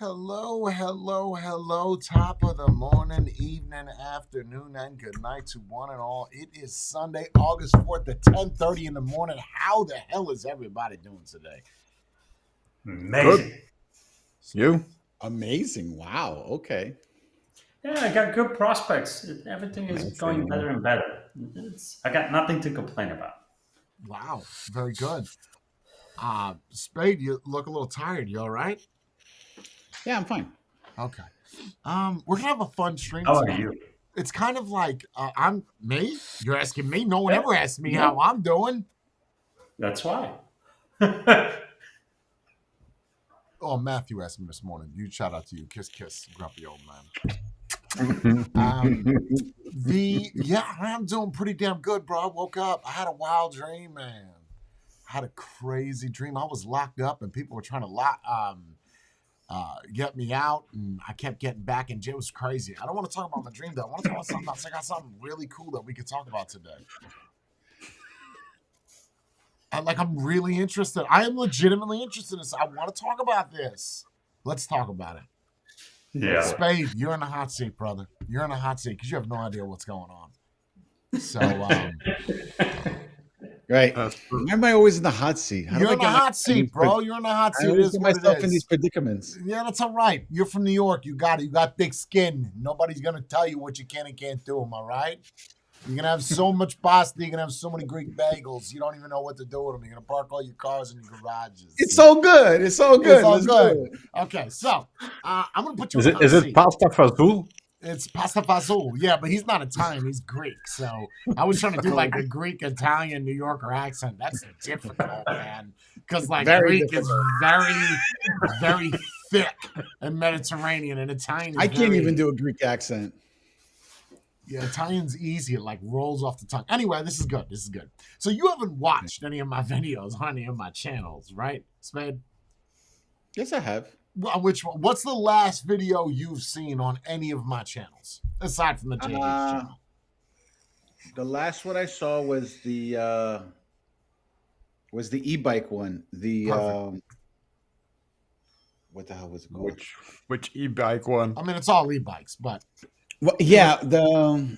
Hello, hello, hello. Top of the morning, evening, afternoon, and good night to one and all. It is Sunday, August 4th at 10:30 in the morning. How the hell is everybody doing today? Amazing. Good. You? Amazing. Wow. Okay. Yeah, I got good prospects. Everything is Nice, going man. better and better. I got nothing to complain about. Wow, very good. Spade, you look a little tired. You all right? Yeah, I'm fine. Okay. We're gonna have a fun stream How are today. you? It's kind of like I'm me. You're asking me. No one Yeah. ever asked me Yeah. how I'm doing. That's why. Oh, Matthew asked me this morning. You shout out to you. Kiss, kiss, grumpy old man. I'm doing pretty damn good, bro. I woke up. I had a wild dream, man. I had a crazy dream. I was locked up, and people were trying to get me out, and I kept getting back in jail. It was crazy. I don't want to talk about my dream, though. I want to talk about something else. I got something really cool that we could talk about today. I'm really interested. I am legitimately interested in this. I want to talk about this. Let's talk about it. Yeah. Spade, you're in the hot seat, brother. You're in the hot seat because you have no idea what's going on. So, Right. Why am I always in the hot seat? How do you're I in the get hot seat, bro. You're in the hot I seat. It always is get what myself it in these is. predicaments. Yeah, that's all right. You're from New York. You got it. You got thick skin. Nobody's going to tell you what you can and can't do. Am I right? You're going to have so much pasta. You're going to have so many Greek bagels. You don't even know what to do with them. You're going to park all your cars in your garages. It's so good. It's so good. It's all Let's good. do it. Okay, so I'm going to put you Is in the hot it seat. pasta fazool? It's pasta fazool. Yeah, but he's not Italian. He's Greek. So I was trying to do like a Greek, Italian, New Yorker accent. That's difficult, man. Because Very Greek difficult. is very, very thick and Mediterranean, and Italian is I can't even do a Greek accent. Yeah, Italian's easy. It rolls off the tongue. Anyway, this is good. This is good. So you haven't watched any of my videos on any of my channels, right, Spade? Yes, I have. What's the last video you've seen on any of my channels aside from the JH channel? The last one I saw was the e-bike one. What the hell was it called? Which e-bike one? I mean, it's all e-bikes, but Well, yeah, I The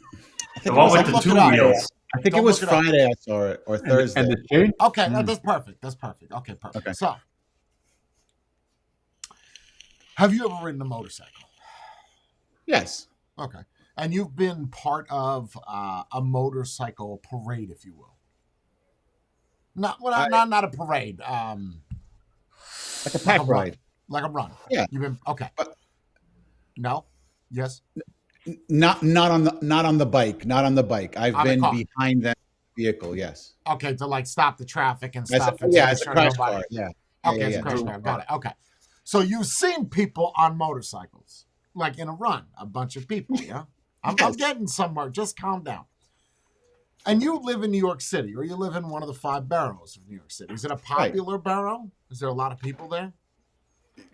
think one it was, with the look two it up. wheels. I think Don't it was look it up. Friday I saw it, or Thursday. And the chain? okay, that's perfect. That's perfect. Okay, perfect. Okay. So, have you ever ridden a motorcycle? Yes. Okay, and you've been part of a motorcycle parade, if you will. Not a parade. Like a pack ride. Like a run. Yeah. You've been okay. No. Yes. Not on the bike. Not on the bike. I've On the been car. behind that vehicle. Yes. Okay, to stop the traffic and As stuff. a, and yeah, make as a sure crash nobody- car. Yeah. Okay, yeah, it's yeah. a crash car. Got it. Okay. So you've seen people on motorcycles, like in a run, a bunch of people, yeah? I'm Yes. getting somewhere. Just calm down. And you live in New York City, or you live in one of the 5 boroughs of New York City. Is it a popular borough? Is there a lot of people there?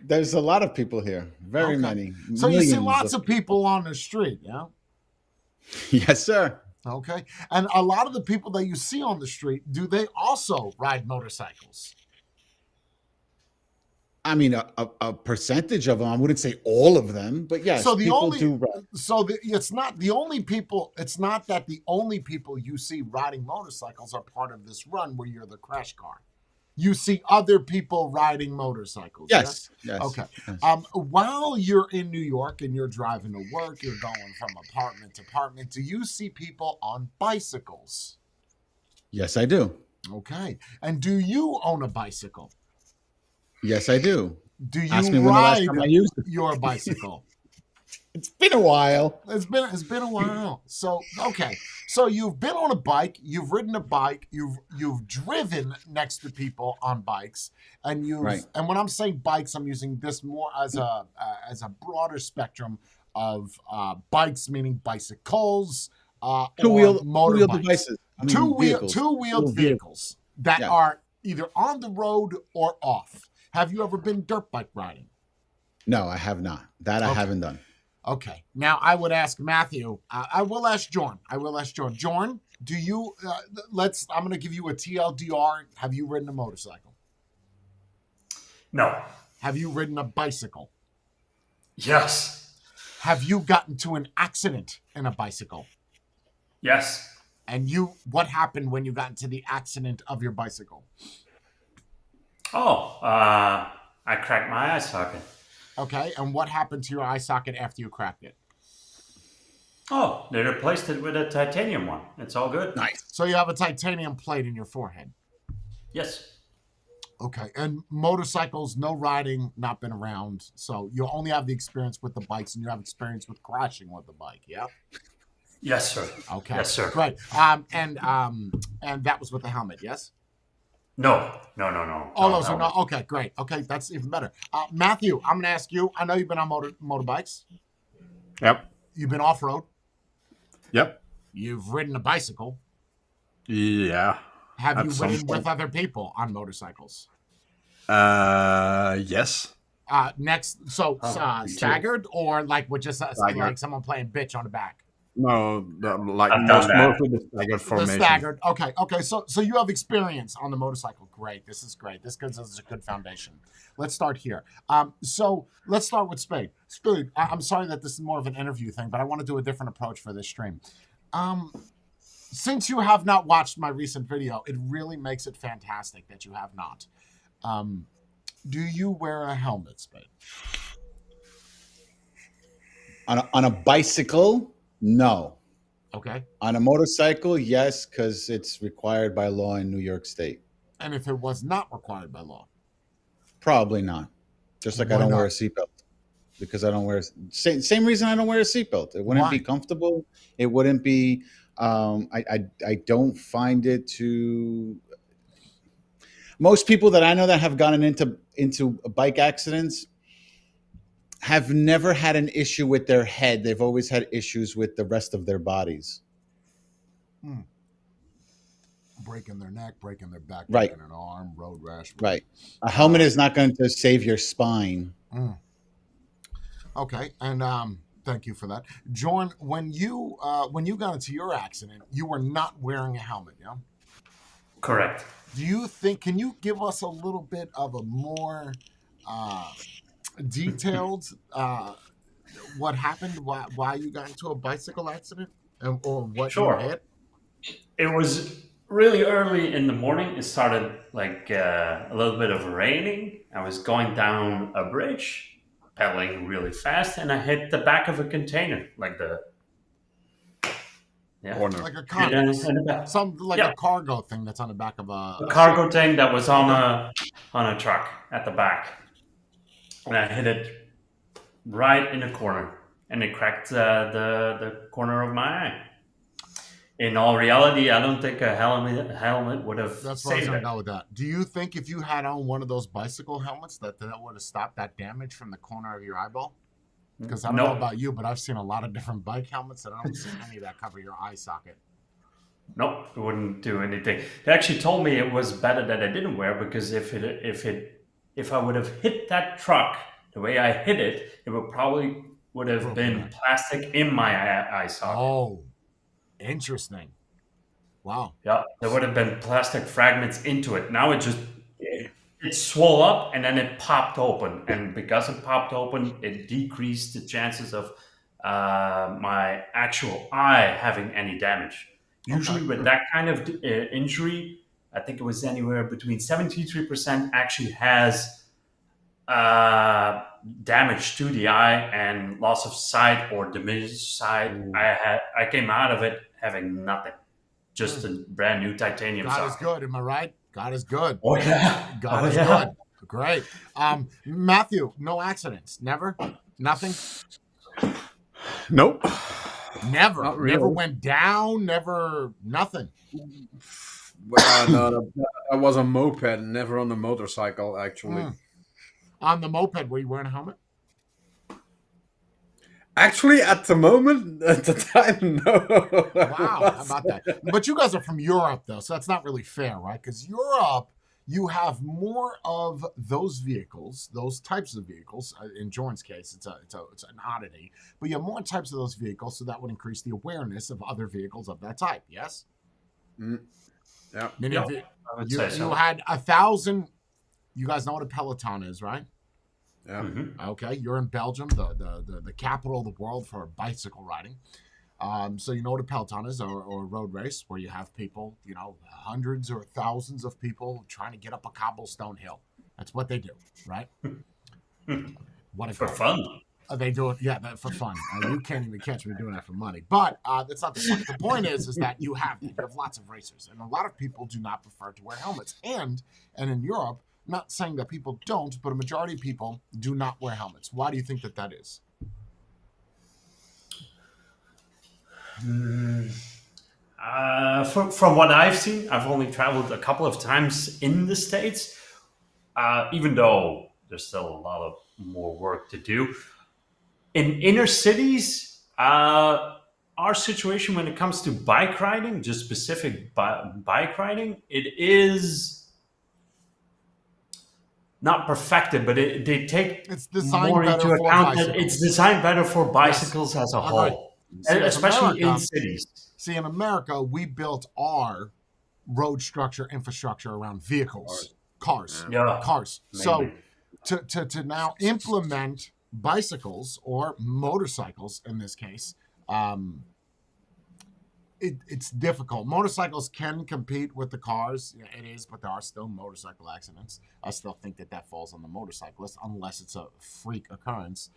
There's a lot of people here. Very Okay. many. So you see Millions lots of people on the street, yeah? Yes, sir. Okay. And a lot of the people that you see on the street, do they also ride motorcycles? I mean, a percentage of them. I wouldn't say all of them, but yes, So the people only do ride. it's not the only people. It's not that the only people you see riding motorcycles are part of this run where you're the crash car. You see other people riding motorcycles. Yes. Yeah? Yes. Okay. Yes. While you're in New York and you're driving to work, you're going from apartment to apartment. Do you see people on bicycles? Yes, I do. Okay. And do you own a bicycle? Yes, I do. Do you Ask me when the last ride time I used it. your bicycle? It's been a while. It's been a while. So okay. So you've been on a bike, you've ridden a bike, you've driven next to people on bikes, and Right. and when I'm saying bikes, I'm using this more as a broader spectrum of bikes, meaning bicycles, Two-wheel motorbikes. devices. I mean, vehicles. Two-wheeled vehicles that Yeah. are either on the road or off. Have you ever been dirt bike riding? No, I have not. That I Okay. haven't done. Okay. Now I would ask Matthew. I will ask Jorn. Jorn, do you? I'm going to give you a TLDR. Have you ridden a motorcycle? No. Have you ridden a bicycle? Yes. Have you gotten to an accident in a bicycle? Yes. And what happened when you got into the accident of your bicycle? Oh, I cracked my eye socket. Okay, and what happened to your eye socket after you cracked it? Oh, they replaced it with a titanium one. It's all good. Nice. So you have a titanium plate in your forehead. Yes. Okay, and motorcycles, no riding, not been around. So you only have the experience with the bikes, and you have experience with crashing with the bike. Yeah. Yes, sir. Okay. Yes, sir. Great. And that was with the helmet. Yes. No. Oh, those are not. Okay, great. Okay, that's even better. Matthew, I'm gonna ask you. I know you've been on motorbikes. Yep. You've been off road. Yep. You've ridden a bicycle. Yeah. Have At you some ridden with point. other people on motorcycles? Yes. Next, so me too. staggered or like with just Staggered. like someone playing bitch on the back? No, like I've done that. mostly the staggered The formation. staggered. Okay. So you have experience on the motorcycle. Great. This is great. This gives us a good foundation. Let's start here. So let's start with Spade. Spade, I'm sorry that this is more of an interview thing, but I want to do a different approach for this stream. Since you have not watched my recent video, it really makes it fantastic that you have not. Do you wear a helmet, Spade? On a bicycle, no. Okay. On a motorcycle, yes, because it's required by law in New York State. And if it was not required by law? Probably not. Just like Why I don't not? wear a seatbelt. Because I don't wear same reason I don't wear a seatbelt. It wouldn't Why? be comfortable. It wouldn't be I don't find it to most people that I know that have gotten into bike accidents have never had an issue with their head. They've always had issues with the rest of their bodies. Breaking their neck, breaking their back, Right. breaking an arm, road rash. Right. A helmet is not going to save your spine. Okay, and thank you for that, Jorn. When you got into your accident, you were not wearing a helmet. Yeah. Correct. Do you think? Can you give us a little bit of a more detailed what happened? Why you got into a bicycle accident, or what Sure. you hit? It was really early in the morning. It started like a little bit of raining. I was going down a bridge, pedaling really fast, and I hit the back of a container, like the Corner. Like a and cargo, then the back- some like Yeah. a cargo thing that's on the back of a cargo tank that was on a truck at the back, and I hit it right in the corner, and it cracked the corner of my eye. In all reality, I don't think a helmet would have That's what I was saved gonna it. go with that. Do you think if you had on one of those bicycle helmets that would have stopped that damage from the corner of your eyeball? Because I don't know No. about you, but I've seen a lot of different bike helmets and I don't see any that cover your eye socket. Nope, it wouldn't do anything. They actually told me it was better that I didn't wear because if I would have hit that truck the way I hit it, it would have been plastic in my eye socket. Oh, interesting. Wow. Yeah, there would have been plastic fragments into it. Now it swelled up and then it popped open, and because it popped open, it decreased the chances of my actual eye having any damage. Usually, with that kind of injury, I think it was anywhere between 73% actually has damage to the eye and loss of sight or diminished sight. I came out of it having nothing, just a brand new titanium God is socket. good. Am I right? God is good. Oh yeah, God is good. Great. Matthew, no accidents. Never? Nothing? Nope. Never. Not really. Never went down. Never. Nothing. No, that was a moped, never on a motorcycle, actually. On the moped, were you wearing a helmet? Actually, at the moment, at the time, no. Wow, how about that? But you guys are from Europe, though, so that's not really fair, right? Because Europe, you have more of those vehicles, those types of vehicles. In Jorn's case, it's an oddity, but you have more types of those vehicles, so that would increase the awareness of other vehicles of that type. Yes. Yeah. Many Yeah, of you, I would you say so. had 1,000. You guys know what a Peloton is, right? Yeah. Okay, you're in Belgium, the capital of the world for bicycle riding. So you know what a peloton is, or a road race where you have people, hundreds or thousands of people trying to get up a cobblestone hill. That's what they do, right? What a For garbage. fun. They do it, yeah, for fun. You can't even catch me doing that for money. But that's not the point. The point is that you have lots of racers, and a lot of people do not prefer to wear helmets. And in Europe, not saying that people don't, but a majority of people do not wear helmets. Why do you think that is? From what I've seen, I've only traveled a couple of times in the States, even though there's still a lot of more work to do. In inner cities, our situation when it comes to bike riding, just specific bike riding, it is not perfected, but they take It's designed more better into for account that bicycles. it's designed better for bicycles as a Okay. whole, See, in especially in America- cities. See, in America, we built our road structure, infrastructure around vehicles, cars. Yeah, So mainly. to now implement bicycles or motorcycles in this case, it's difficult. Motorcycles can compete with the cars. Yeah, it is, but there are still motorcycle accidents. I still think that falls on the motorcyclist unless it's a freak occurrence.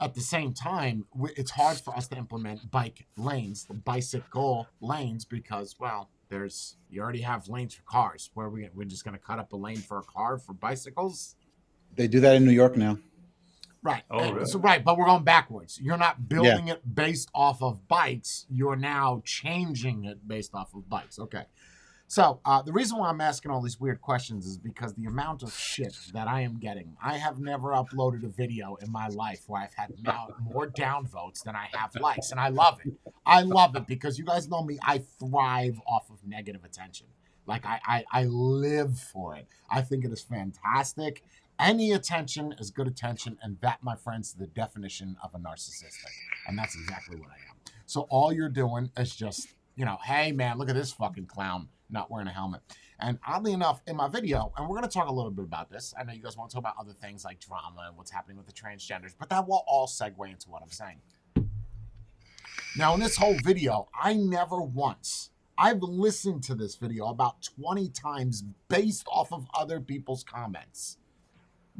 At the same time, it's hard for us to implement bicycle lanes, because, well, you already have lanes for cars. Where we're just going to cut up a lane for a car for bicycles? They do that in New York now. Right. Oh, really? So right, but we're going backwards. You're not building it based off of bikes. You're now changing it based off of bikes. Okay. So the reason why I'm asking all these weird questions is because the amount of shit that I am getting. I have never uploaded a video in my life where I've had more downvotes than I have likes, and I love it. I love it because you guys know me. I thrive off of negative attention. Like I live for it. I think it is fantastic. Any attention is good attention, and that, my friends, is the definition of a narcissistic, and that's exactly what I am. So all you're doing is just, hey man, look at this fucking clown not wearing a helmet. And oddly enough, in my video, and we're going to talk a little bit about this. I know you guys want to talk about other things like drama and what's happening with the transgenders, but that will all segue into what I'm saying. Now, in this whole video, I've listened to this video about 20 times based off of other people's comments.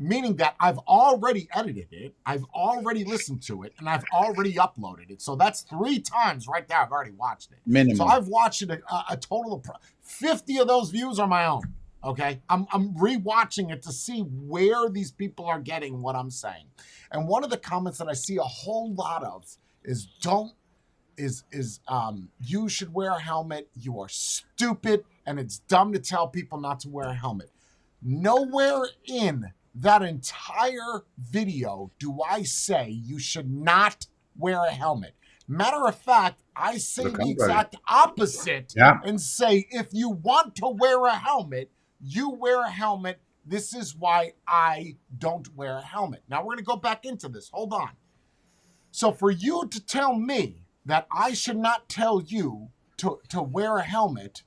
Meaning that I've already edited it, I've already listened to it, and I've already uploaded it. So that's 3 times right there. I've already watched it. Minimum. So I've watched it a total of 50 of those views are my own. Okay, I'm rewatching it to see where these people are getting what I'm saying. And one of the comments that I see a whole lot of is you should wear a helmet. You are stupid, and it's dumb to tell people not to wear a helmet. Nowhere in that entire video do I say you should not wear a helmet. Matter of fact, I say the exact opposite and say, if you want to wear a helmet, you wear a helmet. This is why I don't wear a helmet. Now, we're going to go back into this. Hold on. So for you to tell me that I should not tell you to wear a helmet,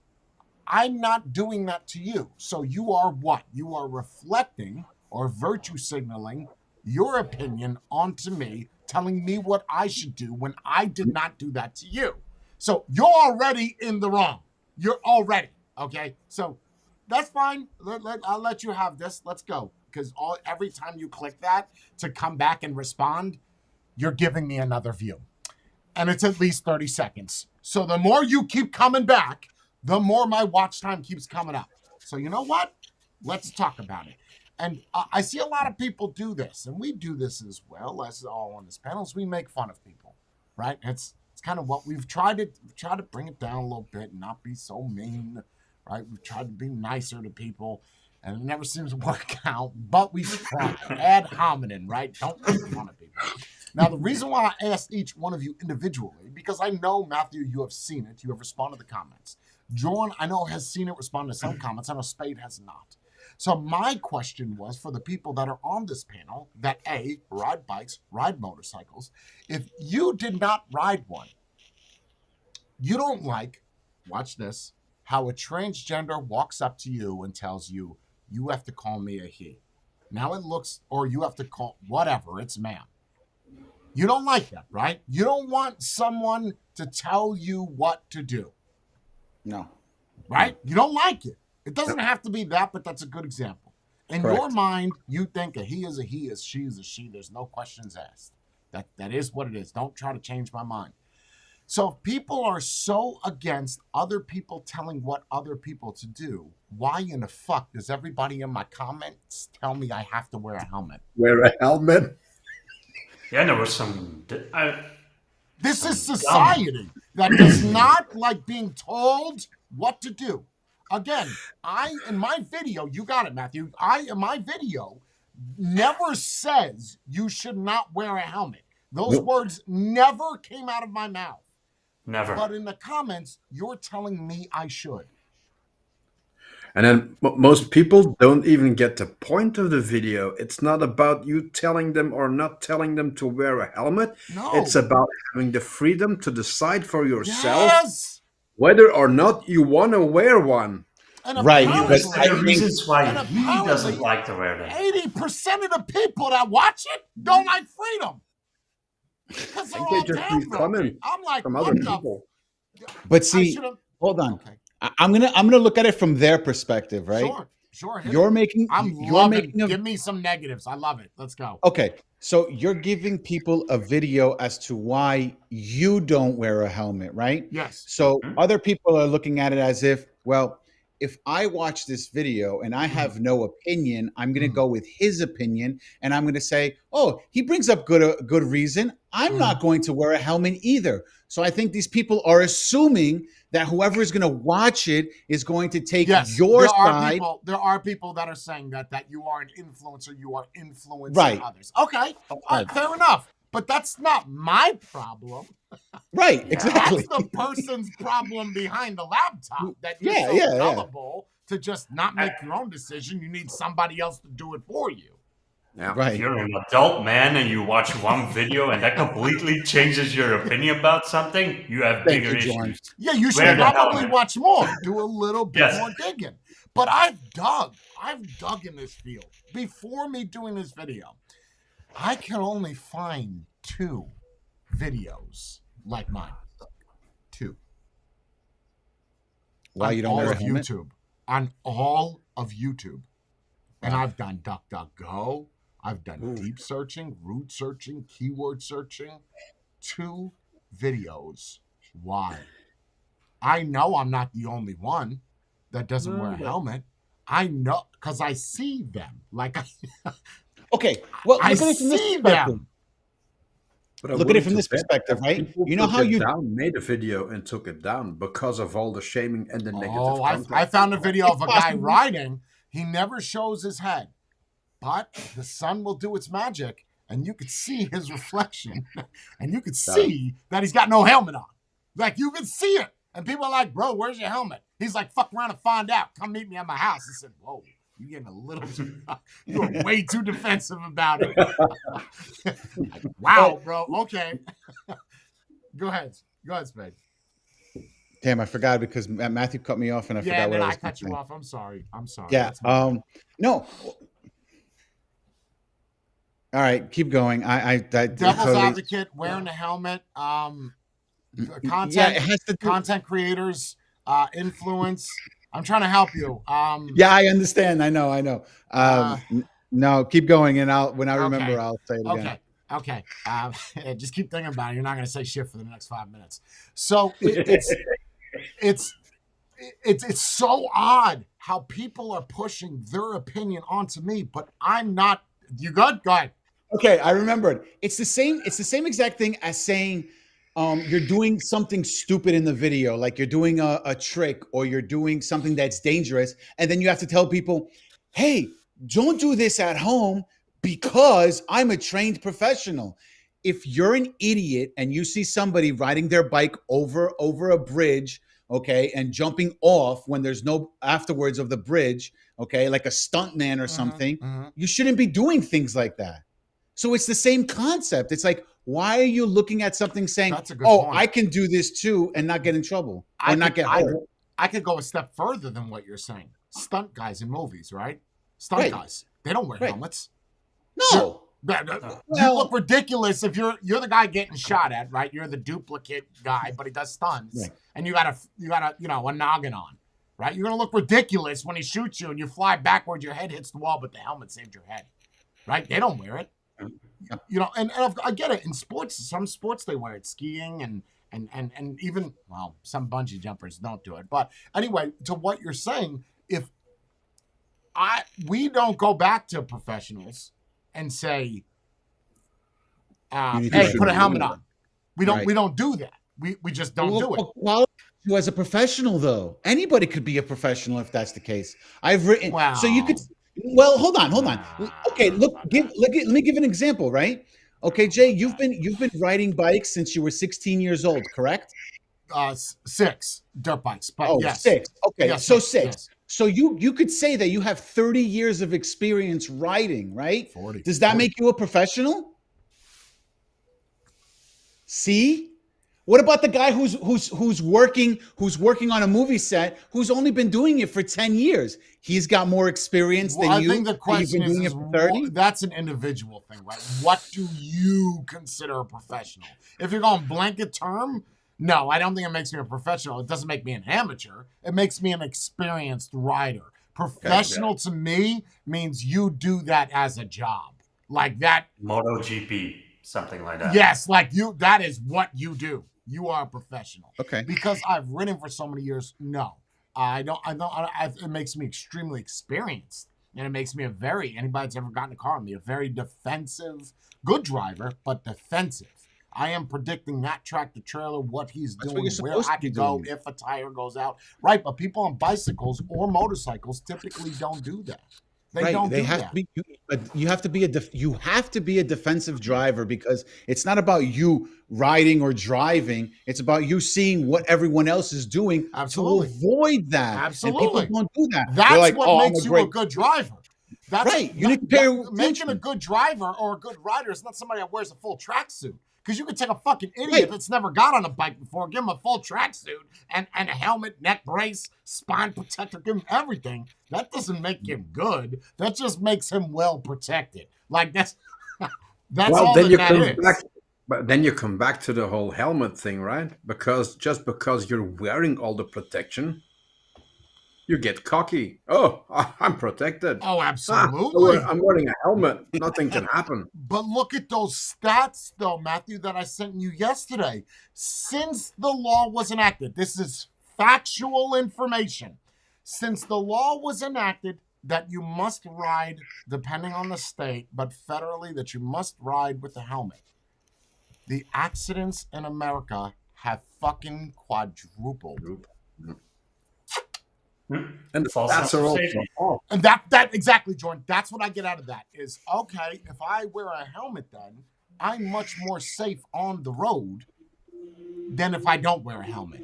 I'm not doing that to you. So you are what? You are reflecting or virtue signaling your opinion onto me, telling me what I should do when I did not do that to you. So you're already in the wrong. You're already, okay? So that's fine. I'll let you have this. Let's go. Because every time you click that to come back and respond, you're giving me another view. And it's at least 30 seconds. So the more you keep coming back, the more my watch time keeps coming up. So you know what? Let's talk about it. And I see a lot of people do this, and we do this as well as all on this panels. We make fun of people, right? It's kind of what we've tried to bring it down a little bit and not be so mean, right? We've tried to be nicer to people, and it never seems to work out, but we try. Ad hominem, right? Don't make fun of people. Now, the reason why I asked each one of you individually, because I know, Matthew, you have seen it. You have responded to comments. Jordan, I know, has seen it, responded to some comments. I know Spade has not. So my question was for the people that are on this panel that A, ride bikes, ride motorcycles. If you did not ride one, you don't like, watch this, how a transgender walks up to you and tells you, you have to call me a he. Now it looks, or you have to call, whatever, it's ma'am. You don't like that, right? You don't want someone to tell you what to do, No. right? You don't like it. It doesn't have to be that, but that's a good example. In your Correct. mind, you think a he is a he, is she is a she. There's no questions asked. That is what it is. Don't try to change my mind. So if people are so against other people telling what other people to do, why in the fuck does everybody in my comments tell me I have to wear a helmet? Wear a helmet. Yeah, there was some. This is society that does not like being told what to do. Again, in my video, you got it, Matthew. In my video never says you should not wear a helmet. Those Nope. words never came out of my mouth. Never. But in the comments, you're telling me I should. And then most people don't even get the point of the video. It's not about you telling them or not telling them to wear a helmet. No. It's about having the freedom to decide for yourself Yes. whether or not you want to wear one. And Right, apparently, but There are think- reasons why and he doesn't apparently- like to wear them. 80% of the people that watch it don't like freedom. Because they're I think they all just damn read comments I'm like, from what other the people. But I see, should've- hold on. Okay. I'm gonna look at it from their perspective, right? Sure. hit You're it. making I'm you're loving. making a Give me some negatives. I love it. Let's go. okay. So you're giving people a video as to why you don't wear a helmet, right? Yes. So other people are looking at it as if, well, if I watch this video and I have no opinion, I'm going to go with his opinion and I'm going to say, oh, he brings up good reason. I'm not going to wear a helmet either. So I think these people are assuming that whoever is going to watch it is going to take Yes. your there are side. people. There are people that are saying that you are an influencer. You are influencing Right. others. Okay. Fair enough. But that's not my problem. Right, exactly. That's the person's problem behind the laptop that you're Yeah, so yeah. gullible to just not make your own decision. You need somebody else to do it for you. Yeah. Right. If you're an adult man and you watch one video and that completely changes your opinion about something, you have Thank bigger you, John. issues. Yeah, you should Wear the probably helmet. watch more. Do a little bit Yes. more digging. But I've dug in this field. Before me doing this video, I can only find 2 videos like mine. 2. Why On you don't all wear a of helmet? YouTube. On all of YouTube. And I've done DuckDuckGo. I've done deep searching, root searching, keyword searching. 2 videos. Why? I know I'm not the only one that doesn't wear a helmet. I know because I see them. Like Okay. Well, I look at it from this see perspective. them. But I Look at it wouldn't from this bet perspective, that right? people You know took how it you made a video and took it down because of all the shaming and the negative Oh, content. I found a video of a It's guy possible. riding. He never shows his head, but the sun will do its magic, and you could see his reflection, and you could see that he's got no helmet on. Like you could see it, and people are like, "Bro, where's your helmet?" He's like, "Fuck around and find out. Come meet me at my house." I said, "Whoa, you're getting a little too. You're way too defensive about it." Like, wow, bro. Okay. Go ahead, Spade. damn, I forgot because Matthew cut me off and I Yeah, forgot and what then I I was gonna cut you say. off. I'm sorry. Yeah. That's my bad. No. All right, keep going. I Devil's totally, advocate, wearing a helmet, content, yeah, it has to do. content creators, influence. I'm trying to help you. Yeah, I understand. I know. No, keep going, and when I remember, Okay. I'll say it again. Okay. Just keep thinking about it. You're not going to say shit for the next 5 minutes. So it's so odd how people are pushing their opinion onto me, but I'm not. You good? Go ahead. Okay, I remembered. It's the same exact thing as saying you're doing something stupid in the video, like you're doing a trick or you're doing something that's dangerous, and then you have to tell people, hey, don't do this at home because I'm a trained professional. If you're an idiot and you see somebody riding their bike over a bridge, okay, and jumping off when there's no afterwards of the bridge, okay, like a stuntman or something, you shouldn't be doing things like that. So it's the same concept. It's like, why are you looking at something saying, That's a good oh, point. I can do this too and not get in trouble or not get hurt? I could go a step further than what you're saying. Stunt guys in movies, right? Stunt Right. guys. They don't wear Right. helmets. No. You Well- look ridiculous if you're the guy getting shot at, right? You're the duplicate guy, but he does stunts, Right. and you got a noggin on, right? You're gonna look ridiculous when he shoots you and you fly backwards, your head hits the wall, but the helmet saved your head, right? They don't wear it, and I get it. In sports, some sports they wear it, skiing and even some bungee jumpers don't do it. But anyway, to what you're saying, if we don't go back to professionals and say, You need to "Hey, do put a it. helmet on." We Right. don't do that. We just don't do it. Well, you as a professional, though, anybody could be a professional if that's the case. I've written, so you could. Well, hold on. Okay, let me give an example, right? Okay, Jay, you've been riding bikes since you were 16 years old, correct? 6 dirt bikes, but yes. 6. Okay, Yes, so yes, 6. yes. So you could say that you have 30 years of experience riding, right? 40. Does that 40. make you a professional? See? What about the guy who's working on a movie set, who's only been doing it for 10 years? He's got more experience than I you. think the question doing is it for 30? that's an individual thing, right? What do you consider a professional? If you're going blanket term, no, I don't think it makes me a professional. It doesn't make me an amateur. It makes me an experienced rider. Professional to me means you do that as a job. Like that. MotoGP, something like that. Yes, like that is what you do. You are a professional. Okay. Because I've ridden for so many years, no. It makes me extremely experienced. And it makes me anybody that's ever gotten a car on me, a very defensive, good driver, but defensive. I am predicting that tractor trailer, what he's That's what doing, you're where supposed I to be can go doing. if a tire goes out. Right, but people on bicycles or motorcycles typically don't do that. They don't do have that. to be. You have to be you have to be a defensive driver because it's not about you riding or driving. It's about you seeing what everyone else is doing Absolutely. to avoid that. Absolutely. And people don't do that. That's They're like, what "Oh, makes I'm you a good driver. That's Right. You need to pay making attention. a good driver or a good rider is not somebody that wears a full tracksuit. Because you could take a fucking idiot Right. that's never got on a bike before, give him a full tracksuit and a helmet, neck brace, spine protector, give him everything. That doesn't make him good. That just makes him well protected. Like that's all then you that come is. back. But then you come back to the whole helmet thing, right? Because just because you're wearing all the protection, you get cocky. Oh, I'm protected. Oh, Ah, absolutely. I'm wearing a helmet. Nothing can happen. But look at those stats, though, Matthew, that I sent you yesterday. Since the law was enacted, this is factual information. Since the law was enacted that you must ride, depending on the state, but federally that you must ride with a helmet, the accidents in America have fucking quadrupled. And False that's sense of all. safety. And that exactly, Jordan. That's what I get out of that is, okay, if I wear a helmet then, I'm much more safe on the road than if I don't wear a helmet.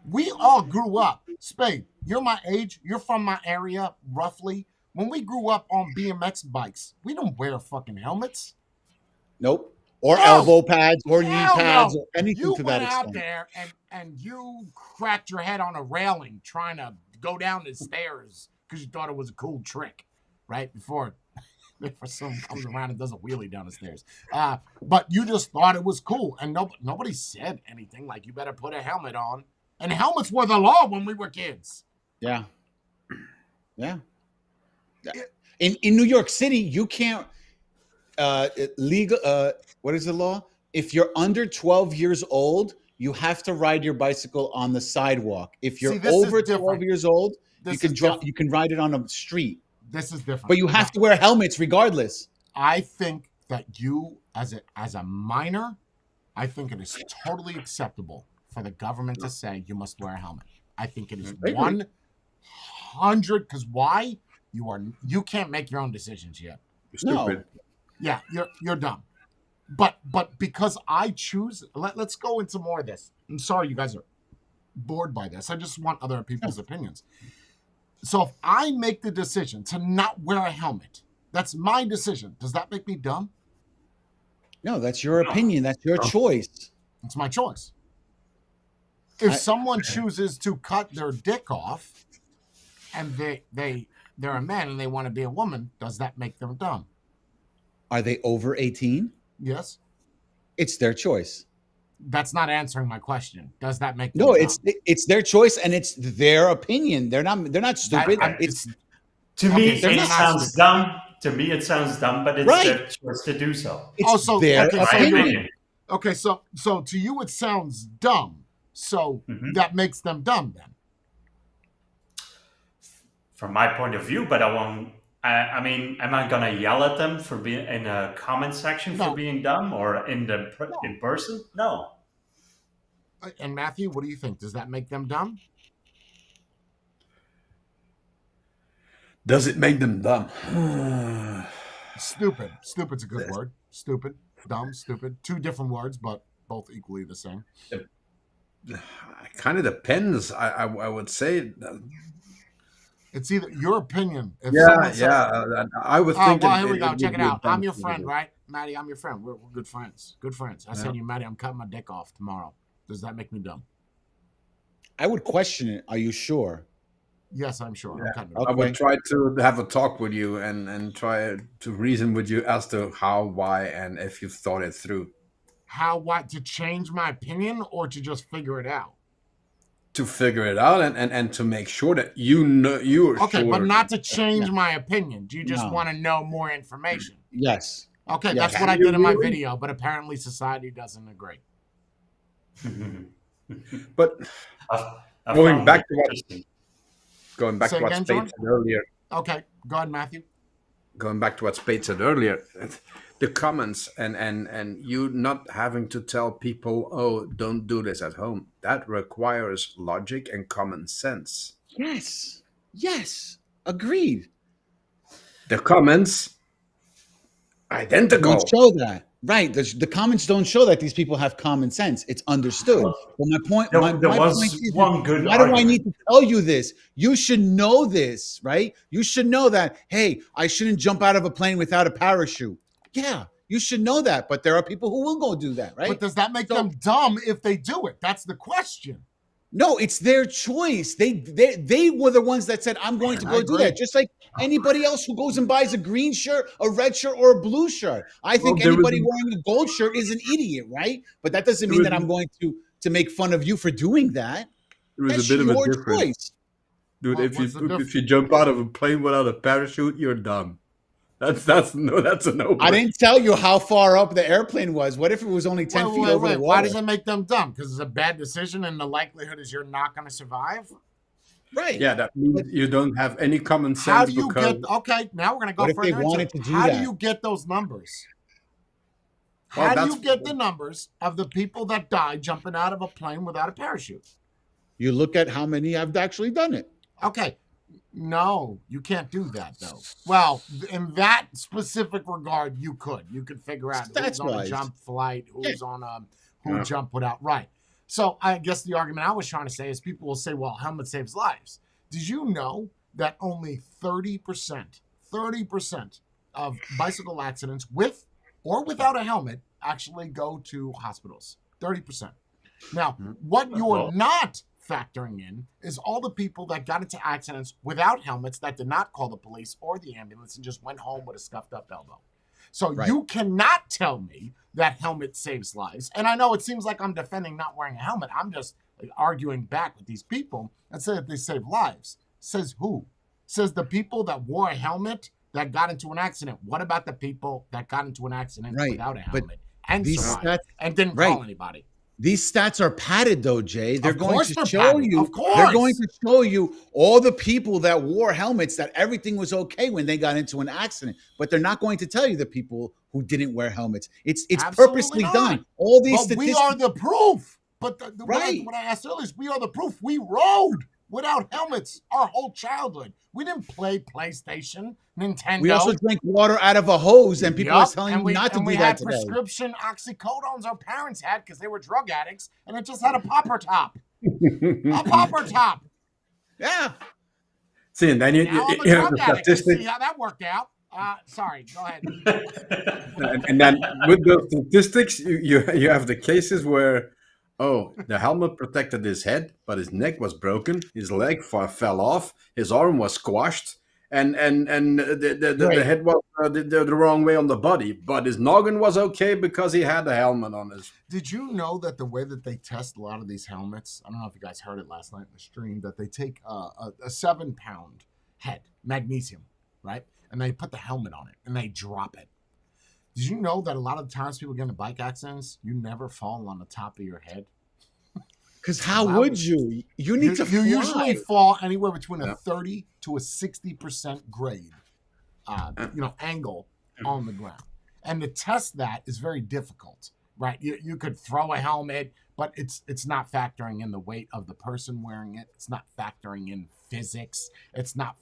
We all grew up. Spade, you're my age. You're from my area, roughly. When we grew up on BMX bikes, we don't wear fucking helmets. Nope. Or No. elbow pads or knee Hell pads no. or anything You to went that out extent. there and you cracked your head on a railing trying to go down the stairs because you thought it was a cool trick, right? Before someone comes around and does a wheelie down the stairs. But you just thought it was cool. And nobody said anything like you better put a helmet on. And helmets were the law when we were kids. Yeah. Yeah. In New York City, you can't legal what is the law? If you're under 12 years old, you have to ride your bicycle on the sidewalk. If you're See, this is over 12 different. years old, This you can is drop different. you can ride it on a street. This is different. But you have to wear helmets regardless. I think that you, as a minor, I think it is totally acceptable for the government to say you must wear a helmet. I think it is I agree. 100. Because why? You can't make your own decisions yet. You're No. stupid. Yeah, you're dumb. But because I choose, let's go into more of this. I'm sorry you guys are bored by this. I just want other people's opinions. So if I make the decision to not wear a helmet, that's my decision. Does that make me dumb? No, that's your opinion. That's your choice. It's my choice. If I- someone chooses to cut their dick off and they they're a man and they want to be a woman, does that make them dumb? Are they over 18? Yes. It's their choice. That's not answering my question. Does that make them No, dumb? it's their choice and it's their opinion. They're not stupid. It's To Okay, me, so it they're not sounds stupid. dumb. To me, it sounds dumb, but it's Right. their choice to do so. it's their okay, My opinion. opinion. Okay, so to you it sounds dumb. So Mhm. that makes them dumb then. From my point of view, but I won't. I mean, am I gonna yell at them for being in a comment section No. for being dumb, or in person? No. And Matthew, what do you think? Does that make them dumb? Does it make them dumb? Stupid. Stupid's a good word. Stupid, dumb, stupid. Two different words, but both equally the same. It kind of depends. I would say. It's either your opinion. If Yeah, someone says, yeah. I would Oh, think. well, here we go. would Check it be a out. I'm dumb your thing friend, to do. right? Maddie, I'm your friend. We're good friends. Good friends. I said to you, Maddie, I'm cutting my dick off tomorrow. Does that make me dumb? I would question it. Are you sure? Yes, I'm sure. I'm Yeah. cutting it I off. Okay. would try to have a talk with you and try to reason with you as to how, why, and if you've thought it through. How, what, to change my opinion or to just figure it out? To figure it out and to make sure that you know you're Okay, sure. but not to change my opinion. Do you just No. want to know more information? Yes. Okay, Yes. that's what I Can you did in my really? video, but apparently society doesn't agree. But I Going found back it to what- interesting. going back Say to what again, Spade Jordan? said earlier, Okay, go ahead, Matthew. the comments and you not having to tell people, oh, don't do this at home. That requires logic and common sense. Yes. Yes. Agreed. The comments identical. Don't show that. Right. The comments don't show that these people have common sense. It's understood. But my point, There- my there was point is, one good why do I argument. need to tell you this? You should know this, right? You should know that, hey, I shouldn't jump out of a plane without a parachute. Yeah, you should know that. But there are people who will go do that, right? But does that make So- them dumb if they do it? That's the question. No, it's their choice. They were the ones that said, I'm going to I go do agree. that. Just like anybody else who goes and buys a green shirt, a red shirt, or a blue shirt. I think there was anybody a- wearing a gold shirt is an idiot, right? But that doesn't There mean was that I'm going to make fun of you for doing that. There is That's a bit of a your difference. choice. Dude, Well, if what's the you difference? if you jump out of a plane without a parachute, you're dumb. That's a no. I didn't tell you how far up the airplane was. What if it was only 10 feet over the Why water? does it make them dumb? Because it's a bad decision and the likelihood is you're not going to survive? Right. Yeah, that means you don't have any common sense. How do you because get, okay, now we're going to go What if they further into wanted it. to do How that? do you get those numbers? Well, How do that's- you get the numbers of the people that died jumping out of a plane without a parachute? You look at how many have actually done it. Okay. No, you can't do that though. Well, in that specific regard, you could. You could figure out who's on a Stats-wise. jump flight, who's on who Yeah. jumped without. Right. So I guess the argument I was trying to say is people will say, well, helmet saves lives. Did you know that only 30% of bicycle accidents with or without a helmet actually go to hospitals? 30%. Now, what you're Well- not factoring in is all the people that got into accidents without helmets that did not call the police or the ambulance and just went home with a scuffed up elbow. So Right. you cannot tell me that helmet saves lives. And I know it seems like I'm defending not wearing a helmet. I'm just arguing back with these people and say that they save lives. Says who? Says the people that wore a helmet that got into an accident. What about the people that got into an accident Right, without a but helmet and these survived stats- and didn't right. call anybody? These stats are padded though, Jay. They're Of going course to they're show padded. you. Of course. They're going to show you all the people that wore helmets that everything was okay when they got into an accident. But they're not going to tell you the people who didn't wear helmets. It's Absolutely purposely not. done. All these But we statistics. are the proof. But Right. what I asked earlier is we are the proof. We rode without helmets our whole childhood. We didn't play PlayStation, Nintendo. We also drank water out of a hose, and people are Yup, telling and you we, not to and do we that had today. prescription oxycodones our parents had because they were drug addicts, and it just had a popper top. A popper top. Yeah. See, and then you Now I'm a you have drug the addict. You statistics, see how that worked out? Sorry, go ahead. and then with the statistics, you have the cases where, oh, the helmet protected his head, but his neck was broken, his leg fell off, his arm was squashed, and the Right. head was the wrong way on the body, but his noggin was okay because he had the helmet on his. Did you know that the way that they test a lot of these helmets? I don't know if you guys heard it last night in the stream. That they take a 7-pound head magnesium, right, and they put the helmet on it and they drop it. Did you know that a lot of the times people get into bike accidents, you never fall on the top of your head? Because how Wow. would you? You need to You fly. usually fall anywhere between a Yeah. 30 to a 60% grade, angle on the ground. And to test that is very difficult, right? You could throw a helmet, but it's not factoring in the weight of the person wearing it. It's not factoring in physics. It's not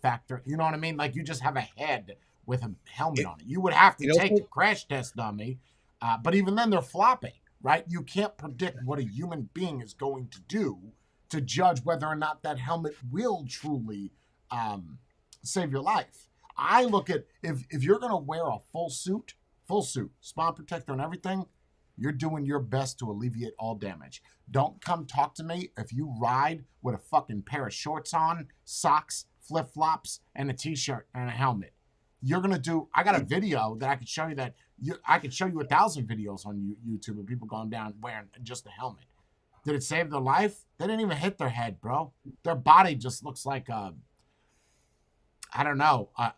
you know what I mean? Like you just have a head with a helmet on it. You would have to It take also- a crash test dummy, but even then they're flopping, right? You can't predict what a human being is going to do to judge whether or not that helmet will truly save your life. I look at if you're going to wear a full suit, spine protector and everything, you're doing your best to alleviate all damage. Don't come talk to me if you ride with a fucking pair of shorts on, socks, flip-flops, and a t-shirt and a helmet. You're going to do, I got a video that I could show you I could show you 1,000 videos on YouTube of people going down wearing just a helmet. Did it save their life? They didn't even hit their head, bro. Their body just looks like an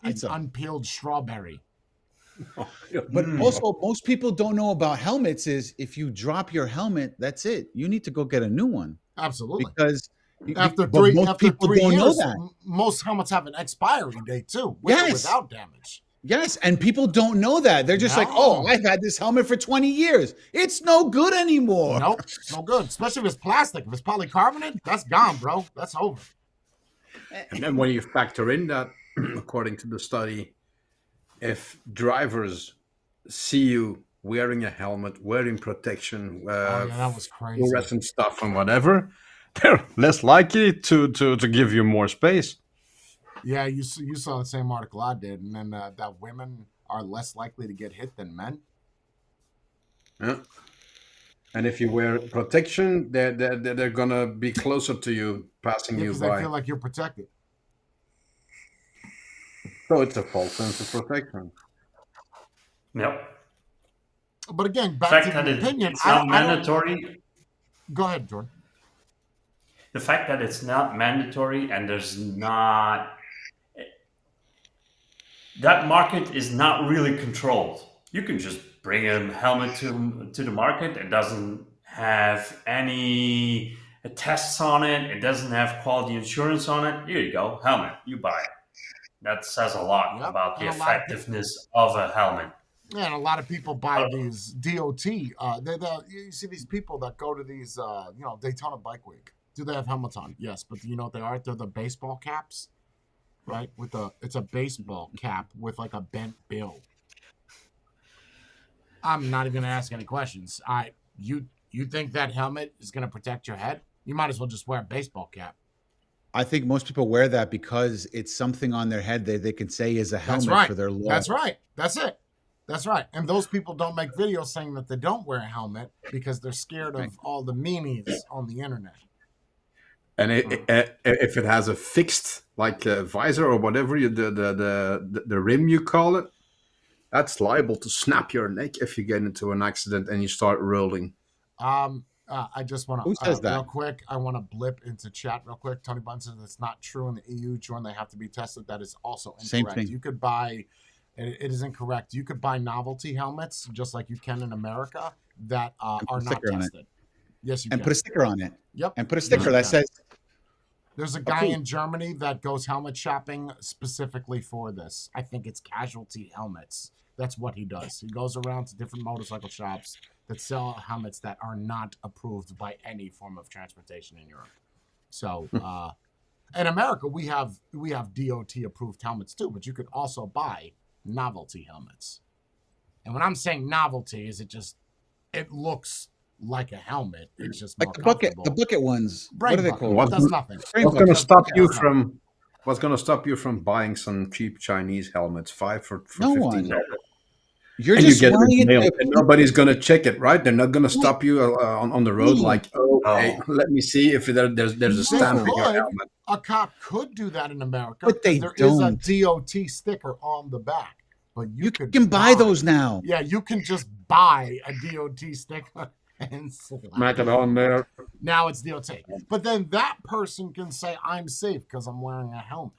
Pizza. unpeeled strawberry. But also, most people don't know about helmets. Is if you drop your helmet, that's it. You need to go get a new one Absolutely. because After but 3 most people years, don't know that. Most helmets have an expiry date too, with or Yes. without damage. Yes, and people don't know that. They're just like, No. "Oh, I've had this helmet for 20 years. It's no good anymore." Nope, it's no good. Especially if it's plastic. If it's polycarbonate, that's gone, bro. That's over. And then when you factor in that, according to the study, if drivers see you wearing a helmet, wearing protection, Oh, yeah, that was crazy. fluorescent stuff, and whatever, they're less likely to give you more space. Yeah, you saw the same article I did, and then that women are less likely to get hit than men. yeah. And if you wear protection, they're gonna be closer to you, passing you Because they by. feel like you're protected. So it's a false sense of protection. Yep. But again, The back fact to that the opinion. it's I not don't- mandatory. Go ahead, Jordan. The fact that it's not mandatory and there's not that market is not really controlled. You can just bring a helmet to the market. It doesn't have any tests on it. It doesn't have quality insurance on it. Here you go, helmet. You buy it. That says a lot Yep, about the and a lot of effectiveness of a helmet. Yeah, and a lot of people buy these DOT. You see these people that go to these, Daytona Bike Week. Do they have helmets on? Yes, but do you know what they are? They're the baseball caps, right? It's a baseball cap with like a bent bill. I'm not even gonna ask any questions. You think that helmet is gonna protect your head? You might as well just wear a baseball cap. I think most people wear that because it's something on their head that they can say is a helmet That's right. for their law. That's right. That's it. That's right. And those people don't make videos saying that they don't wear a helmet because they're scared of all the meanies on the internet. And if it has a fixed visor or whatever the rim you call it, that's liable to snap your neck if you get into an accident and you start rolling. I just want Who to says that? real quick. I want to blip into chat real quick. Tony Bunn says it's not true in the EU. Jordan, they have to be tested. That is also incorrect. Same thing. You could buy. It is incorrect. You could buy novelty helmets just like you can in America that are put a not sticker on it. tested. Yes, you And can. put a sticker on it. Yep. And put a Yes, sticker you that can. says, There's a guy cool. in Germany that goes helmet shopping specifically for this. I think it's Casualty Helmets. That's what he does. He goes around to different motorcycle shops that sell helmets that are not approved by any form of transportation in Europe. So, in America, we have DOT approved helmets too, but you could also buy novelty helmets. And when I'm saying novelty, is it looks like a helmet. It's just more like the comfortable. bucket ones. Brain What are they bucket. called? What- Does nothing. Brain What's going to bucket. stop you Yeah. from? What's going to stop you from buying some cheap Chinese helmets? 5 for No 15 one. dollars. You're And you just get it wearing in the mail, it. and nobody's gonna check it, right? They're not gonna stop you on the road, like, oh, hey, Oh. let me see if there's a They stamp in your could. helmet. A cop could do that in America But they because there is a don't. DOT sticker on the back. But You could can buy those now. Yeah, you can just buy a DOT sticker and slap Maak it het on there. Now it's DOT. But then that person can say, I'm safe because I'm wearing a helmet.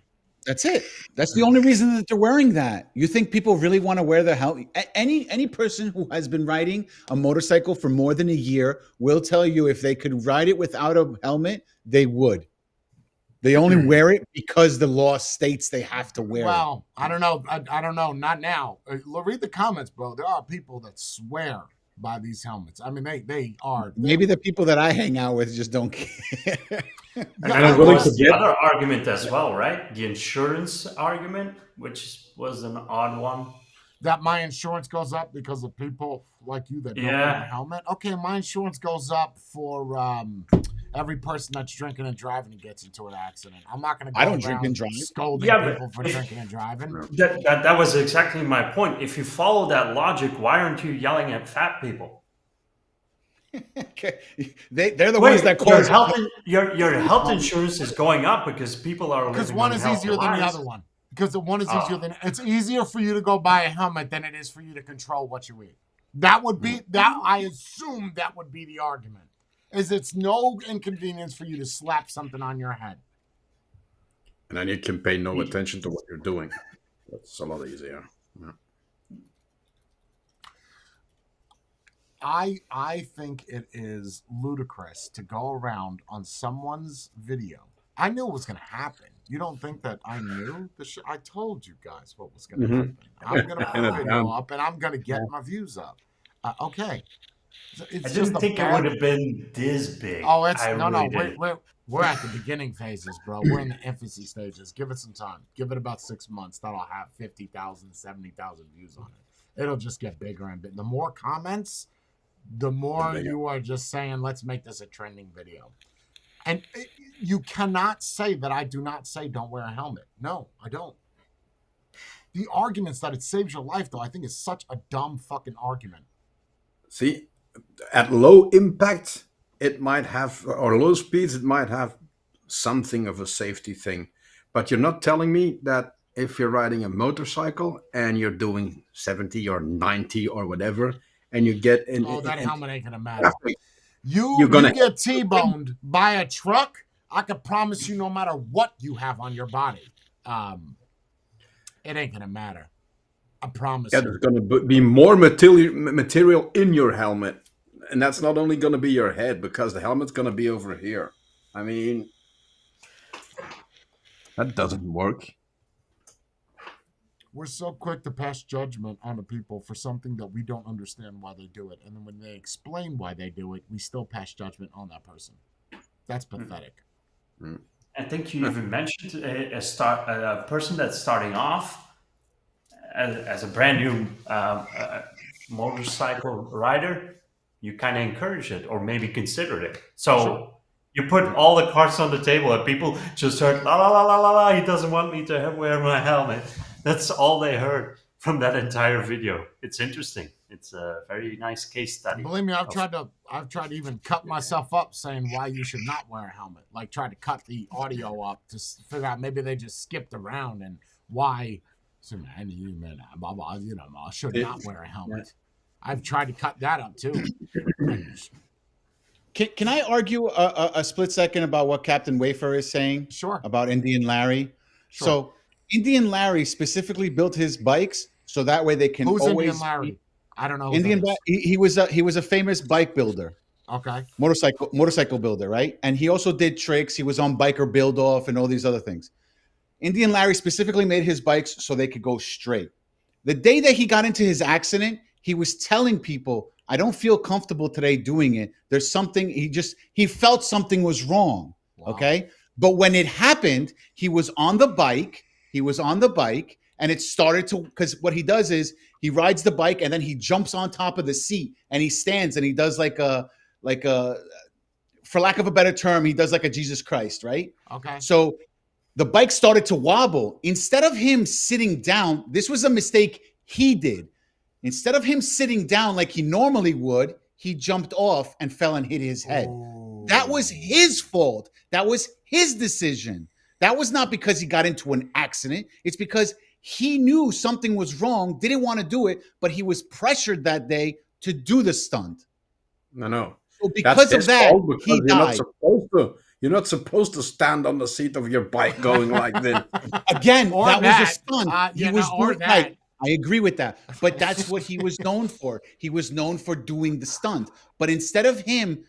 That's it. That's the only reason that they're wearing that. You think people really want to wear their helmet? Any person who has been riding a motorcycle for more than a year will tell you if they could ride it without a helmet, they would. They only wear it because the law states they have to wear it. Well, I don't know. I don't know. Not now. Read the comments, bro. There are people that swear by these helmets. I mean, they are. Maybe the people that I hang out with just don't care. And Yeah, then I'm willing there's to the get- other argument as well, right? The insurance argument, which was an odd one. that my insurance goes up because of people like you that don't wear Yeah. a helmet. Okay, my insurance goes up for every person that's drinking and driving and gets into an accident. I'm not going to go I don't drink around and drive. scolding Yeah, but people for drinking and driving. That was exactly my point. If you follow that logic, why aren't you yelling at fat people? Okay. They're the ones that your cause health insurance is going up because people are Because living one is unhealthy easier than the lives. other one. Because the one is easier Oh. than it's easier for you to go buy a helmet than it is for you to control what you eat. That would be that. I assume that would be the argument. Is it's no inconvenience for you to slap something on your head. And then you can pay no attention to what you're doing. That's a lot easier. Yeah. I think it is ludicrous to go around on someone's video. I knew it was going to happen. You don't think that I knew the shit? I told you guys what was going to happen. I'm going to put a video up and I'm going to get my views up. Okay. It's I didn't a think it bad- would have been this big. Oh, it's I no. really didn't. We're at the beginning phases, bro. We're in the infancy stages. Give it some time. Give it about 6 months. That'll have 50,000, 70,000 views on it. It'll just get bigger and bigger. The more comments, the more you are just saying, let's make this a trending video. And you cannot say that I do not say don't wear a helmet. No, I don't. The arguments that it saves your life, though, I think is such a dumb fucking argument. See, at low impact, it might have, or low speeds, it might have something of a safety thing. But you're not telling me that if you're riding a motorcycle and you're doing 70 or 90 or whatever, and you get in. Oh, that helmet ain't gonna matter. traffic, You gonna- get T-boned by a truck, I can promise you no matter what you have on your body, it ain't gonna matter. I promise Yeah, you. there's going to be more material in your helmet. And that's not only going to be your head, because the helmet's going to be over here. I mean, That doesn't work. We're so quick to pass judgment on the people for something that we don't understand why they do it. And then when they explain why they do it, we still pass judgment on that person. That's pathetic. I think you even mentioned a person that's starting off as a brand new motorcycle rider. You kind of encourage it or maybe consider it. So you put all the cards on the table and people just heard, la la la la la la, he doesn't want me to wear my helmet. That's all they heard from that entire video. It's interesting. It's a very nice case study. Believe me, I've tried to even cut myself up saying why you should not wear a helmet. Like tried to cut the audio up to figure out maybe they just skipped around and why. So man, I should not wear a helmet. I've tried to cut that up too. Can I argue a split second about what Captain Wafer is saying Sure. about Indian Larry? Sure. So Indian Larry specifically built his bikes so that way they can Who's always Indian Larry? I don't know. Who Indian. that is. He was a famous bike builder, Okay. motorcycle builder, right? And he also did tricks. He was on Biker Build Off and all these other things. Indian Larry specifically made his bikes so they could go straight. The day that he got into his accident, he was telling people, I don't feel comfortable today doing it. There's something, he felt something was wrong. Wow. Okay. But when it happened, he was on the bike and it started to, because what he does is he rides the bike and then he jumps on top of the seat and he stands and he does like a, for lack of a better term, he does like a Jesus Christ, right? Okay. So the bike started to wobble. Instead of him sitting down, this was a mistake he did. Instead of him sitting down like he normally would, he jumped off and fell and hit his head. That was his fault. That was his decision. That was not because he got into an accident. It's because he knew something was wrong, didn't want to do it, but he was pressured that day to do the stunt. No. So because of that, he died. You're not supposed to stand on the seat of your bike going like this. Again, Or that was that. a stunt. He Yeah, was or doing that. right. I agree with that. But that's what he was known for. He was known for doing the stunt. But instead of him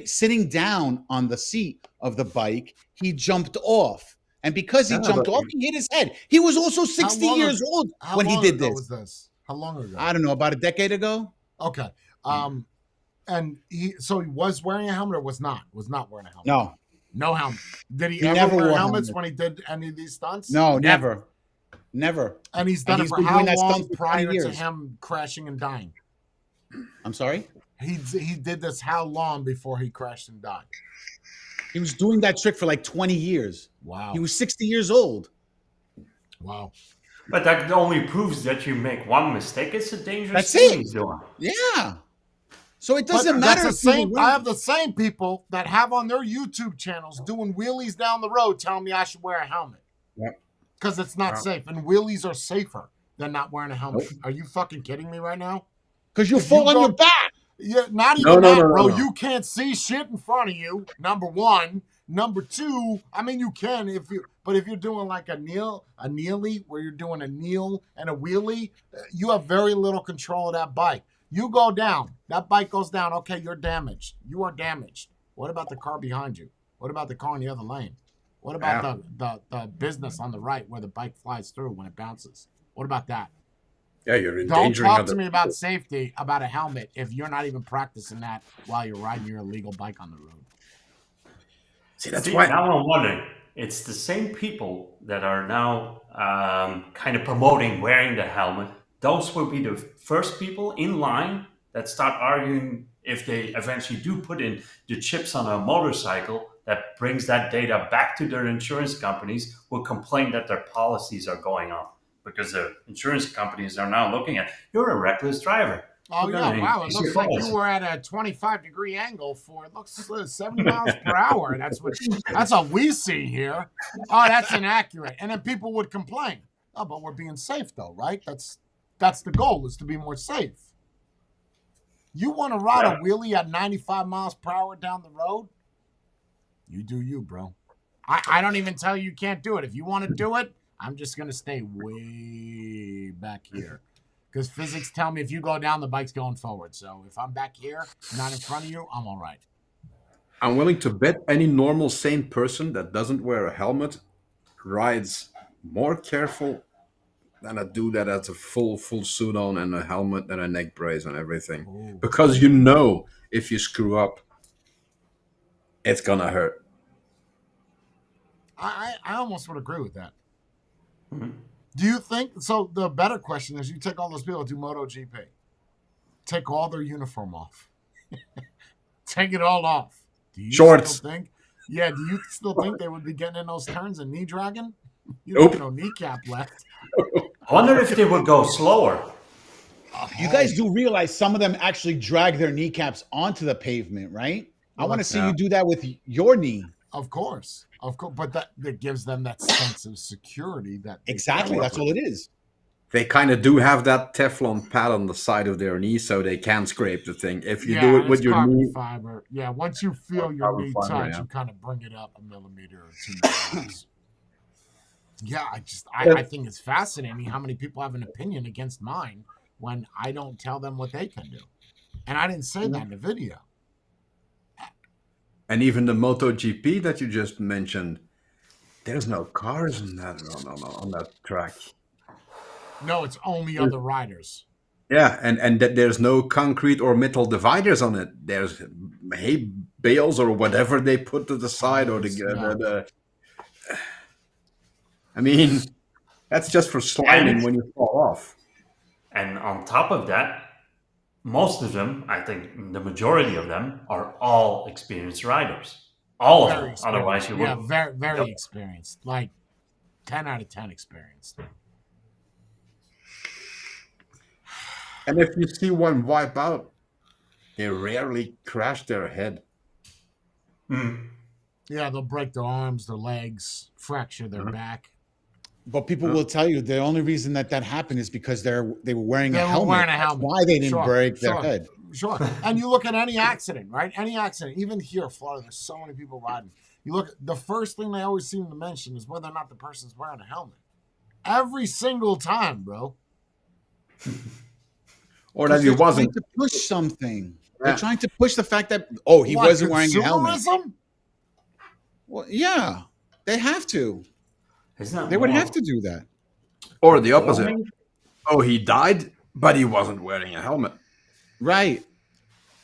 sitting down on the seat of the bike, he jumped off. And because he jumped off, he hit his head. He was also 60 years old when he did this. Was this? How long ago? I don't know, about a decade ago. Okay. And he was wearing a helmet or was not wearing a helmet? No helmet. Did he ever never wear wore helmets helmet. when he did any of these stunts? No, never. And he's done And it he's for been how doing that long stunt for 20 prior to years. him crashing and dying? I'm sorry? He did this how long before he crashed and died? He was doing that trick for like 20 years. Wow. He was 60 years old. Wow. But that only proves that you make one mistake. It's a dangerous That's thing it. he's doing. Yeah. So it But doesn't matter. that's the same. I have the same people that have on their YouTube channels doing wheelies down the road telling me I should wear a helmet. Yep. Because it's not safe. And wheelies are safer than not wearing a helmet. Nope. Are you fucking kidding me right now? Because you If fall you on go- your back. Yeah, not No, even no, that, no, no, bro. no. You can't see shit in front of you. Number one. Number two, I mean, you can but if you're doing like a kneelie, where you're doing a kneel and a wheelie, you have very little control of that bike. You go down, that bike goes down. Okay, you're damaged. You are damaged. What about the car behind you? What about the car in the other lane? What about the business on the right where the bike flies through when it bounces? What about that? Yeah, you're Don't endangering talk other to me about people. safety, about a helmet, if you're not even practicing that while you're riding your illegal bike on the road. See, that's See, why. now I'm wondering, it's the same people that are now kind of promoting wearing the helmet. Those will be the first people in line that start arguing if they eventually do put in the chips on a motorcycle that brings that data back to their insurance companies, will complain that their policies are going up because the insurance companies are now looking at, you're a reckless driver. Oh, We're yeah. gonna Wow. It increase looks your like policy. you were at a 25-degree angle for, it looks 70 miles per hour. That's what we see here. Oh, that's inaccurate. And then people would complain. Oh, but we're being safe, though, right? That's the goal, is to be more safe. You want to ride a wheelie at 95 miles per hour down the road? You do you, bro. I don't even tell you can't do it. If you want to do it, I'm just going to stay way back here. Because physics tell me if you go down, the bike's going forward. So if I'm back here, not in front of you, I'm all right. I'm willing to bet any normal, sane person that doesn't wear a helmet rides more careful than a dude that has a full suit on and a helmet and a neck brace and everything. Ooh. Because you know if you screw up, it's gonna hurt. I almost would agree with that. Do you think, so the better question is, you take all those people that do MotoGP, take all their uniform off, take it all off. Do you Shorts. still think, do you still think they would be getting in those turns and knee dragging? You Nope. have no kneecap left. I wonder if they would go slower. You guys do realize some of them actually drag their kneecaps onto the pavement, right? I want to see you do that with your knee. Of course. But that gives them that sense of security. That Exactly. That's all it is. They kind of do have that Teflon pad on the side of their knee so they can scrape the thing. If you do it and with it's your carbon knee, fiber. Yeah, once you feel your Carbon knee fiber, touch, yeah. you kind of bring it up a millimeter or 2 millimeters. Yeah, I think it's fascinating how many people have an opinion against mine when I don't tell them what they can do. And I didn't say that in the video. and even the MotoGP that you just mentioned, there's no cars on that track. No, it's only other riders. Yeah, and that there's no concrete or metal dividers on it. There's hay bales or whatever they put to the side, or the I mean, that's just for sliding when you fall off. And on top of that, most of them, I think the majority of them, are all experienced riders. All of them. Otherwise, you Yeah, would. very, very experienced. Like 10 out of 10 experienced. And if you see one wipe out, they rarely crash their head. Yeah, they'll break their arms, their legs, fracture their back. But people will tell you the only reason that happened is because they were wearing They a were helmet. wearing a That's helmet. why they didn't Sure, break their sure. head. Sure. And you look at any accident, right? Any accident, even here in Florida, there's so many people riding. You look, the first thing they always seem to mention is whether or not the person's wearing a helmet. Every single time, bro. Or that he They're wasn't. trying to push something. Yeah. They're trying to push the fact that he What, wasn't wearing a helmet. consumerism? Well, yeah, they have to. Isn't that They would more have to do that. Or the opposite. warming? Oh, he died, but he wasn't wearing a helmet. Right.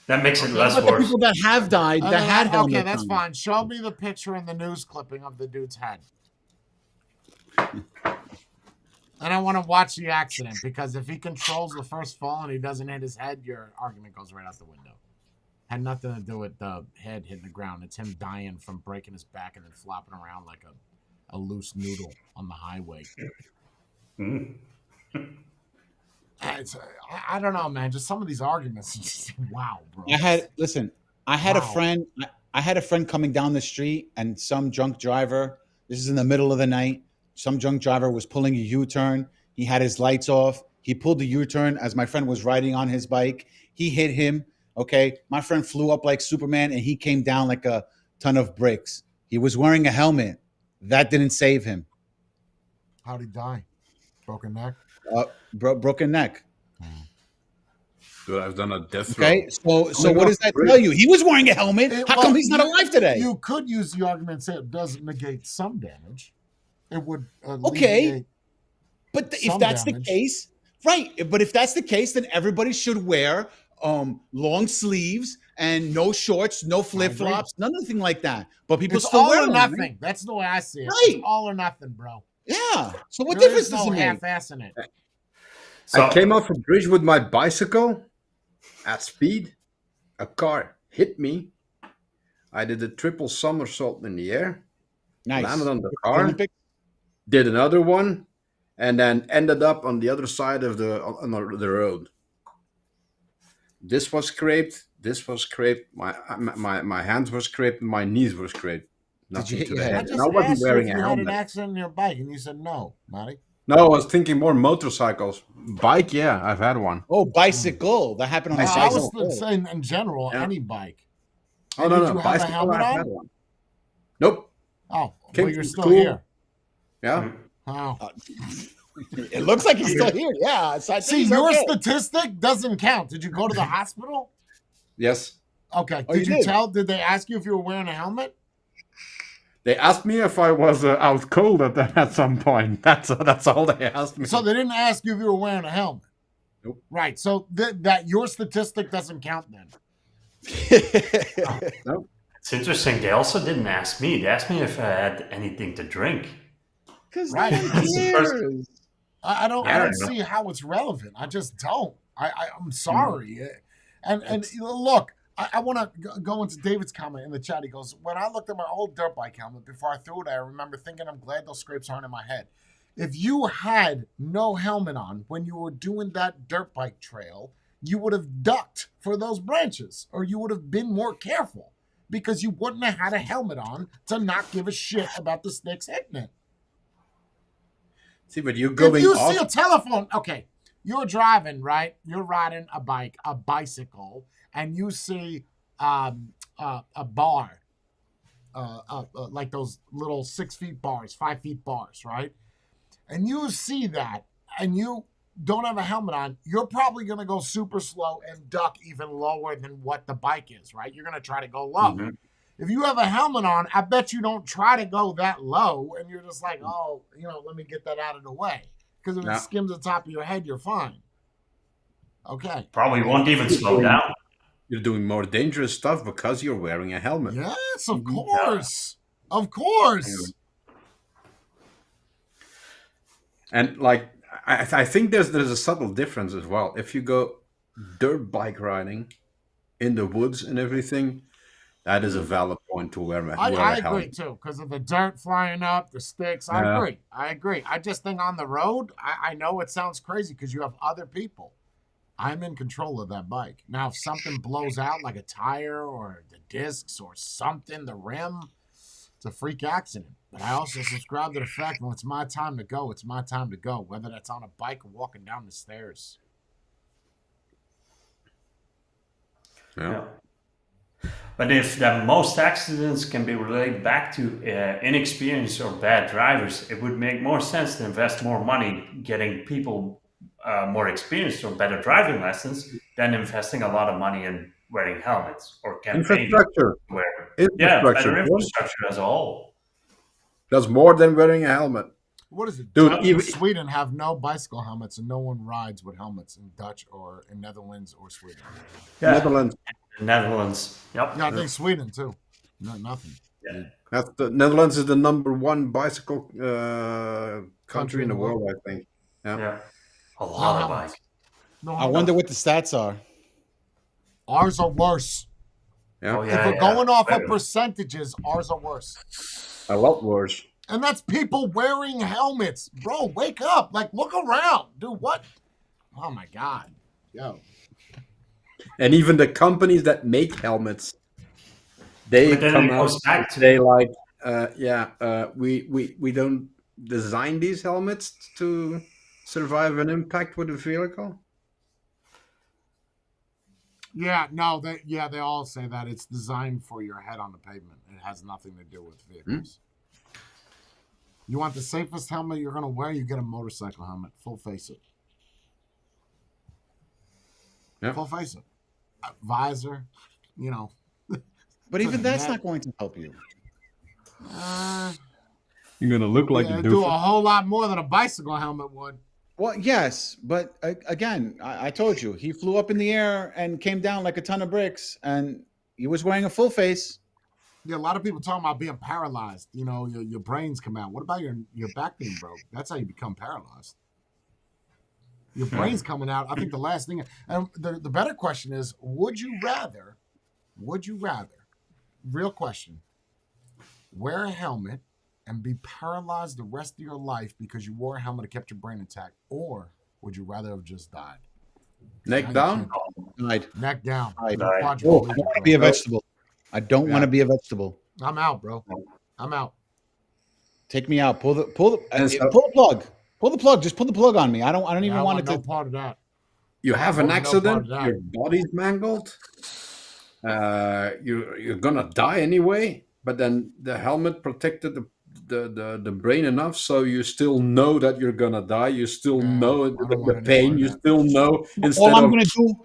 That makes it less But the worse. people that have died, that had helmets Okay, that's on. fine. Show me the picture and the news clipping of the dude's head. And I want to watch the accident, because if he controls the first fall and he doesn't hit his head, your argument goes right out the window. Had nothing to do with the head hitting the ground. It's him dying from breaking his back and then flopping around like a loose noodle on the highway. I don't know, man. Just some of these arguments. Just, wow, bro. I had a Wow. friend. I had a friend coming down the street, and some drunk driver. This is in the middle of the night. Some drunk driver was pulling a U-turn. He had his lights off. He pulled the U-turn as my friend was riding on his bike. He hit him. Okay, my friend flew up like Superman, and he came down like a ton of bricks. He was wearing a helmet. That didn't save him. How'd he die? Broken neck? Broken neck. Dude, I've done a death row. Okay, so what does that tell you? He was wearing a helmet. How come he's not alive today? You could use the argument and say it does negate some damage. It would Okay. alleviate But if some that's damage. the case, right? But if that's the case, then everybody should wear long sleeves and no shorts, no flip flops, nothing like that. But people It's still all wear or them. nothing. Right? That's the way I see it. Right. It's all or nothing, bro. Yeah. So what There difference is does no it make? half-assing it. So, I came off a bridge with my bicycle at speed. A car hit me. I did a triple somersault in the air, Nice. landed on the car, Olympic? did another one, and then ended up on the other side of the road. This was scraped. This was scraped. My hands were scraped. And my knees were scraped. Nothing hit to your the head? I head. just And I wasn't asked you wearing if a you had an helmet. accident on your bike, and you said no, Matty. No, I was thinking more motorcycles. Bike, yeah, I've had one. Oh, bicycle. That happened on a I was bicycle. saying in general, Yeah. any bike. Oh And no, did no, you have a bicycle. helmet I on? had one. Nope. Oh, Came well, you're from still school. here. Yeah. Oh. It looks like he's still here. Yeah. So I think See, he's your okay. statistic doesn't count. Did you go to the hospital? Yes. Okay. Oh, Did you you did? did they ask you if you were wearing a helmet? They asked me if I was Out cold at some point. That's all they asked me. So they didn't ask you if you were wearing a helmet. Nope. Right. So that your statistic doesn't count then. Nope. it's interesting. They also didn't ask me. They asked me if I had anything to drink. Because Right. no one That's the first- cares. I don't Yeah, I don't see how it's relevant. I just don't. I'm sorry. And look, I want to go into David's comment in the chat. He goes, when I looked at my old dirt bike helmet before I threw it, I remember thinking, I'm glad those scrapes aren't in my head. If you had no helmet on when you were doing that dirt bike trail, you would have ducked for those branches, or you would have been more careful, because you wouldn't have had a helmet on to not give a shit about the sticks hitting it. See, but you're If going you off. see a telephone, okay, you're driving, right? You're riding a bike, a bicycle, and you see a bar, like those little 6 feet bars, 5 feet bars, right? And you see that, and you don't have a helmet on, you're probably going to go super slow and duck even lower than what the bike is, right? You're going to try to go low. Mm-hmm. If you have a helmet on, I bet you don't try to go that low, and you're just like, oh, let me get that out of the way. Because if Yeah. it skims the top of your head, you're fine. Okay. Probably won't even slow down. You're doing more dangerous stuff because you're wearing a helmet. Yes, of course. Of course. And like, I think there's a subtle difference as well. If you go dirt bike riding in the woods and everything, that is a valid point to wear a I agree, helmet. too, because of the dirt flying up, the sticks. Yeah. I agree. I just think on the road, I know it sounds crazy because you have other people. I'm in control of that bike. Now, if something blows out like a tire or the discs or something, the rim, it's a freak accident. But I also subscribe to the fact when it's my time to go, it's my time to go, whether that's on a bike or walking down the stairs. Yeah. But if the most accidents can be related back to inexperience or bad drivers, it would make more sense to invest more money getting people more experienced or better driving lessons than investing a lot of money in wearing helmets or campaigning. Infrastructure. Yeah, better Infrastructure. infrastructure as a whole. That's more than wearing a helmet. What is it? Dude, Dutch even- and Sweden have no bicycle helmets, and no one rides with helmets in Dutch or in Netherlands or Sweden. Yeah. Netherlands. Netherlands. Yep. Yeah, I think Sweden too. No, nothing. That's the Netherlands is the #1 bicycle country in the world, I think. Yeah. A lot of helmets. bikes. No, I wonder what the stats are. Ours are worse. Yeah, Oh, If yeah, we're going off of Better. percentages, ours are worse. a lot worse. And that's people wearing helmets. Bro, wake up. Like, look around. Dude, what? Oh, my God. Yo. And even the companies that make helmets, they But then come it out goes back and to- say like, we don't design these helmets to survive an impact with a vehicle. Yeah, no, they all say that. It's designed for your head on the pavement. It has nothing to do with vehicles. You want the safest helmet you're going to wear, you get a motorcycle helmet. Full face it. Yeah. Full face it. Visor, you know. But even that's Yeah. not going to help you. You're gonna look like Yeah, a do a doofus. whole lot more than a bicycle helmet would. Well, yes, but again, I told you he flew up in the air and came down like a ton of bricks, and he was wearing a full face. Yeah, a lot of people talking about being paralyzed. You know, your brains come out. What about your back being broke? That's how you become paralyzed. Your brain's coming out. I think the last thing, and the better question is, would you rather, real question, wear a helmet and be paralyzed the rest of your life because you wore a helmet that kept your brain intact, or would you rather have just died? Neck Now down. you I'd can't- Neck down. I'd- You're I quadriplegic, want to bro. be a vegetable. I don't want Yeah. to be a vegetable. I'm out, bro. I'm out. Take me out. Pull the And so- pull the plug. Pull the plug. Just pull the plug on me. I don't even I want it no to. part of that. You have an No part of accident. that. Your body's mangled. You're gonna die anyway. But then the helmet protected the brain enough, so you still know that you're gonna die. You still Yeah, know I don't the want any pain. part of You that. still know instead All I'm of going to do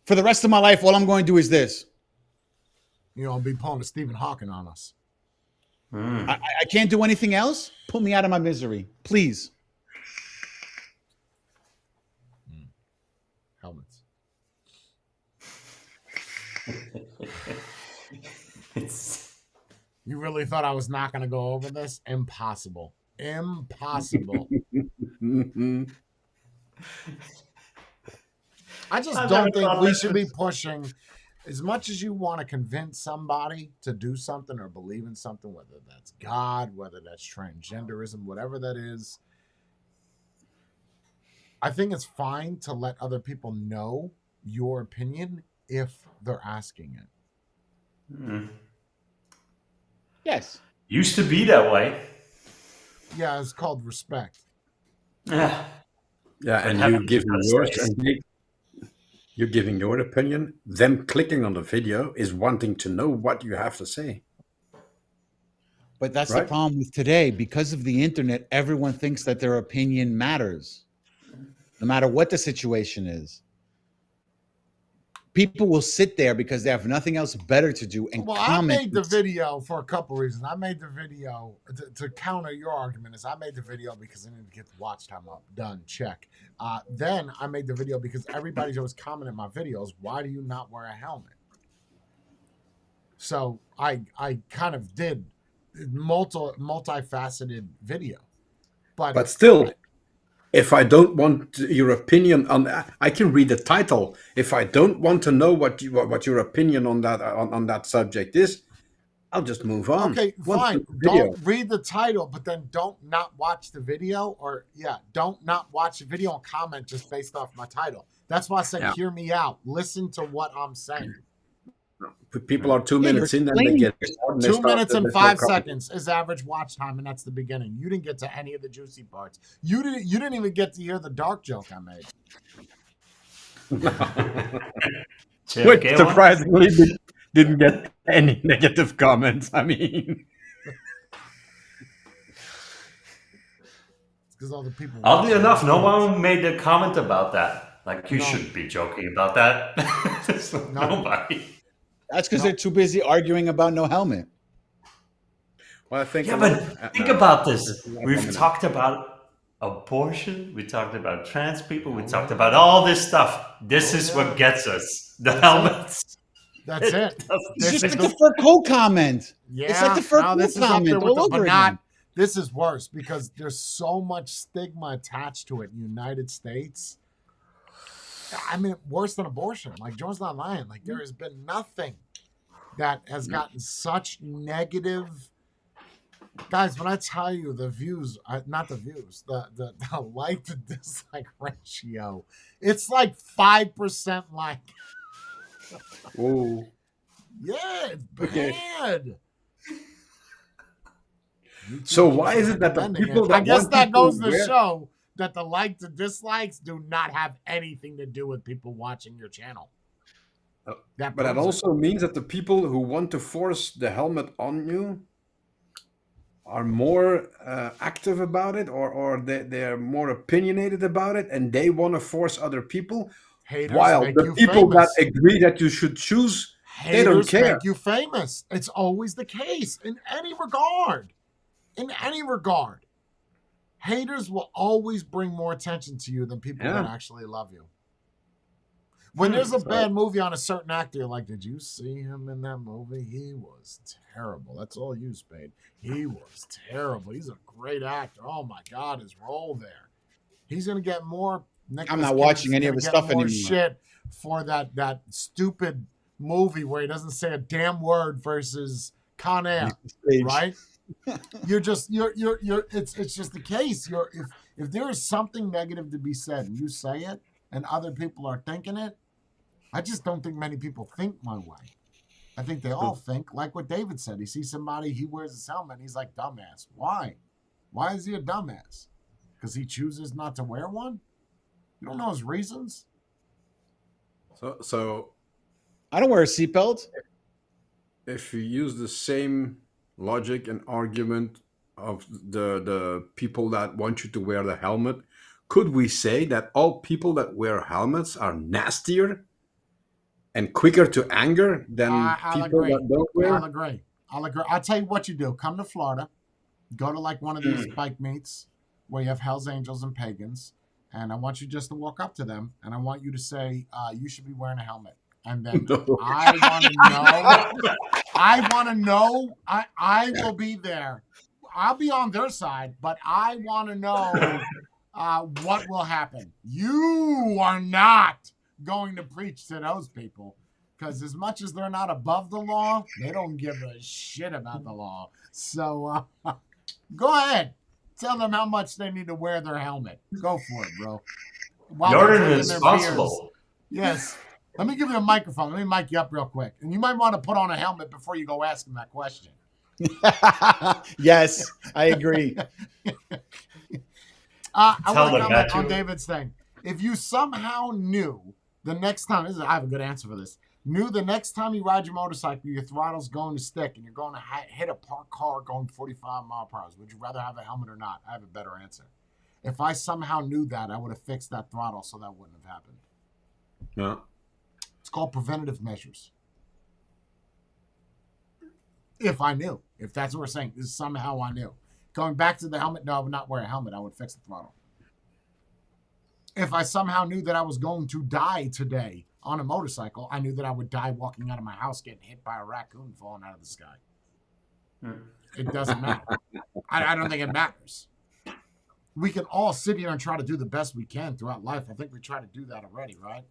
for the rest of my life, all I'm going to do is this. You know, be pulling a Stephen Hawking on us. I can't do anything else. Pull me out of my misery, please. Helmets. It's You really thought I was not going to go over this? Impossible. Impossible. I just I've don't never think thought we this should be was- pushing as much as you want to convince somebody to do something or believe in something, whether that's God, whether that's transgenderism, whatever that is. I think it's fine to let other people know your opinion if they're asking it. Yes. used to be that way. Yeah, it's called respect. Yeah. Yeah, and having you give to yours, say- and you're giving your opinion. Them clicking on the video is wanting to know what you have to say. But that's Right. the problem with today. Because of the internet, everyone thinks that their opinion matters, no matter what the situation is. People will sit there because they have nothing else better to do and Well, I comment. made the video for a couple reasons. I made the video to counter your argument. Is I made the video because I needed to get the watch time up. Done. Check. Then I made the video because everybody's always commenting my videos. Why do you not wear a helmet? So I kind of did multifaceted video, But still, if I don't want your opinion on that, I can read the title. If I don't want to know what your opinion on that subject is, I'll just move on. Okay, What's fine. the video? Don't read the title, but then don't not watch the video, or don't not watch the video and comment just based off my title. That's why I said, Yeah. hear me out. Listen to what I'm saying. People are 2 Yeah, minutes you're in and they explaining get yourself. bored and they 2 start- minutes and they start 5 commenting. seconds is average watch time, and that's the beginning. You didn't get to any of the juicy parts. You didn't even get to hear the dark joke I made. JFK Which one? surprisingly didn't get any negative comments. I mean, It's because all the people. Oddly watching enough, no videos. one made a comment about that. Like, you No. shouldn't be joking about that. So No. Nobody. That's because No. they're too busy arguing about no helmet. Well, I think Yeah, a but lot- think no. about this. Yeah, We've comment. talked about abortion. We talked about trans people. We talked about all this stuff. This Oh, is yeah. what gets us. The That's helmets. That's it. It's This just is like the fur coat comment. Yeah, It's like the fur no, coat this is up comment there with all the, over but not. again. This is worse because there's so much stigma attached to it in the United States. I mean, worse than abortion. Like, Joe's not lying. Like, there has been nothing that has gotten such negative. Guys, when I tell you the views, not the views, the like to dislike ratio, it's like 5% like. Ooh. Yeah, it's Okay. bad. So why is it that the Recommending people it. that I guess want that people goes to wear- show that the like to dislikes do not have anything to do with people watching your channel. But that proves it. also means that the people who want to force the helmet on you are more active about it, or they're more opinionated about it, and they want to force other people. Haters While make the you people famous. that agree that you should choose, they don't Haters care. make you famous. It's always the case in any regard. In any regard. Haters will always bring more attention to you than people that Yeah. actually love you. When there's a so- bad movie on a certain actor, you're like, did you see him in that movie? He was terrible. That's all you, Spade. He was terrible. He's a great actor. Oh my God, his role there. He's gonna get more. Nicolas not Cage watching is any of gonna his get stuff more anymore. Shit for that stupid movie where he doesn't say a damn word versus Con Air, right? You're it's just the case. If there is something negative to be said and you say it and other people are thinking it, I just don't think many people think my way. I think they all think like what David said. He sees somebody, he wears his helmet, and he's like, dumbass. Why? Why is he a dumbass? Because he chooses not to wear one? You don't know his reasons? So I don't wear a seatbelt. if you use the same logic and argument of the people that want you to wear the helmet, could we say that all people that wear helmets are nastier and quicker to anger than I'll people agree. that don't wear? I'll agree. I'll tell you what you do. Come to Florida, go to like one of these bike meets where you have Hells Angels and Pagans, and I want you just to walk up to them and I want you to say, you should be wearing a helmet. And then No. I want to know, I will be there. I'll be on their side, but I want to know what will happen. You are not going to preach to those people because as much as they're not above the law, they don't give a shit about the law. So go ahead. Tell them how much they need to wear their helmet. Go for it, bro. While You're they're drinking their beers. irresponsible. Yes. Let me give you a microphone. Let me mic you up real quick. And you might want to put on a helmet before you go ask him that question. Yes, I agree. I Tell want to them comment that on too. David's thing. If you somehow knew the next time, I have a good answer for this. Knew the next time you ride your motorcycle, your throttle's going to stick and you're going to hit a parked car going 45 mile per hour, would you rather have a helmet or not? I have a better answer. If I somehow knew that, I would have fixed that throttle so that wouldn't have happened. Yeah. It's called preventative measures. If I knew, if that's what we're saying, is somehow I knew. Going back to the helmet, no, I would not wear a helmet. I would fix the throttle. If I somehow knew that I was going to die today on a motorcycle, I knew that I would die walking out of my house getting hit by a raccoon falling out of the sky. It doesn't matter. I don't think it matters. We can all sit here and try to do the best we can throughout life. I think we try to do that already, right?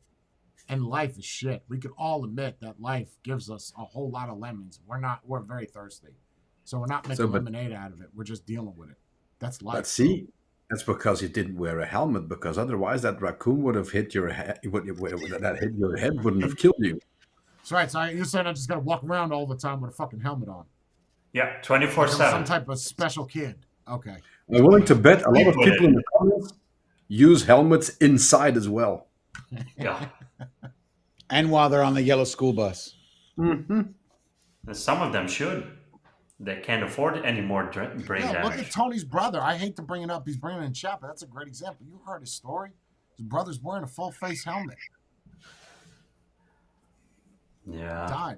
And life is shit. We can all admit that life gives us a whole lot of lemons. We're very thirsty. So we're not making lemonade out of it. We're just dealing with it. That's life. But see, that's because you didn't wear a helmet. Because otherwise, that raccoon would have hit your head. That hit your head wouldn't have killed you. That's right. So you're saying I just got to walk around all the time with a fucking helmet on? Yeah, Like I'm 24/7. some type of special kid. Okay. I'm willing to bet a lot of people in the comments use helmets inside as well. Yeah. And while they're on the yellow school bus. Mm-hmm. And some of them should. They can't afford any more brain Yeah, damage. look at Tony's brother. I hate to bring it up. He's bringing it in chat, but that's a great example. You heard his story. His brother's wearing a full face helmet. Yeah.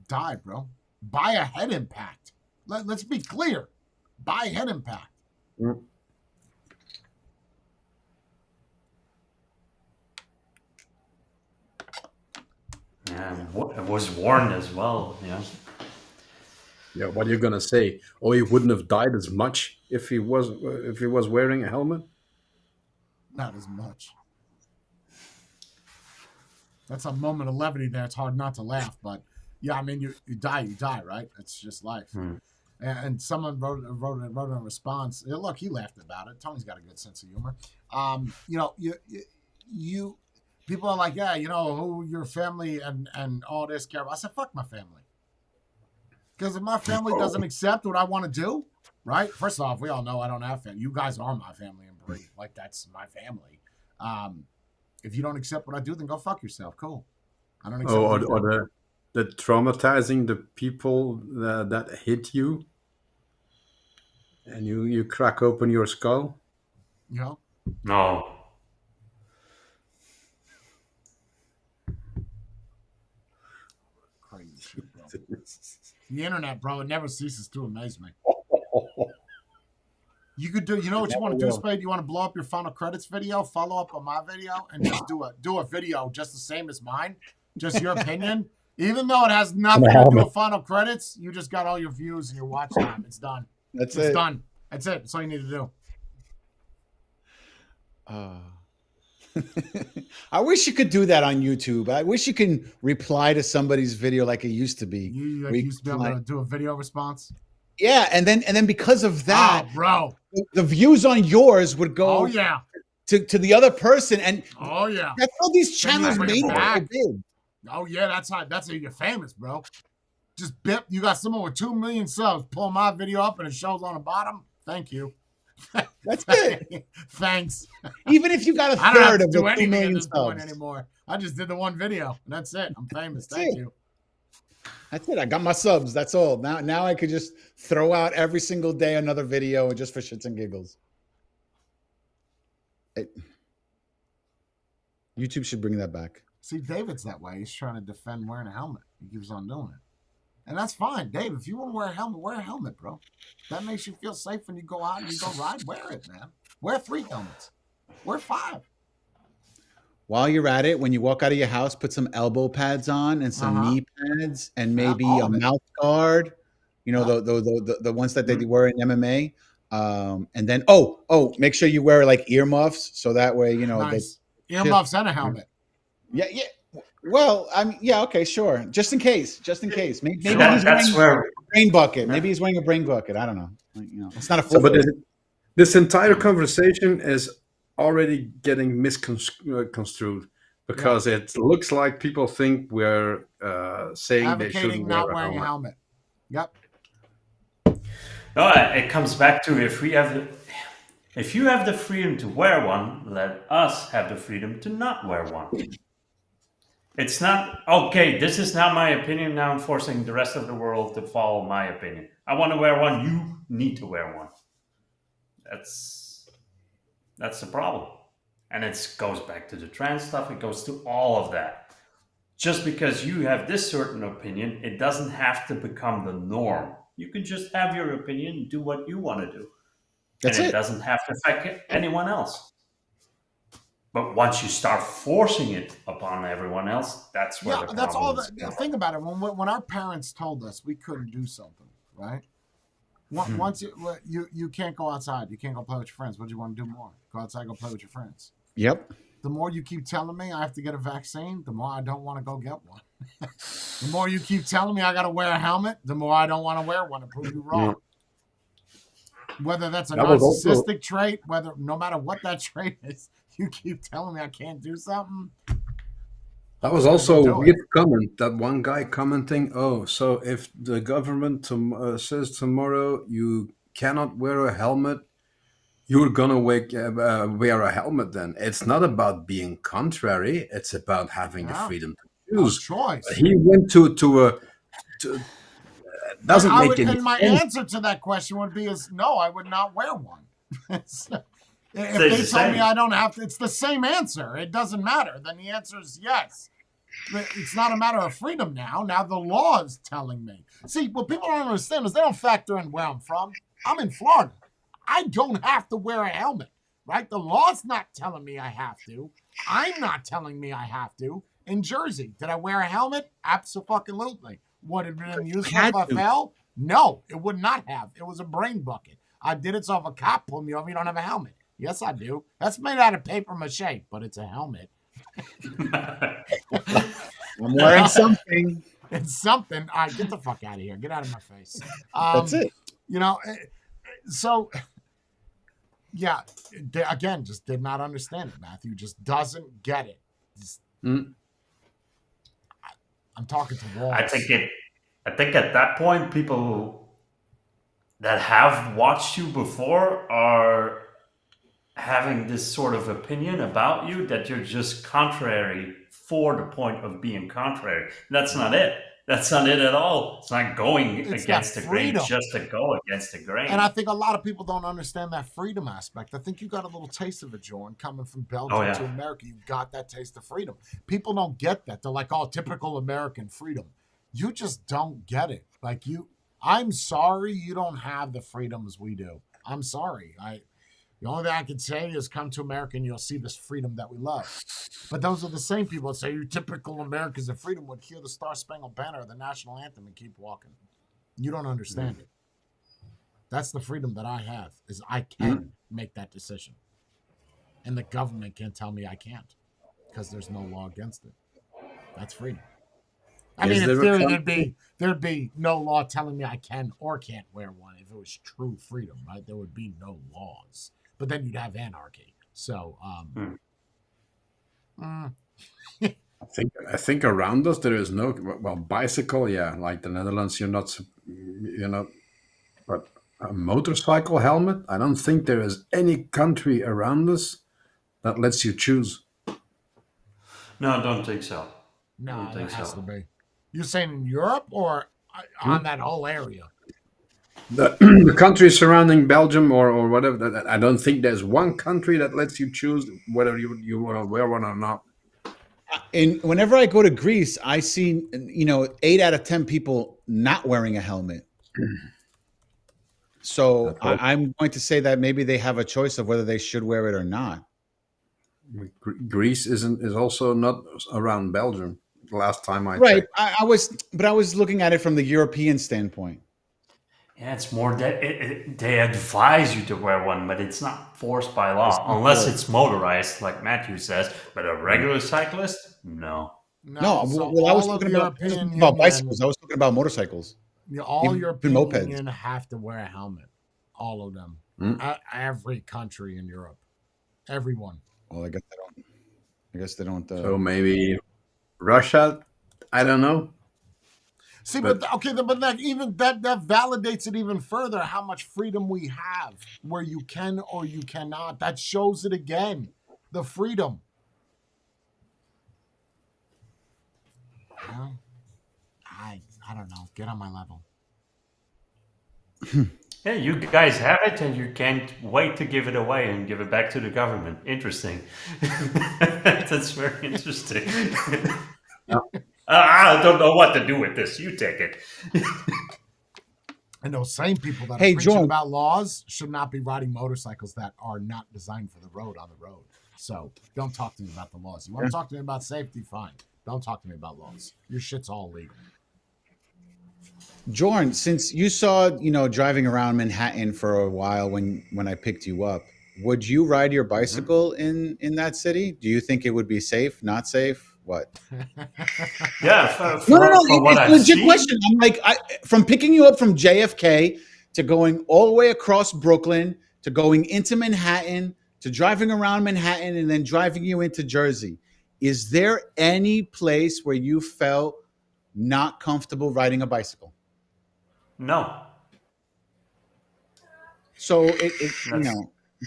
Died, bro. By a head impact. Let's be clear. By head impact. Mm. Yeah, it was worn as well. Yeah. Yeah, what are you gonna say? Oh, he wouldn't have died as much if he was wearing a helmet. Not as much. That's a moment of levity there. It's hard not to laugh, but yeah, I mean, you die, right? It's just life. And someone wrote a response. Look, he laughed about it. Tony's got a good sense of humor. You know, you people are like, yeah, you know, who your family and all this care about. I said, fuck my family. Because if my family doesn't accept what I want to do, right? First off, we all know I don't have family. You guys are my family and Bree. Like, that's my family. If you don't accept what I do, then go fuck yourself. Cool. I don't accept what you do. Or the traumatizing the people that hit you, and you crack open your skull. You know? No. Crazy shit, bro. The internet, bro, it never ceases to amaze me. You could do, you know what you want to do, Spade? You want to blow up your final credits video, follow up on my video, and just do a video just the same as mine, just your opinion. Even though it has nothing to do with final credits, you just got all your views and your watch time. It's done. It's done. That's it. That's all you need to do. I wish you could do that on YouTube. I wish you can reply to somebody's video like it used to be. You used to be able to do a video response. Yeah, and then because of that, bro, the views on yours would go. Oh yeah. To the other person, and oh yeah, that's how these channels made it big. Oh yeah, that's how you're famous, bro. Just bip. You got someone with 2 million subs. Pull my video up and it shows on the bottom. Thank you. That's it. Thanks. Even if you got a I don't have third to of do the 2 anything at million this point subs anymore. I just did the one video, and that's it. I'm famous. That's Thank it. you. That's it. I got my subs. That's all. Now I could just throw out every single day another video just for shits and giggles. YouTube should bring that back. See, David's that way. He's trying to defend wearing a helmet. He keeps on doing it. And that's fine. Dave, if you want to wear a helmet, bro. That makes you feel safe when you go out and you go ride. Wear it, man. Wear 3 helmets. Wear 5. While you're at it, when you walk out of your house, put some elbow pads on and some knee pads and maybe a mouth guard. You know, the ones that they wear in MMA. And then make sure you wear like earmuffs so that way, you know, nice. Earmuffs and a helmet. Yeah. Well, okay, sure. Just in case. Maybe Yeah, that's where a brain bucket. Maybe he's wearing a brain bucket. I don't know. You know, it's not a full. But this entire conversation is already getting misconstrued because it looks like people think we're saying they shouldn't not wear wearing a helmet. Yep. No, it comes back to if you have the freedom to wear one, let us have the freedom to not wear one. It's not, okay, this is not my opinion. Now I'm forcing the rest of the world to follow my opinion. I want to wear one. You need to wear one. That's the problem. And it goes back to the trans stuff. It goes to all of that. Just because you have this certain opinion, it doesn't have to become the norm. You can just have your opinion and do what you want to do. That's and it doesn't have to affect anyone else. But once you start forcing it upon everyone else, that's where the that's all. problems Think about it. When our parents told us we couldn't do something, right? Once you can't go outside, you can't go play with your friends. What do you want to do more? Go outside, go play with your friends. Yep. the more you keep telling me I have to get a vaccine, the more I don't want to go get one. The more you keep telling me I got to wear a helmet, the more I don't want to wear one to prove you wrong. Whether that's a That was also- narcissistic trait, whether no matter what that trait is, you keep telling me I can't do something. That was also Do a it. weird comment. That one guy commenting, "Oh, so if the government says tomorrow you cannot wear a helmet, you're gonna wear a helmet." Then it's not about being contrary; it's about having the Yeah. freedom to Of choose. choice. He went to a doesn't I make would, any and my sense. answer to that question would be is no, I would not wear one. If It's they the told me same. I don't have to, it's the same answer. It doesn't matter. Then the answer is yes. But it's not a matter of freedom now. Now the law is telling me. See, what people don't understand is they don't factor in where I'm from. I'm in Florida. I don't have to wear a helmet, right? The law's not telling me I have to. I'm not telling me I have to. In Jersey, did I wear a helmet? Absolutely. Would it have been useful Had if I to. fell? No, it would not have. It was a brain bucket. I did it so if a cop pulled me over, you don't have a helmet. Yes, I do. That's made out of paper mache, but it's a helmet. I'm wearing something. It's something. All right, get the fuck out of here. Get out of my face. That's it. You know, so yeah, again, just did not understand it. Matthew just doesn't get it. Mm. I'm talking to walls. I think at that point, people that have watched you before are having this sort of opinion about you that you're just contrary for the point of being contrary. That's not it. That's not it at all. It's not going It's against that the grain freedom. just to go against the grain. And I think a lot of people don't understand that freedom aspect. I think you got a little taste of it, Jordan, coming from Belgium Oh, yeah. to America. You got that taste of freedom. People don't get that. They're like, oh, typical American freedom. You just don't get it. Like I'm sorry you don't have the freedoms we do. I'm sorry. The only thing I can say is come to America and you'll see this freedom that we love. But those are the same people that say you typical Americans of freedom would hear the Star Spangled Banner or the national anthem and keep walking. You don't understand it. That's the freedom that I have, is I can make that decision. And the government can't tell me I can't because there's no law against it. That's freedom. I Is mean, in there a theory, there'd be no law telling me I can or can't wear one if it was true freedom, right? There would be no laws. But then you'd have anarchy. So, I think around us there is no bicycle, yeah, like the Netherlands, you're not, but a motorcycle helmet. I don't think there is any country around us that lets you choose. No, I don't think so. no, don't there think has so. to be. You're saying in Europe or on that whole area? The countries surrounding Belgium or whatever, I don't think there's one country that lets you choose whether you want to wear one or not. And whenever I go to Greece, I see 8 out of 10 people not wearing a helmet. So Okay. I'm going to say that maybe they have a choice of whether they should wear it or not. Greece is also not around Belgium. The last time I Right. checked. I was looking at it from the European standpoint. Yeah, it's more that they advise you to wear one, but it's not forced by law It's not unless forced. it's motorized, like Matthew says. But a regular cyclist, no. No, so well, I was all of talking the about European bicycles. Union, I was talking about motorcycles. all even European mopeds. Union have to wear a helmet. All of them. Every country in Europe. Everyone. Well, I guess they don't. So maybe Russia. I don't know. See, But- but that even that validates it even further how much freedom we have, where you can or you cannot. That shows it again, the freedom. Well, I don't know. Get on my level. Yeah, you guys have it, and you can't wait to give it away and give it back to the government. Interesting. That's very interesting. I don't know what to do with this. You take it. And those same people that Hey, are preaching John. about laws should not be riding motorcycles that are not designed for the road on the road. So don't talk to me about the laws. You want to talk to me about safety? Fine. Don't talk to me about laws. Your shit's all legal. Jordan, since you saw driving around Manhattan for a while when I picked you up, would you ride your bicycle in that city? Do you think it would be safe? Not safe? What? Yeah, No, no, no. for what It's a I've legit seen, question. I'm like, from picking you up from JFK to going all the way across Brooklyn to going into Manhattan to driving around Manhattan and then driving you into Jersey. Is there any place where you felt not comfortable riding a bicycle? no. So That's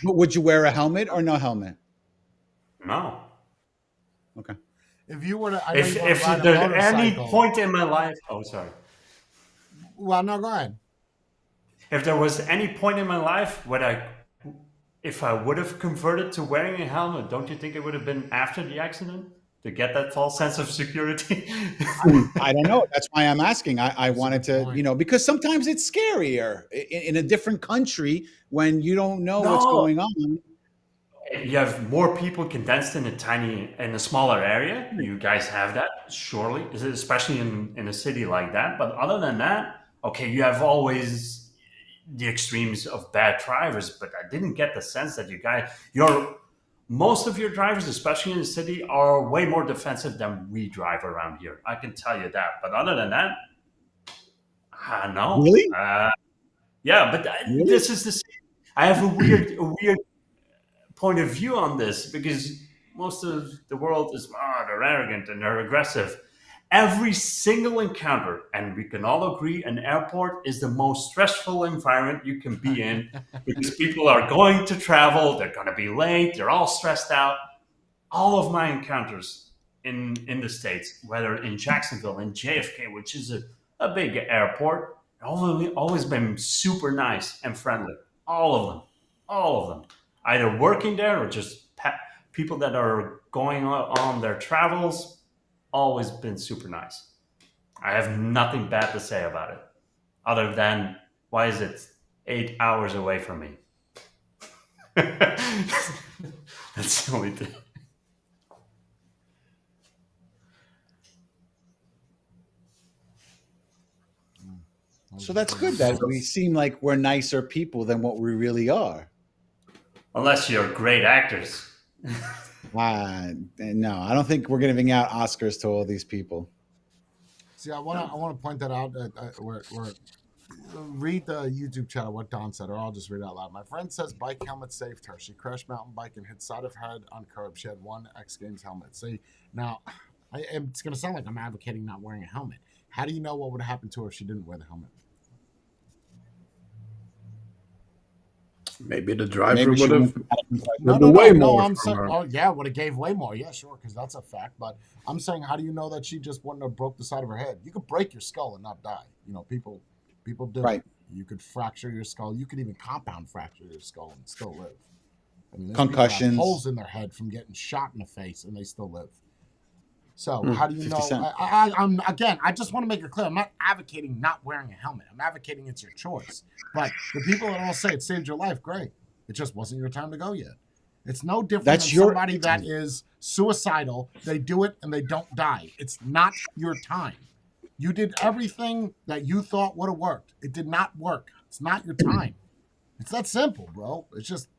but would you wear a helmet or no helmet? no. Okay. If you were to, I know you want If to ride a there's any motorcycle. point in my life, oh sorry. Well, no, go ahead. If there was any point in my life if I would have converted to wearing a helmet, don't you think it would have been after the accident to get that false sense of security? I don't know. That's why I'm asking. I That's a wanted good to, point. because sometimes it's scarier in a different country when you don't know what's No. going on. You have more people condensed in a smaller area. You guys have that, surely, especially in a city like that. But other than that, okay, you have always the extremes of bad drivers. But I didn't get the sense that most of your drivers, especially in the city, are way more defensive than we drive around here. I can tell you that. But other than that, no. Really? Yeah, but Really? this is the same. I have a weird point of view on this because most of the world is they're arrogant and they're aggressive. Every single encounter, and we can all agree, an airport is the most stressful environment you can be in because people are going to travel, they're going to be late, they're all stressed out. All of my encounters in the States, whether in Jacksonville, in JFK, which is a big airport, always been super nice and friendly. All of them. Either working there or just people that are going on their travels, always been super nice. I have nothing bad to say about it, other than why is it 8 hours away from me? That's the only thing. So that's good that we seem like we're nicer people than what we really are. Unless you're great actors. No, I don't think we're giving out Oscars to all these people. See, I want to point that out. Read the YouTube channel, what Don said, or I'll just read it out loud. My friend says bike helmet saved her. She crashed mountain bike and hit side of her head on curb. She had one X Games helmet. See, now, it's going to sound like I'm advocating not wearing a helmet. How do you know what would happen to her if she didn't wear the helmet? Maybe the driver Maybe she would have. No. I'm from saying, her. oh yeah, would have gave way more. Yeah, sure, because that's a fact. But I'm saying, how do you know that she just wouldn't have broke the side of her head? You could break your skull and not die. People do. Right. You could fracture your skull. You could even compound fracture your skull and still live. I mean, there's people that have Concussions. holes in their head from getting shot in the face, and they still live. So how do you 50 know? Cent. I just want to make it clear. I'm not advocating not wearing a helmet. I'm advocating it's your choice. But the people that all say it saved your life, great. It just wasn't your time to go yet. It's no different That's than your- somebody that is suicidal. They do it and they don't die. It's not your time. You did everything that you thought would have worked. It did not work. It's not your time. It's that simple, bro. It's just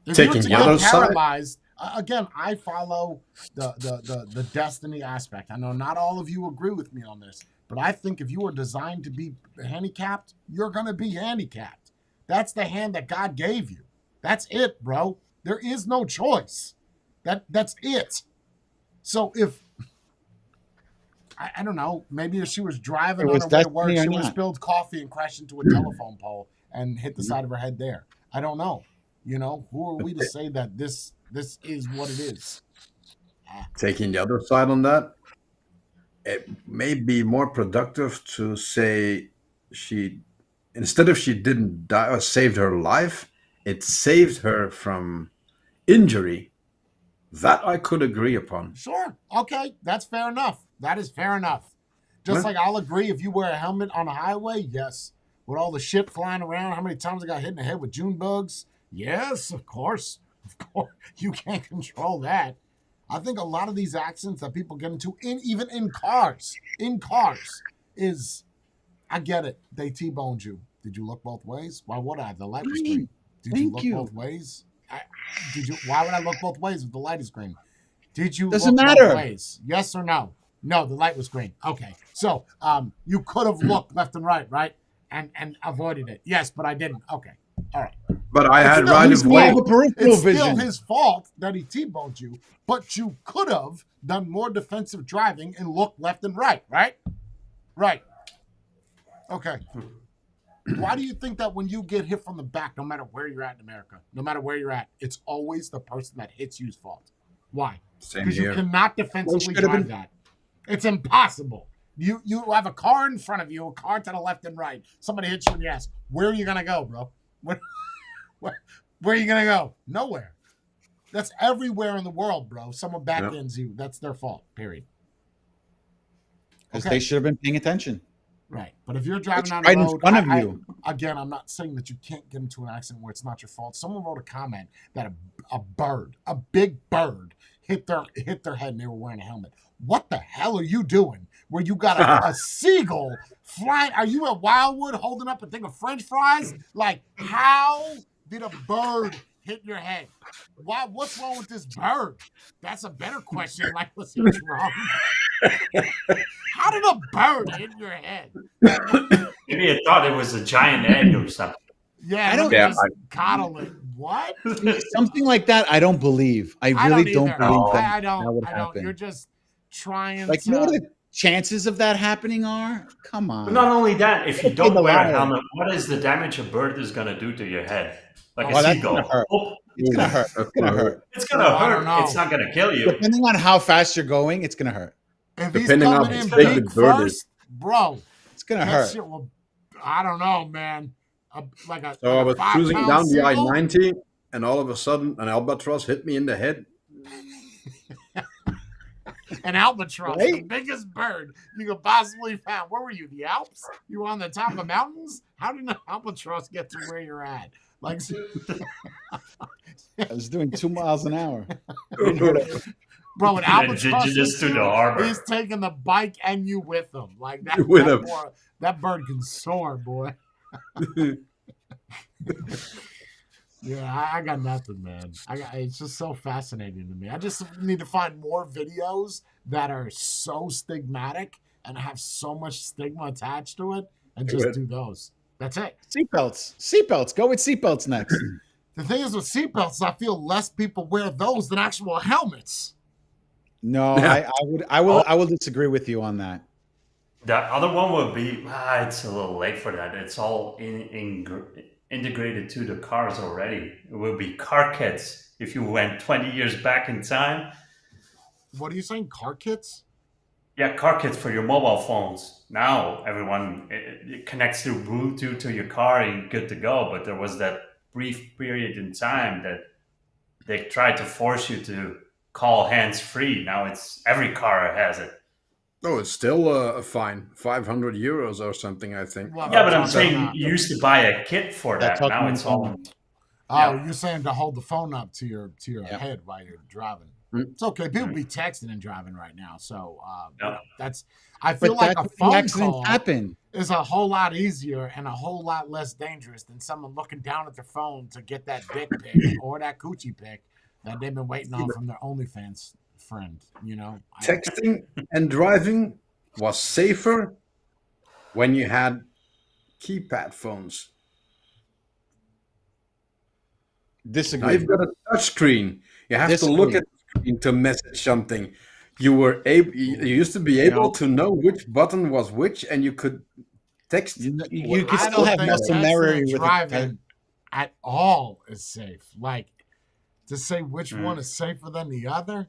if Taking you the get other side. paralyzed. Again, I follow the destiny aspect. I know not all of you agree with me on this, but I think if you were designed to be handicapped, you're going to be handicapped. That's the hand that God gave you. That's it, bro. There is no choice. That's it. So if I don't know, maybe if she was driving It on was her way to work, destiny or she would have not. spilled coffee and crashed into a telephone pole and hit the side of her head there. I don't know. Who are we to say that this is what it is? Taking the other side on that, it may be more productive to say instead of she didn't die or saved her life, it saved her from injury. That I could agree upon. Sure. Okay. That's fair enough. That is fair enough. Just Yeah. like I'll agree if you wear a helmet on a highway, yes. With all the shit flying around, how many times I got hit in the head with June bugs? Yes, of course. Of course. You can't control that. I think a lot of these accidents that people get into, even in cars, is, I get it. They T-boned you. Did you look both ways? Why would I? The light was Fine. green. Did you Thank look you. both ways? Did you? Why would I look both ways if the light is green? Did you Doesn't look matter. both ways? Yes or no? No, the light was green. Okay, so you could have looked left and right, and avoided it. Yes, but I didn't. Okay, all right. But I had still right He's of more way. of a peripheral It's still vision. his fault that he T-boned you, but you could have done more defensive driving and looked left and right. Right. Okay. Why do you think that when you get hit from the back, no matter where you're at in America, no matter where you're at, it's always the person that hits you's fault? Why? Same Because you here. cannot defensively should have drive been- that. It's impossible. You have a car in front of you, a car to the left and right. Somebody hits you in the ass. Where are you gonna go, bro? Where are you gonna go? Nowhere. That's everywhere in the world, bro. Someone back ends you. That's their fault. Period. Because Okay. they should have been paying attention. Right. But if you're driving It's down right the in road, front of you. Again, I'm not saying that you can't get into an accident where it's not your fault. Someone wrote a comment that a bird, a big bird, hit their head and they were wearing a helmet. What the hell are you doing? Where you got a seagull flying? Are you at Wildwood holding up a thing of French fries? Like, how did a bird hit your head? Why? What's wrong with this bird? That's a better question. Like, what's wrong? How did a bird hit your head? Maybe I thought it was a giant egg or something. Yeah, I don't- Yeah, just coddle it. What? Something like that, I don't believe. I really don't either. believe that. I don't. that would I don't. happen. You're just trying Like, to. you know what the chances of that happening are? Come on. But not only that, if you Okay, don't the wear a lion. helmet, what is the damage a bird is going to do to your head? Like Oh, a that's seagull. gonna hurt. Oh, It's gonna hurt. It's gonna hurt. it's going to Oh, I don't hurt. know. It's not going to kill you. Depending on how fast you're going, it's gonna hurt. If he's Depending on coming how in big big the bird is. first, bro, It's gonna that hurt. shit will. I don't know, man. Like a. So I was like a cruising 5-pound down the seagull? I-90, and all of a sudden, an albatross hit me in the head. An albatross, Right? the biggest bird you could possibly find. Where were you? The Alps? You were on the top of mountains? How did an albatross get to where you're at? Like, I was doing 2 miles an hour. bro, an Yeah, albatross just to hits the you, harbor. he's taking the bike and you with him. Like that. With that him. boy- that bird can soar, boy. Yeah, I got nothing, man. It's just so fascinating to me. I just need to find more videos that are so stigmatic and have so much stigma attached to it, and just do those. That's it. Seatbelts. Go with seatbelts next. The thing is with seatbelts, I feel less people wear those than actual helmets. No, Yeah. I will disagree with you on that. The other one would be, it's a little late for that. It's all integrated to the cars already. It would be car kits. If you went 20 years back in time, What are you saying? Car kits? yeah, car kits for your mobile phones. Now everyone it connects through Bluetooth to your car and you're good to go. But there was that brief period in time that they tried to force you to call hands free. Now it's every car has it. Oh, it's still a fine, 500 euros or something, I think. Well, Yeah, but I'm talking saying about- you used to buy a kit for that. talking Now it's all. Oh, Yeah. you're saying to hold the phone up to your Yeah. head while you're driving. Mm. It's okay. People be texting and driving right now, so Yeah. that's. I feel But like a that's phone when accidents call happen. is a whole lot easier and a whole lot less dangerous than someone looking down at their phone to get that dick pic or that coochie pic that they've been waiting on from their OnlyFans friend. You know, Texting and driving was safer when you had keypad phones. Now Disagree. you've got a touch screen. You have to Disagree. look at the screen to message something. You used to be able to know which button was which, and you could text. You can I still don't have think muscle texting memory and with driving at all is safe. Like to say which Mm. one is safer than the other,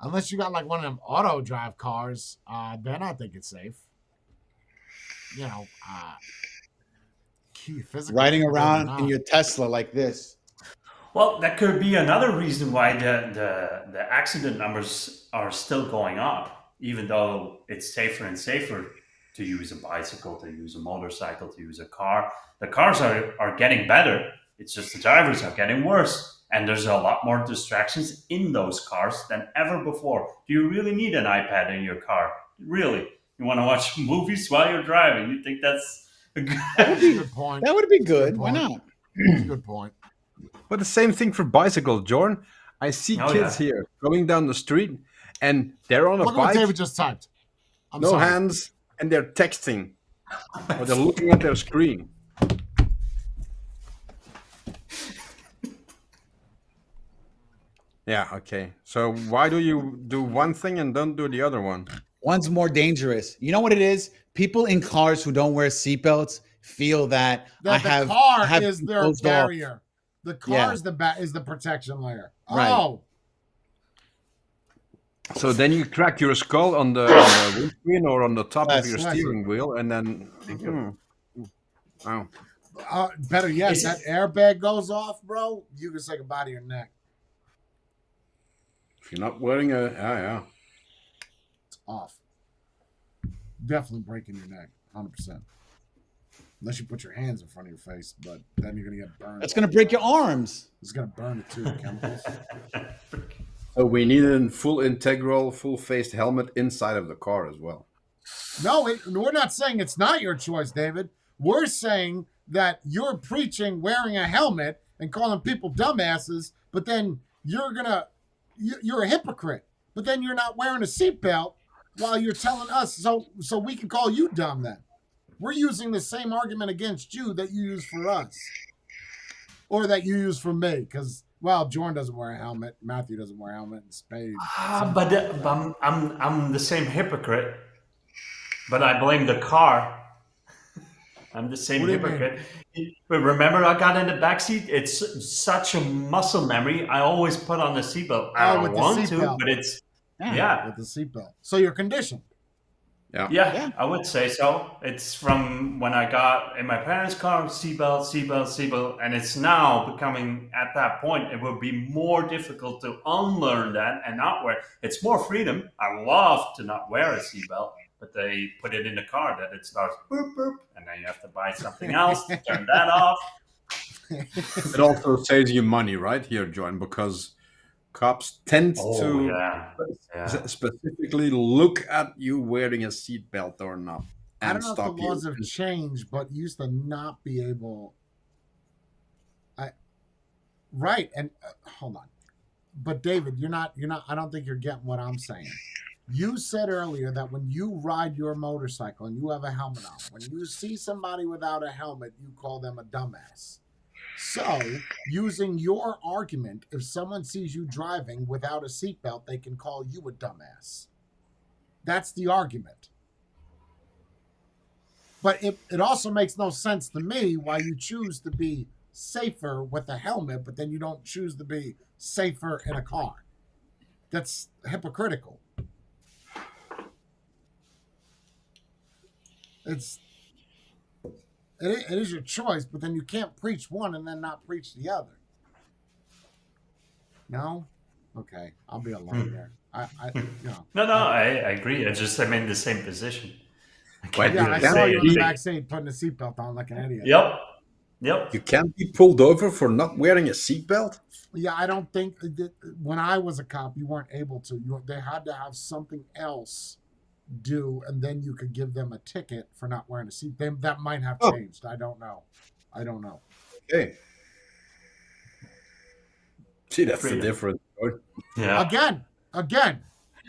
unless you got like one of them auto drive cars, then I think it's safe. You know, physical riding maybe around not. in your Tesla like this. Well, that could be another reason why the accident numbers are still going up, even though it's safer and safer to use a bicycle, to use a motorcycle, to use a car. The cars are getting better. It's just the drivers are getting worse. And there's a lot more distractions in those cars than ever before. Do you really need an iPad in your car? Really? You want to watch movies while you're driving? You think that's That's a good point. That would be That's a good. Why point. not? That's a good point. But the same thing for bicycles, Jordan. I see Oh, kids yeah. here going down the street, and they're on a Look at what bike, David just typed. I'm no sorry. hands, and they're texting, or they're looking at their screen. Yeah, okay. So why do you do one thing and don't do the other one? One's more dangerous. You know what it is? People in cars who don't wear seatbelts feel that That the I car have is been their closed off. barrier. The car Yeah. is the protection layer. Right. Oh, So then you crack your skull on the windscreen or on the top Yes, of your bless you. steering wheel, and then. Oh. better yet, Is that it- airbag goes off, bro. You can say goodbye to your neck. If you're not wearing a, It's off. Definitely breaking your neck, 100%. Unless you put your hands in front of your face, but then you're gonna get burned. That's gonna break your arms. It's gonna burn it too. The chemicals. So we need a full integral, full-faced helmet inside of the car as well. No, we're not saying it's not your choice, David. We're saying that you're preaching wearing a helmet and calling people dumbasses, but then you're a hypocrite. But then you're not wearing a seatbelt while you're telling us so we can call you dumb then. We're using the same argument against you that you use for us. Or that you use for me, because Jordan doesn't wear a helmet, Matthew doesn't wear a helmet, and Spade. But I'm the same hypocrite, but I blame the car. I'm the same What do you mean? hypocrite. But remember, I got in the backseat. It's such a muscle memory. I always put on the seatbelt. I Oh, don't with the want to, seatbelt. but it's Yeah. yeah. With the seatbelt. So you're conditioned. Yeah. Yeah, I would say so. It's from when I got in my parents' car, seatbelt, and it's now becoming at that point. It would be more difficult to unlearn that and not wear. It's more freedom. I love to not wear a seatbelt, but they put it in the car that it starts boop boop, and then you have to buy something else to turn that off. It also saves you money, right, here, John, because cops tend to specifically look at you wearing a seatbelt or not. I And don't know if stop the laws you. have changed, but used to not be able. Right, and hold on, but David, you're not. I don't think you're getting what I'm saying. You said earlier that when you ride your motorcycle and you have a helmet on, when you see somebody without a helmet, you call them a dumbass. So, using your argument, if someone sees you driving without a seatbelt, they can call you a dumbass. That's the argument. But it also makes no sense to me why you choose to be safer with a helmet, but then you don't choose to be safer in a car. That's hypocritical. It is your choice, but then you can't preach one and then not preach the other. No? Okay, I'll be alone there. No, I agree. I'm in the same position. But Yeah, you I can't saw you in the be- backseat putting a seatbelt on like an idiot. Yep. You can't be pulled over for not wearing a seatbelt. Yeah, I don't think that when I was a cop, you weren't able to. They had to have something else do, and then you could give them a ticket for not wearing a seat. That might have changed. I don't know. Okay. See, that's Freedom. the difference. Right? Yeah. Again,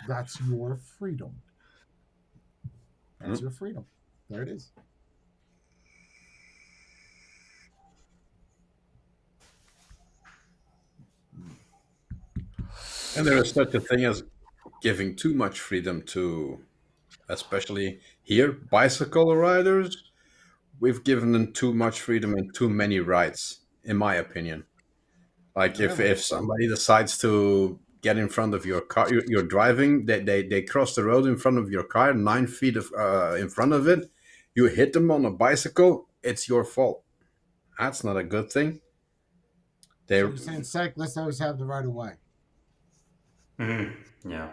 that's your freedom. That's your freedom. There it is. And there is such a thing as giving too much freedom to, especially here, bicycle riders. We've given them too much freedom and too many rights, in my opinion. Like if somebody decides to get in front of your car, you're driving, they cross the road in front of your car, 9 feet in front of it, you hit them on a bicycle, it's your fault. That's not a good thing. So you're saying cyclists always have the right of way. Yeah.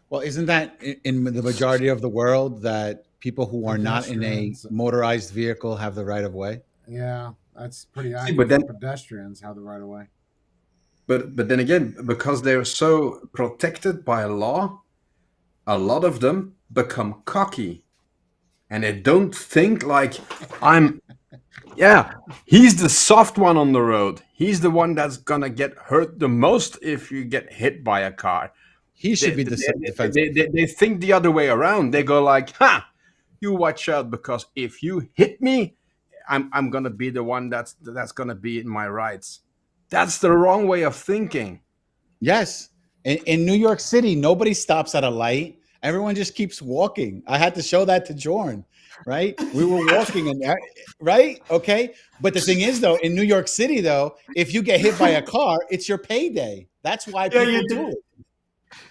Well, isn't that in the majority of the world that people who are not in a Pedestrians. motorized vehicle have the right of way? Yeah, that's pretty but accurate. then- Pedestrians have the right of way. But then again, because they're so protected by law, a lot of them become cocky and they don't think like I'm. Yeah, he's the soft one on the road. He's the one that's gonna get hurt the most if you get hit by a car. He They, should be defensive. they think the other way around. They go like, "Ha, you watch out because if you hit me, I'm gonna be the one that's gonna be in my rights." That's the wrong way of thinking. Yes. In New York City, nobody stops at a light. Everyone just keeps walking. I had to show that to Jorn, right? We were walking and right? Okay. But the thing is though, in New York City though, if you get hit by a car, it's your payday. That's why Yeah, people you do did. it.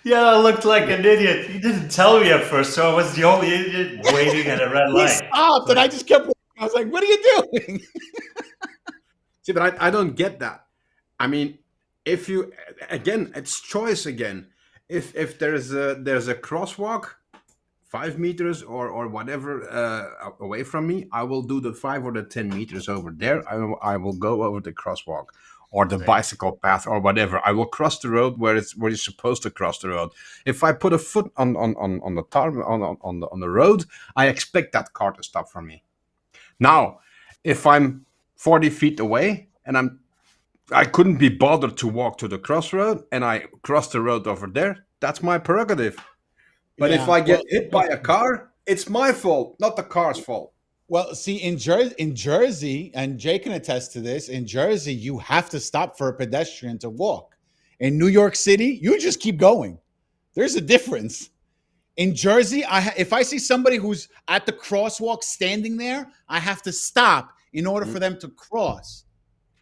Yeah, I looked like an idiot. You didn't tell me at first, so I was the only idiot waiting at a red He light. stopped and I just kept walking. I was like, what are you doing? See, but I don't get that. I mean, if you again, it's choice again. If there's a crosswalk, 5 meters or whatever away from me, I will do the 5 or the 10 meters over there. I will go over the crosswalk or the bicycle path or whatever. I will cross the road where you're supposed to cross the road. If I put a foot on the tar on the road, I expect that car to stop for me. Now, if I'm 40 feet away and I couldn't be bothered to walk to the crossroad and I cross the road over there, that's my prerogative. But if I get hit by a car, it's my fault, not the car's fault. Well, see, in Jersey, and Jay can attest to this, in Jersey, you have to stop for a pedestrian to walk. In New York City, you just keep going. There's a difference. In Jersey, if I see somebody who's at the crosswalk standing there, I have to stop in order for them to cross.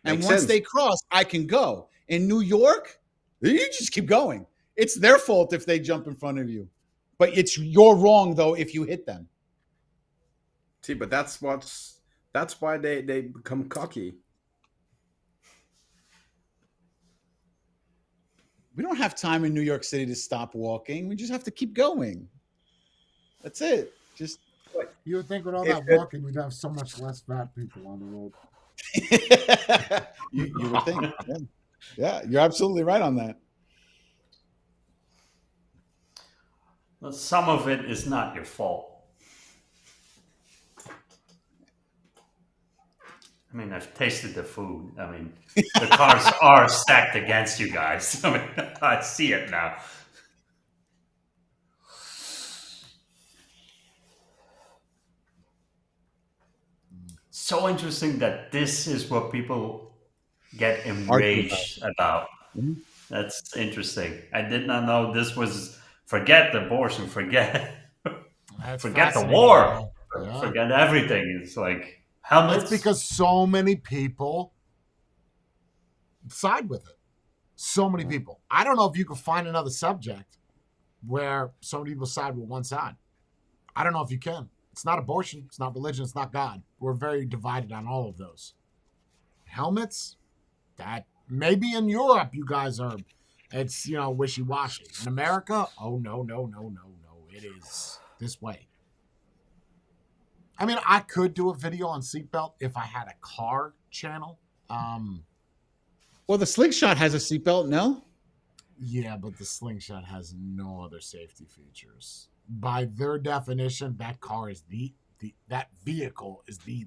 And Makes once sense. they cross, I can go. In New York, you just keep going. It's their fault if they jump in front of you. But you're wrong, though, if you hit them. See, but that's why they become cocky. We don't have time in New York City to stop walking. We just have to keep going. That's it. Just You would think with all If that it- walking, we'd have so much less fat people on the road. you would think. Yeah, you're absolutely right on that. Well, some of it is not your fault. I mean, I've tasted the food. I mean, the cars are stacked against you guys. I mean, I see it now. So interesting that this is what people get enraged about. Mhm. That's interesting. I did not know this was forget abortion, forget That's Forget the fascinating, war. bro. Yeah. forget everything. It's like helmets. It's because so many people side with it. So many people. I don't know if you could find another subject where so many people side with one side. I don't know if you can. It's not abortion. It's not religion. It's not God. We're very divided on all of those. Helmets, that maybe in Europe you guys are, it's, wishy-washy. In America, oh, no. It is this way. I mean, I could do a video on seatbelt if I had a car channel. Well, the Slingshot has a seatbelt, no? Yeah, but the Slingshot has no other safety features. By their definition, that car is that vehicle is the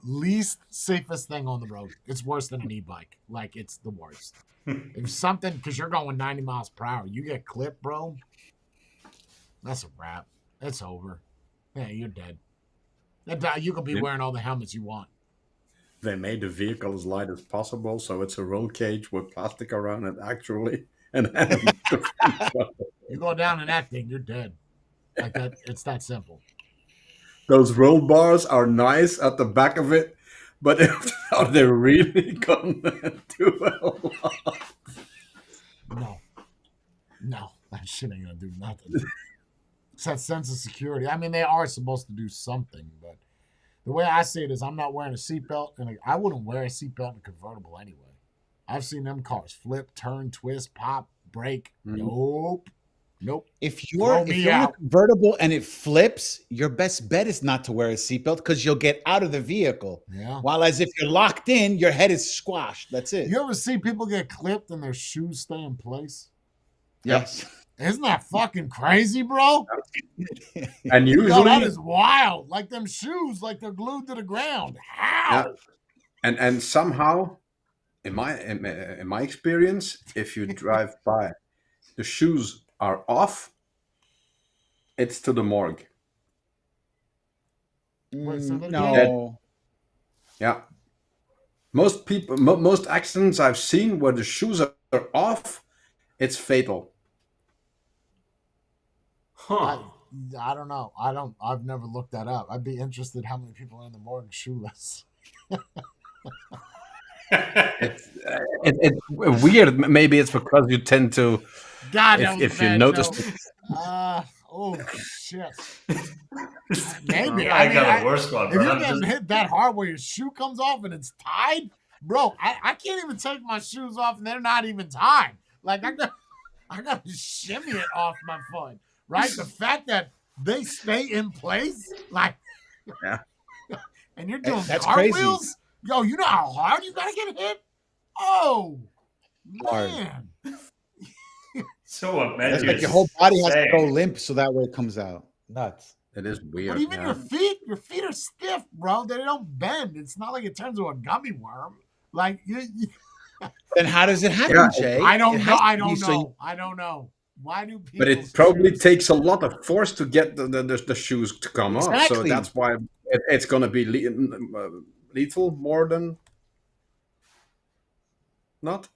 least safest thing on the road. It's worse than an e-bike. Like, it's the worst. If something, because you're going 90 miles per hour, you get clipped, bro, that's a wrap. It's over. Yeah, you're dead. You could be wearing all the helmets you want. They made the vehicle as light as possible, so it's a roll cage with plastic around it, actually. And You go down in that thing, you're dead. Like that, it's that simple. those roll bars are nice at the back of it, but are they really gonna do a lot? No, that shit ain't gonna do nothing. It's that sense of security. I mean, they are supposed to do something, but the way I see it is I'm not wearing a seatbelt, and I wouldn't wear a seatbelt in a convertible anyway. I've seen them cars flip, turn, twist, pop, brake. Nope. If you're Throw me in a out. convertible and it flips, your best bet is not to wear a seatbelt because you'll get out of the vehicle. Yeah. While as if you're locked in, your head is squashed. That's it. You ever see people get clipped and their shoes stay in place? Yes. Isn't that fucking crazy, bro? And Yo, usually, that is wild. Like them shoes, like they're glued to the ground. How? and somehow, in my experience, if you drive by, the shoes are off. It's to the morgue. Wait, say that again? No. Yeah. Most people, most accidents I've seen where the shoes are off, it's fatal. Huh. I don't know. I've never looked that up. I'd be interested how many people are in the morgue shoeless. It's weird. Maybe it's because you tend to, God, that was if a you bad notice, joke. Oh shit. Maybe. I got a worse one, If but you're I'm getting just hit that hard where your shoe comes off and it's tied, bro, I can't even take my shoes off and they're not even tied. Like I got to shimmy it off my foot, right? The fact that they stay in place, like, Yeah. and you're doing That's cartwheels, crazy. yo, you know how hard you gotta get hit? Oh Hard. man, so what That's Matthew like is your whole body has to go saying. limp so that way it comes out. Nuts. It is weird. but even yeah. your feet are stiff, bro. They don't bend. It's not like it turns into a gummy worm. Like you Then how does it happen, Yeah, Jay? I don't It know. has to I be don't so you- know. I don't know. Why do people? But it probably takes a lot of force to get the shoes to come off. So Exactly. that's why it's going to be lethal more than not.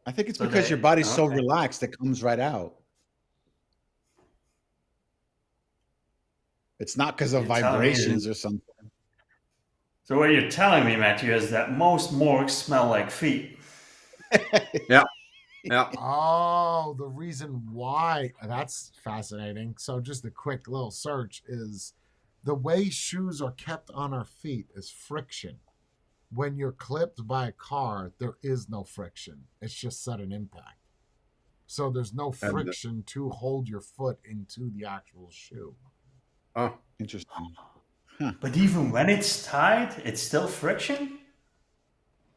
I think it's So because they- your body's so okay. relaxed it comes right out. It's not because of You're telling me vibrations or something. So what you're telling me, Matthew, is that most morgues smell like feet. Yeah. Oh, the reason why that's fascinating. So, just a quick little search is the way shoes are kept on our feet is friction. When you're clipped by a car, there is no friction. It's just sudden impact. So there's no And- friction to hold your foot into the actual shoe. Oh, Interesting. But even when it's tied, it's still friction?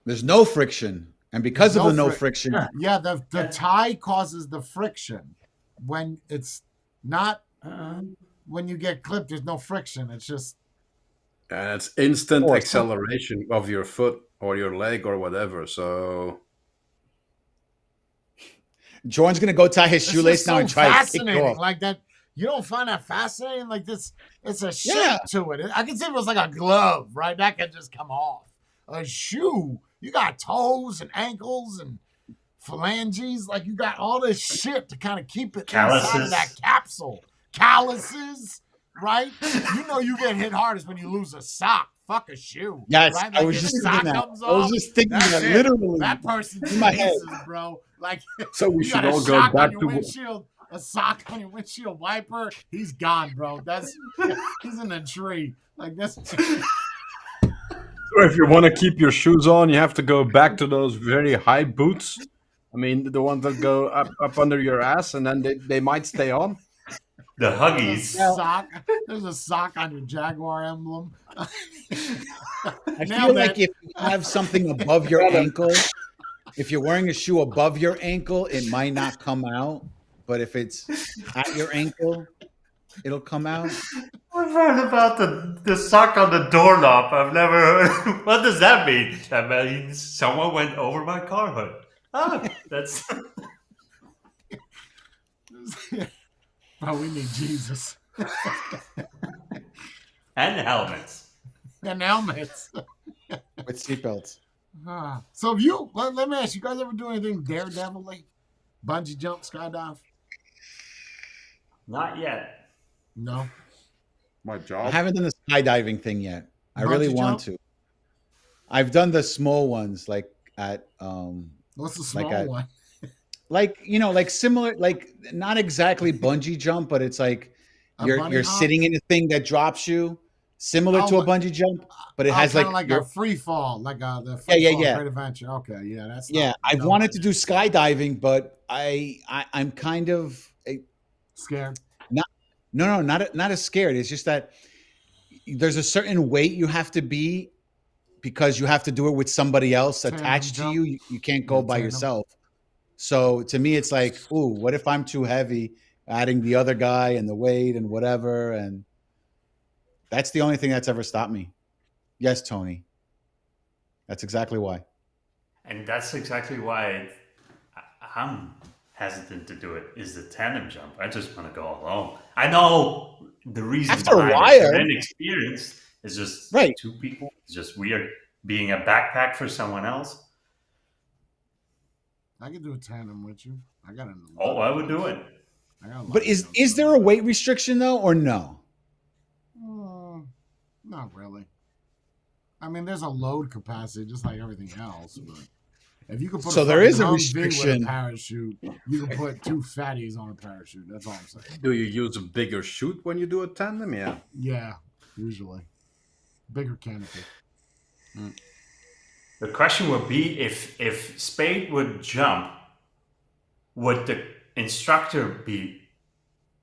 There's no friction. And because There's of the no no friction, Yeah, the tie causes the friction. When it's not, when you get clipped, there's no friction. It's just, and it's instant Or- acceleration of your foot or your leg or whatever. So Jordan's gonna go tie his it's shoelace just now so and try to kick fascinating. off. Like that, you don't find that fascinating? Like this, it's a shape Yeah. to it. I can see if it was like a glove, right? That can just come off. A shoe, you got toes and ankles and phalanges. Like you got all this shit to kind of keep it inside of Calluses. that capsule. Calluses, right? You know you get hit hardest when you lose a sock. Fuck a shoe. Yes, right? I Like was your just sock thinking that. comes I was off, just thinking that's that it. literally. That person's in my head. pieces, bro. Like so we you should got a all go sock back on your to windshield, a sock on your windshield wiper. He's gone, bro. He's in a tree. Like that's if you want to keep your shoes on, you have to go back to those very high boots. I mean, the ones that go up under your ass, and then they might stay on. The Huggies. sock. There's a sock on your Jaguar emblem. I Nailed feel like it. if you have something above your ankle, if you're wearing a shoe above your ankle, it might not come out. But if it's at your ankle, it'll come out. I've heard about the sock on the doorknob. I've never heard. What does that mean? That means someone went over my car hood. Ah, that's. Bro, we need Jesus And helmets. and helmets. With seatbelts. So if you let me ask you guys ever do anything daredevil-y? Bungee jump, skydive? Not yet. No. my I job. haven't done the skydiving thing yet. I really Bungee want jump? to. I've done the small ones, like at What's the small Like one? like like similar, like not exactly bungee jump, but it's like A you're bunny hop? sitting in a thing that drops you, similar to a Oh, bungee jump, but it Oh, has kinda like, like your- a free fall, like the free Yeah, fall yeah. Great Adventure. Okay, yeah, that's yeah. not- I've no, wanted to do skydiving, but I'm kind of scared. no, not as scared. It's just that there's a certain weight you have to be because you have to do it with somebbe else Tandem attached to jump. you. You can't go Yeah, by tandem. yourself. So to me, it's like, ooh, what if I'm too heavy? Adding the other guy and the weight and whatever, and that's the only thing that's ever stopped me. Yes, Tony. That's exactly why. And that's exactly why I'm hesitant to do it, is the tandem jump. I just want to go alone. I know the reason After a behind while. it. You're inexperienced. It's just Right. two people. It's just weird being a backpack for someone else. I could do a tandem with you. I got an. Oh, I would do it. But is there a weight restriction though, or no? Not really. I mean, there's a load capacity, just like everything else. But if you could put So a there is a fucking Humvee with restriction. a parachute, you can put two fatties on a parachute. That's all I'm saying. Do you use a bigger chute when you do a tandem? Yeah. Yeah, usually bigger canopy. The question would be if Spade would jump, would the instructor be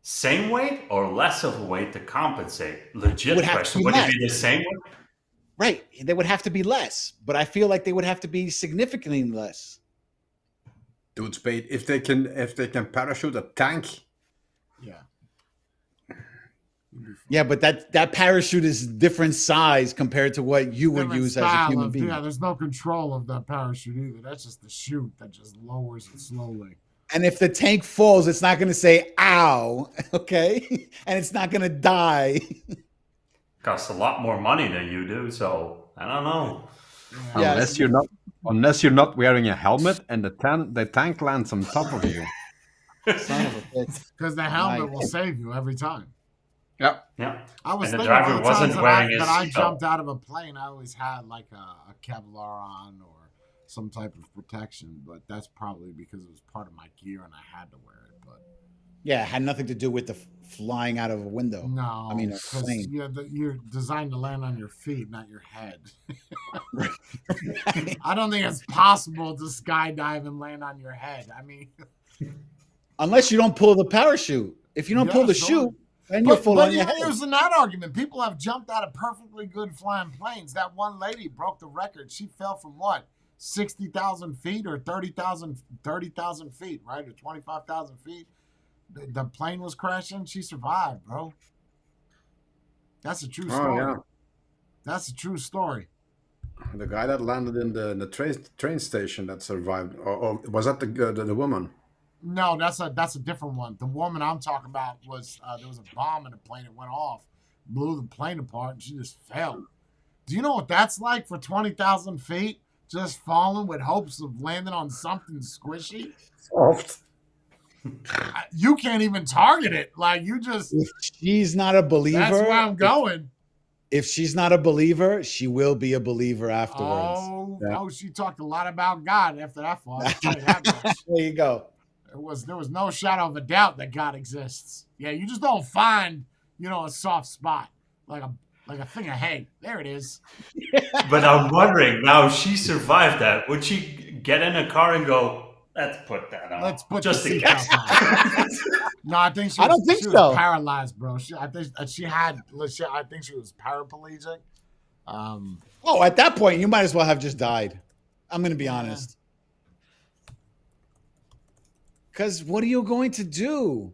same weight or less of a weight to compensate? Legit Would have to question. be Would it less. be the same weight? Right. They would have to be less, but I feel like they would have to be significantly less. Dude, Spade, if they can parachute a tank, Yeah. Yeah, but that parachute is different size compared to what you would Different use as a style human of- being. Yeah, there's no control of that parachute either. That's just the chute that just lowers it slowly. And if the tank falls, it's not going to say "ow," okay, and it's not going to die. Costs a lot more money than you do, so I don't know. Yeah. unless you're not wearing a helmet and the tank lands on top of you. Son of a bitch. Because the helmet Right. will save you every time. yeah, Yeah. I was And the thinking all driver the wasn't times wearing his that I seatbelt. jumped out of a plane, I always had like a Kevlar on or some type of protection, but that's probably because it was part of my gear and I had to wear it. But Yeah, it had nothing to do with the flying out of a window. no, I mean, a 'cause plane. you're designed to land on your feet, not your head. I don't think it's possible to skydive and land on your head. I mean, Unless you don't pull the parachute. If you don't Yeah, pull the sure. chute, then you're full but on your even head. using that argument, people have jumped out of perfectly good flying planes. That one lady broke the record. She fell from what? 60,000 feet or 30,000 feet, right? Or 25,000 feet. The plane was crashing. She survived, bro. That's a true story. oh yeah. That's a true story. The guy that landed in the train station that survived, or was that the woman? No, that's a different one. The woman I'm talking about was there was a bomb in the plane. It went off, blew the plane apart, and she just fell. Do you know what that's like for 20,000 feet? Just falling with hopes of landing on something squishy. Soft. You can't even target it. Like you just. If she's not a believer, That's where I'm going. if she's not a believer, she will be a believer afterwards. Oh, she talked a lot about God after that fall. I'll tell you that much. There you go. There was no shadow of a doubt that God exists. Yeah, you just don't find, a soft spot like a thing of hay. There it is. But I'm wondering now, if she survived that, would she get in a car and go, let's put that on? Let's put just the in seatbelt case. on. No, I think she. I Was, don't think she so. was paralyzed, bro. I think she was paraplegic. Oh, at that point, you might as well have just died. I'm going to be honest. Because what are you going to do?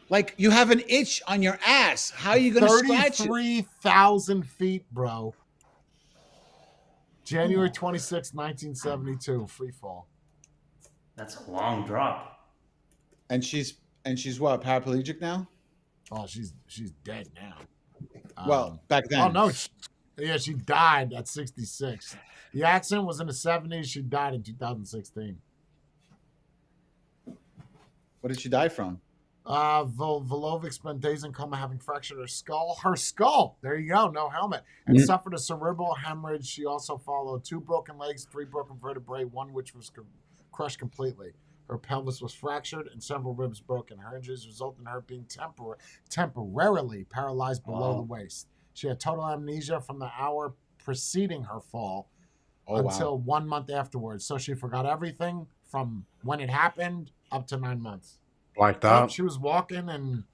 Like, you have an itch on your ass. How are you going to scratch it? 33,000 feet, bro. January 26, 1972, free fall. That's a long drop. And she's what, paraplegic now? Oh, she's dead now. Well, back then. Oh no, she died at 66. The accident was in the 70s. She died in 2016. What did she die from? Volovic spent days in coma, having fractured her skull. Her skull. There you go. No helmet. And suffered a cerebral hemorrhage. She also followed 2 broken legs, 3 broken vertebrae, one which was crushed completely. Her pelvis was fractured and several ribs broken. Her injuries resulted in her being temporarily paralyzed below the waist. She had total amnesia from the hour preceding her fall until 1 month afterwards. So she forgot everything from when it happened up to 9 months. Like that. She was walking and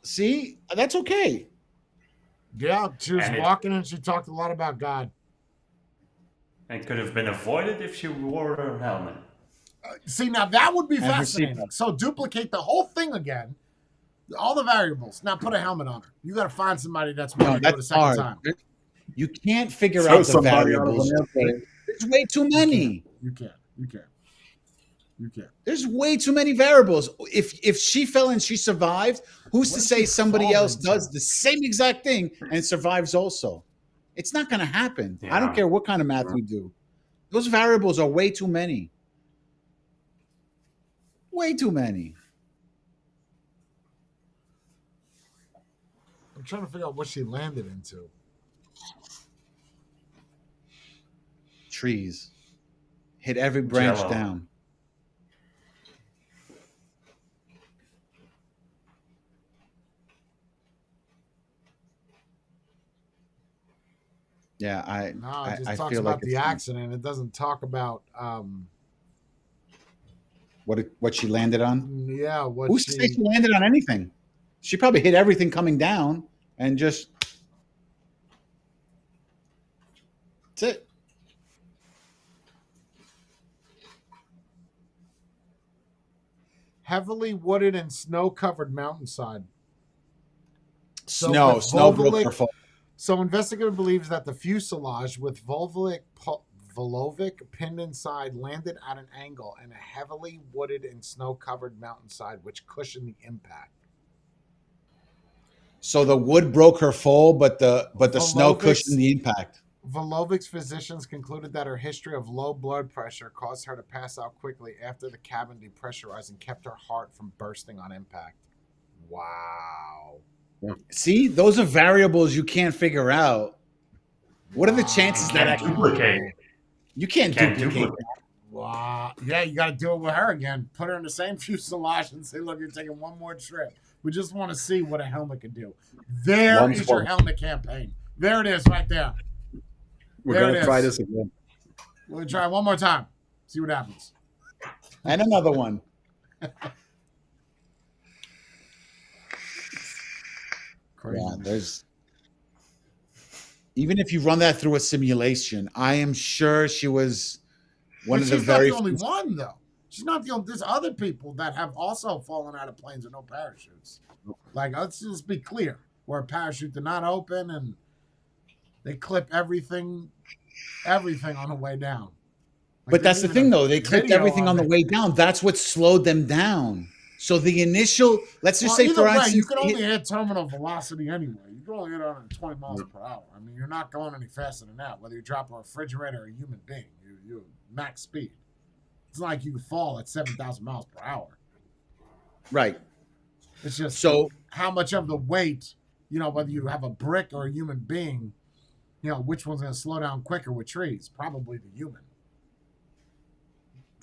See, that's okay. yeah, she was walking and she talked a lot about God. It could have been avoided if she wore her helmet. See, now that would be And her fascinating. seatbelt. So duplicate the whole thing again, all the variables. Now put a helmet on her. You got to find somebody that's willing No, to do it a that's second hard. time. You can't figure Throw out the somebody out of variables. an airplane. There's way too many. You can't. There's way too many variables. If she fell and she survived, who's What to if say she somebody fall else into? does the same exact thing and survives also? It's not going to happen. I don't Yeah. care what kind of math we do. Those variables are way too many. Way too many. I'm trying to figure out what she landed into. Trees. Hit every branch Jello. down. Yeah, No, it just I talks feel about like the it's accident. It doesn't talk about what she landed on. yeah, what Who's to say she she landed on anything? She probably hit everything coming down and just. That's it. heavily wooded and snow-covered mountainside. So Snow with broke her Volvovic- fall. So investigator believes that the fuselage with Volvovic pinned inside landed at an angle in a heavily wooded and snow-covered mountainside, which cushioned the impact. So the wood broke her fall, but the snow Volovic's- cushioned the impact. Volovic's physicians concluded that her history of low blood pressure caused her to pass out quickly after the cabin depressurized and kept her heart from bursting on impact. Wow. See, those are variables you can't figure out. What are the chances that Can't actually duplicate. you can't Can't duplicate? duplicate. Wow. Yeah, you got to do it with her again. Put her in the same fuselage and say, look, you're taking one more trip. We just want to see what a helmet can do. There One is for- your helmet campaign. There it is right there. We're There going it to try is. this again. We're going to try it one more time. See what happens. And another one. Crazy. Yeah, there's. Even if you run that through a simulation, I am sure she was one But of the she's very. not the only one, though. She's not the only. There's other people that have also fallen out of planes with no parachutes. Like, let's just be clear, where a parachute did not open and they clip everything on the way down. Like, But that's the there's thing, even a though. They clipped video everything on the it. way down. That's what slowed them down. So the initial, let's just Well, say, either for way, instance, you can only hit terminal velocity anyway. You can only hit 120 miles per hour. I mean, you're not going any faster than that, whether you drop a refrigerator or a human being. You max speed. It's not like you fall at 7,000 miles per hour. right. It's just So how much of the weight, whether you have a brick or a human being, which one's going to slow down quicker with trees? Probably the human.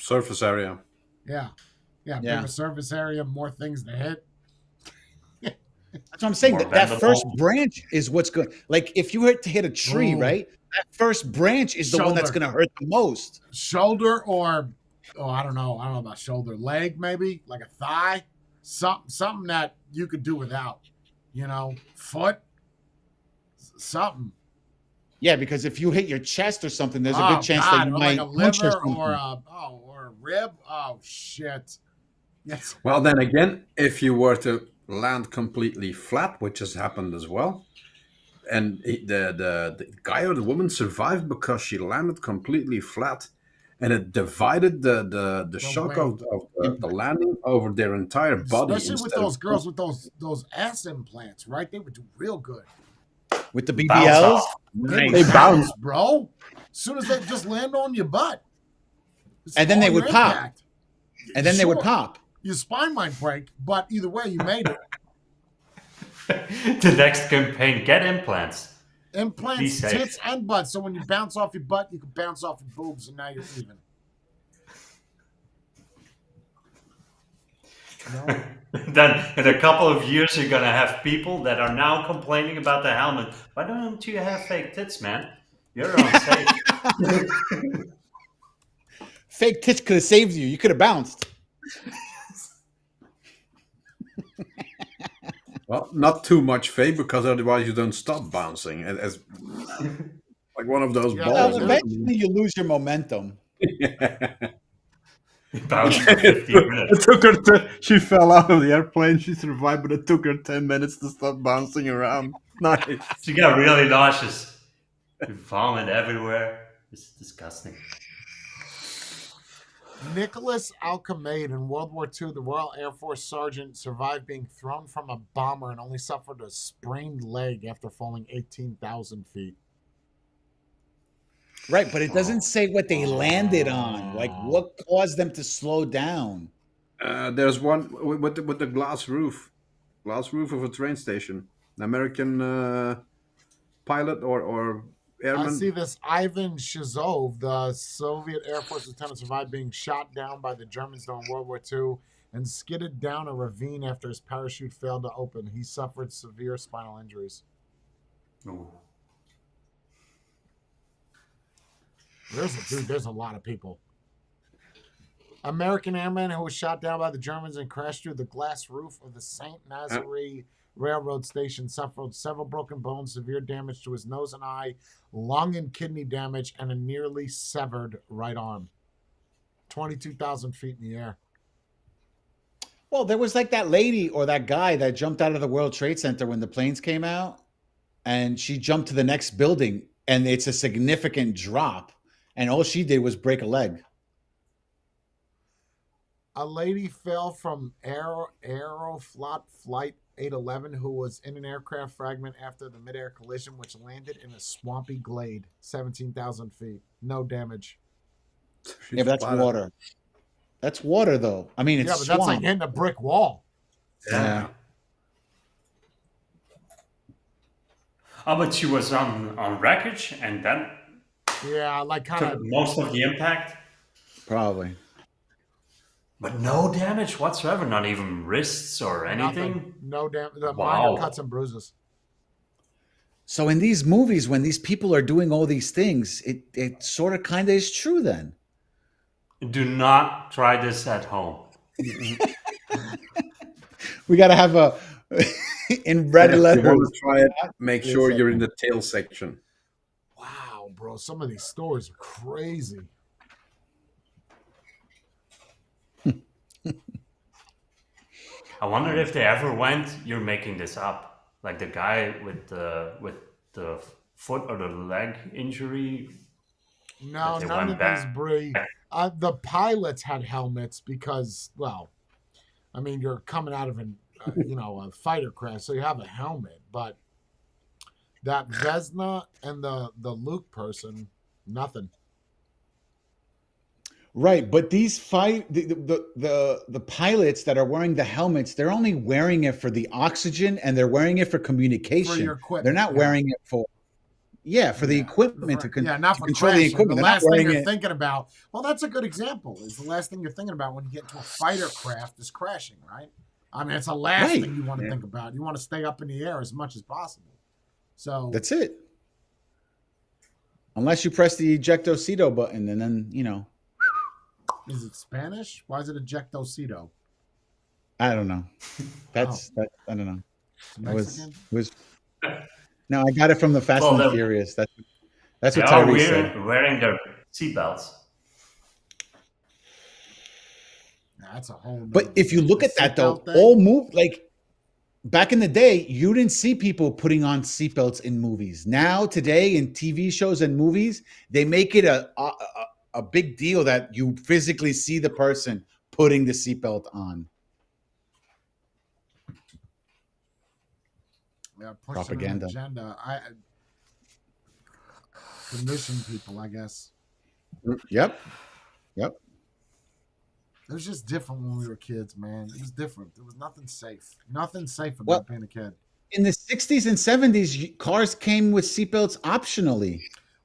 Surface area. Yeah. Yeah. Yeah. Bigger surface area, more things to hit. that's what I'm saying. More That bendable. first branch is what's good. Like if you hit to hit a tree, Ooh. right? That first branch is the one that's Shoulder. going to hurt the most. Shoulder or, I don't know about shoulder. Leg, maybe, like a thigh. Something that you could do without. Foot. Something. Yeah, because if you hit your chest or something, there's a Oh, good chance God, that you or might like a punch or liver something. or a rib. Oh, shit. Yes. Well, then again, if you were to land completely flat, which has happened as well, and the guy or the woman survived because she landed completely flat, and it divided the shock weight. of the landing over their entire body. Especially with instead those of- girls with those ass implants, right? They would do real good. With the Bounce BBLs, off. They They would bounce. bro. As soon as they just land on your butt. It's And then they all would your pop. impact. and then they would Sure, pop. Your spine might break, but either way, you made it. The next campaign, get implants. Be Implants, safe. tits, and butt. So when you bounce off your butt, you can bounce off your boobs, and now you're even. Then in a couple of years, you're gonna have people that are now complaining about the helmet. Why don't you have fake tits, man? You're unsafe. Fake tits could have saved you. You could have bounced. Well, not too much fake, because otherwise you don't stop bouncing. As like one of those Yeah, balls. Well, yeah. eventually, you lose your momentum. bounced for 15 minutes. It took her. She fell out of the airplane. She survived, but it took her 10 minutes to stop bouncing around. Nice. She got really nauseous. Vomit everywhere. It's disgusting. Nicholas Alcamaid in World War II, the Royal Air Force sergeant, survived being thrown from a bomber and only suffered a sprained leg after falling 18,000 feet. Right, but it doesn't say what they landed on. Like, what caused them to slow down? There's one with the glass roof of a train station. An American pilot or airman. I see this Ivan Shizov, the Soviet Air Force lieutenant, survived being shot down by the Germans during World War II and skidded down a ravine after his parachute failed to open. He suffered severe spinal injuries. Ooh. There's a lot of people. American airman who was shot down by the Germans and crashed through the glass roof of the Saint Nazaire railroad station suffered several broken bones, severe damage to his nose and eye, lung and kidney damage, and a nearly severed right arm. 22,000 feet in the air. Well, there was like that lady or that guy that jumped out of the World Trade Center when the planes came out, and she jumped to the next building, and it's a significant drop, and all she did was break a leg. A lady fell from Aeroflot Flight 811 who was in an aircraft fragment after the midair collision, which landed in a swampy glade, 17,000 feet. No damage. Yeah, but that's water. That's water, though. I mean, it's but swamp. that's like hitting a brick wall. Yeah. Oh, but she was on wreckage and then Yeah, like kind took of. most of the impact. Probably. But no damage whatsoever, not even wrists or anything. No damage. The Wow. minor cuts and bruises. So in these movies, when these people are doing all these things, it sort of kind of is true then. Do not try this at home. We got to have a in red If you letters. want to try it, make sure you're in the tail section. Wow, bro. Some of these stories are crazy. I wonder if they ever went. You're making this up, like the guy with the foot or the leg injury. No, But they none went of back. these Bree. The pilots had helmets because, well, I mean, you're coming out of a fighter crash, so you have a helmet. But that Vesna and the Luke person, nothing. Right, but these the pilots that are wearing the helmets, they're only wearing it for the oxygen and they're wearing it for communication. For your equipment, They're not yeah. wearing it for the equipment to not to for control the crashing. equipment. The They're not last thing wearing you're it. thinking about. Well, that's a good example. Is the last thing you're thinking about when you get into a fighter craft is crashing, right? I mean, it's the last Right. thing you want to think about. You want to stay up in the air as much as possible. So That's it. Unless you press the ejectocito button, and then is it Spanish? Why is it ejectocito? I don't know. That's that. I don't know. It's It was Mexican? no. I got it from the Fast Well, and the that- Furious. That's They what are Tyrese said. wearing their seatbelts. That's a whole. But if you look at that though, seatbelt thing? all move like back in the day, you didn't see people putting on seatbelts in movies. Now, today, in TV shows and movies, they make it a big deal that you physically see the person putting the seatbelt on. Yeah, pushing Propaganda. an agenda. I commission people, I guess. Yep. It was just different when we were kids, man. It was different. There was nothing safe. Nothing safe about Well- being a kid. In the 60s and 70s, cars came with seatbelts optionally.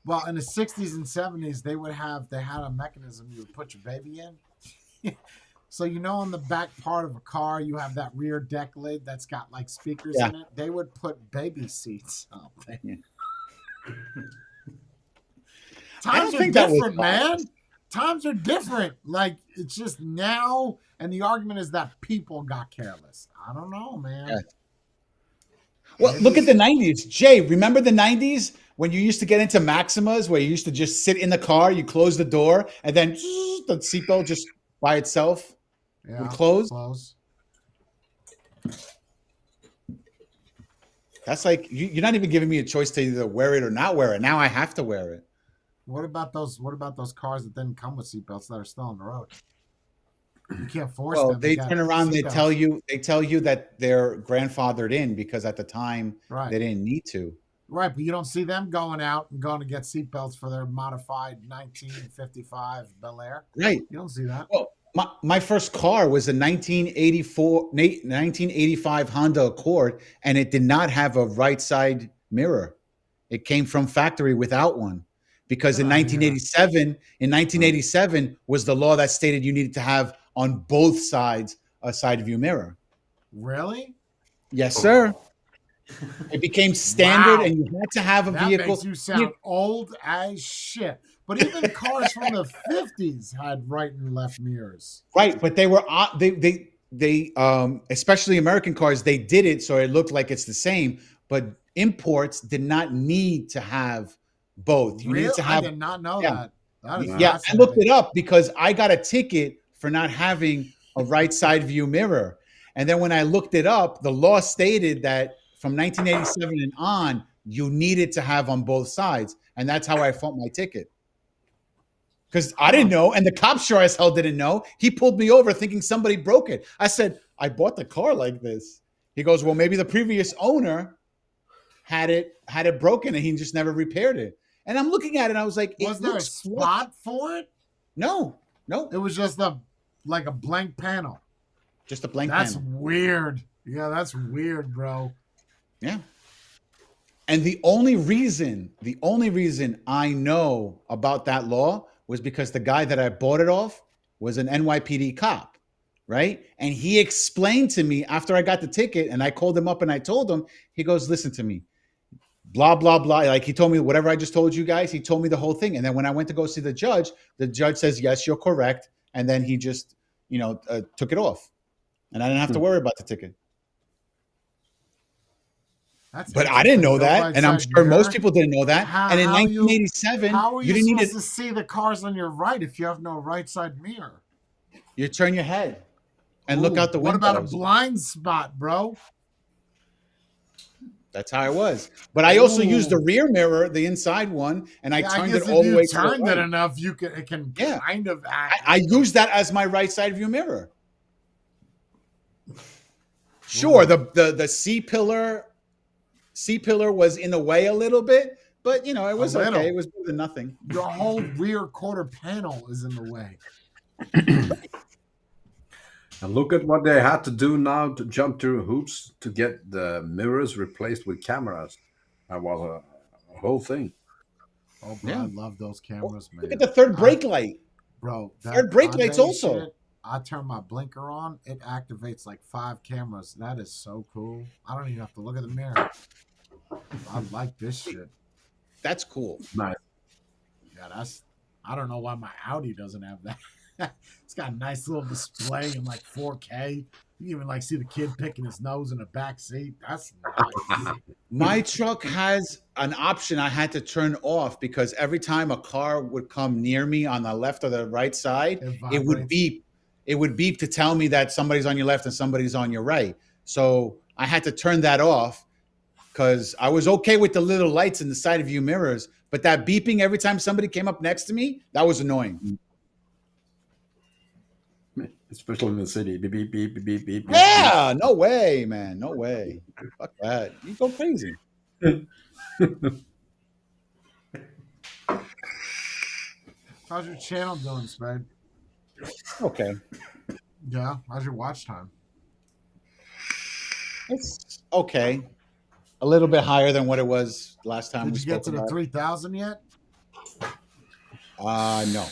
Well, in the 60s and 70s, they had a mechanism you would put your baby in. So on the back part of a car, you have that rear deck lid that's got like speakers Yeah. in it. They would put baby seats up there. I don't Times are think that was different, fun. man. Times are different. Like it's just now, and the argument is that people got careless. I don't know, man. Yeah. Well, look at the 90s. Jay, remember the 90s when you used to get into Maximas where you used to just sit in the car, you close the door, and then the seatbelt just by itself Yeah. would close. Close. That's like you're not even giving me a choice to either wear it or not wear it. Now I have to wear it. What about those cars that didn't come with seatbelts that are still on the road? You can't force Well, them. to they get turn around. They seatbelts. tell you that they're grandfathered in because at the time Right. they didn't need to. Right, but you don't see them going out and going to get seatbelts for their modified 1955 Bel Air. Right. You don't see that. Well, my first car was a 1985 Honda Accord, and it did not have a right side mirror. It came from factory without one, because in Oh, yeah. 1987 was the law that stated you needed to have on both sides a side view mirror. Really? Yes, sir. It became standard, Wow. and you had to have a That vehicle. makes you sound old as shit. But even cars from the 50s had right and left mirrors. Right, but they were especially American cars, they did it so it looked like it's the same, but imports did not need to have both. You needed Really? to I have did not know yeah. that. That is Yeah, I looked fascinating. it up because I got a ticket for not having a right side view mirror. And then when I looked it up, the law stated that from 1987 and on, you needed to have on both sides. And that's how I fought my ticket. Because I didn't know, and the cop sure as hell didn't know. He pulled me over thinking somebody broke it. I said, I bought the car like this. He goes, well, maybe the previous owner had it broken and he just never repaired it. And I'm looking at it and I was like, Was there a spot for it? No. It was just like a blank panel. Just a blank That's panel. weird. Yeah, that's weird, bro. Yeah. And the only reason I know about that law was because the guy that I bought it off was an NYPD cop, right? And he explained to me after I got the ticket, and I called him up and I told him, he goes, listen to me, blah, blah, blah. Like he told me whatever I just told you guys, he told me the whole thing. And then when I went to go see the judge says, yes, you're correct. And then he just, took it off. And I didn't have to worry about the ticket. But I didn't know that, and I'm sure most people didn't know that. And in 1987, how are you didn't need supposed to see the cars on your right if you have no right side mirror? You turn your head and look out the window. What about a blind spot, bro? That's how it was. But I also used the rear mirror, the inside one, and I turned it all the way to the right. If you turned it enough, it can kind of act. I used that as my right side view mirror. Sure, the C pillar was in the way a little bit, but it was okay. It was better than nothing. Your whole rear quarter panel is in the way. And look at what they had to do now to jump through hoops to get the mirrors replaced with cameras. That was a whole thing. Oh, bro, I love those cameras, man. Look at the third brake light. Bro, third brake lights also. Shit, I turn my blinker on, it activates like 5 cameras. That is so cool. I don't even have to look at the mirror. I like this shit. That's cool. Nice. Yeah, I don't know why my Audi doesn't have that. It's got a nice little display in like 4K. You even see the kid picking his nose in the back seat. That's nice. My truck has an option I had to turn off because every time a car would come near me on the left or the right side, it would beep. It would beep to tell me that somebody's on your left and somebody's on your right. So I had to turn that off because I was okay with the little lights in the side view mirrors, but that beeping every time somebody came up next to me, that was annoying. Especially in the city. Beep, beep, beep, beep, beep, beep. Yeah, no way, man. No way. Fuck that. You go crazy. How's your channel doing, Spade? Okay. Yeah, how's your watch time? It's okay. A little bit higher than what it was last time. Did you get to the 3,000 yet? No.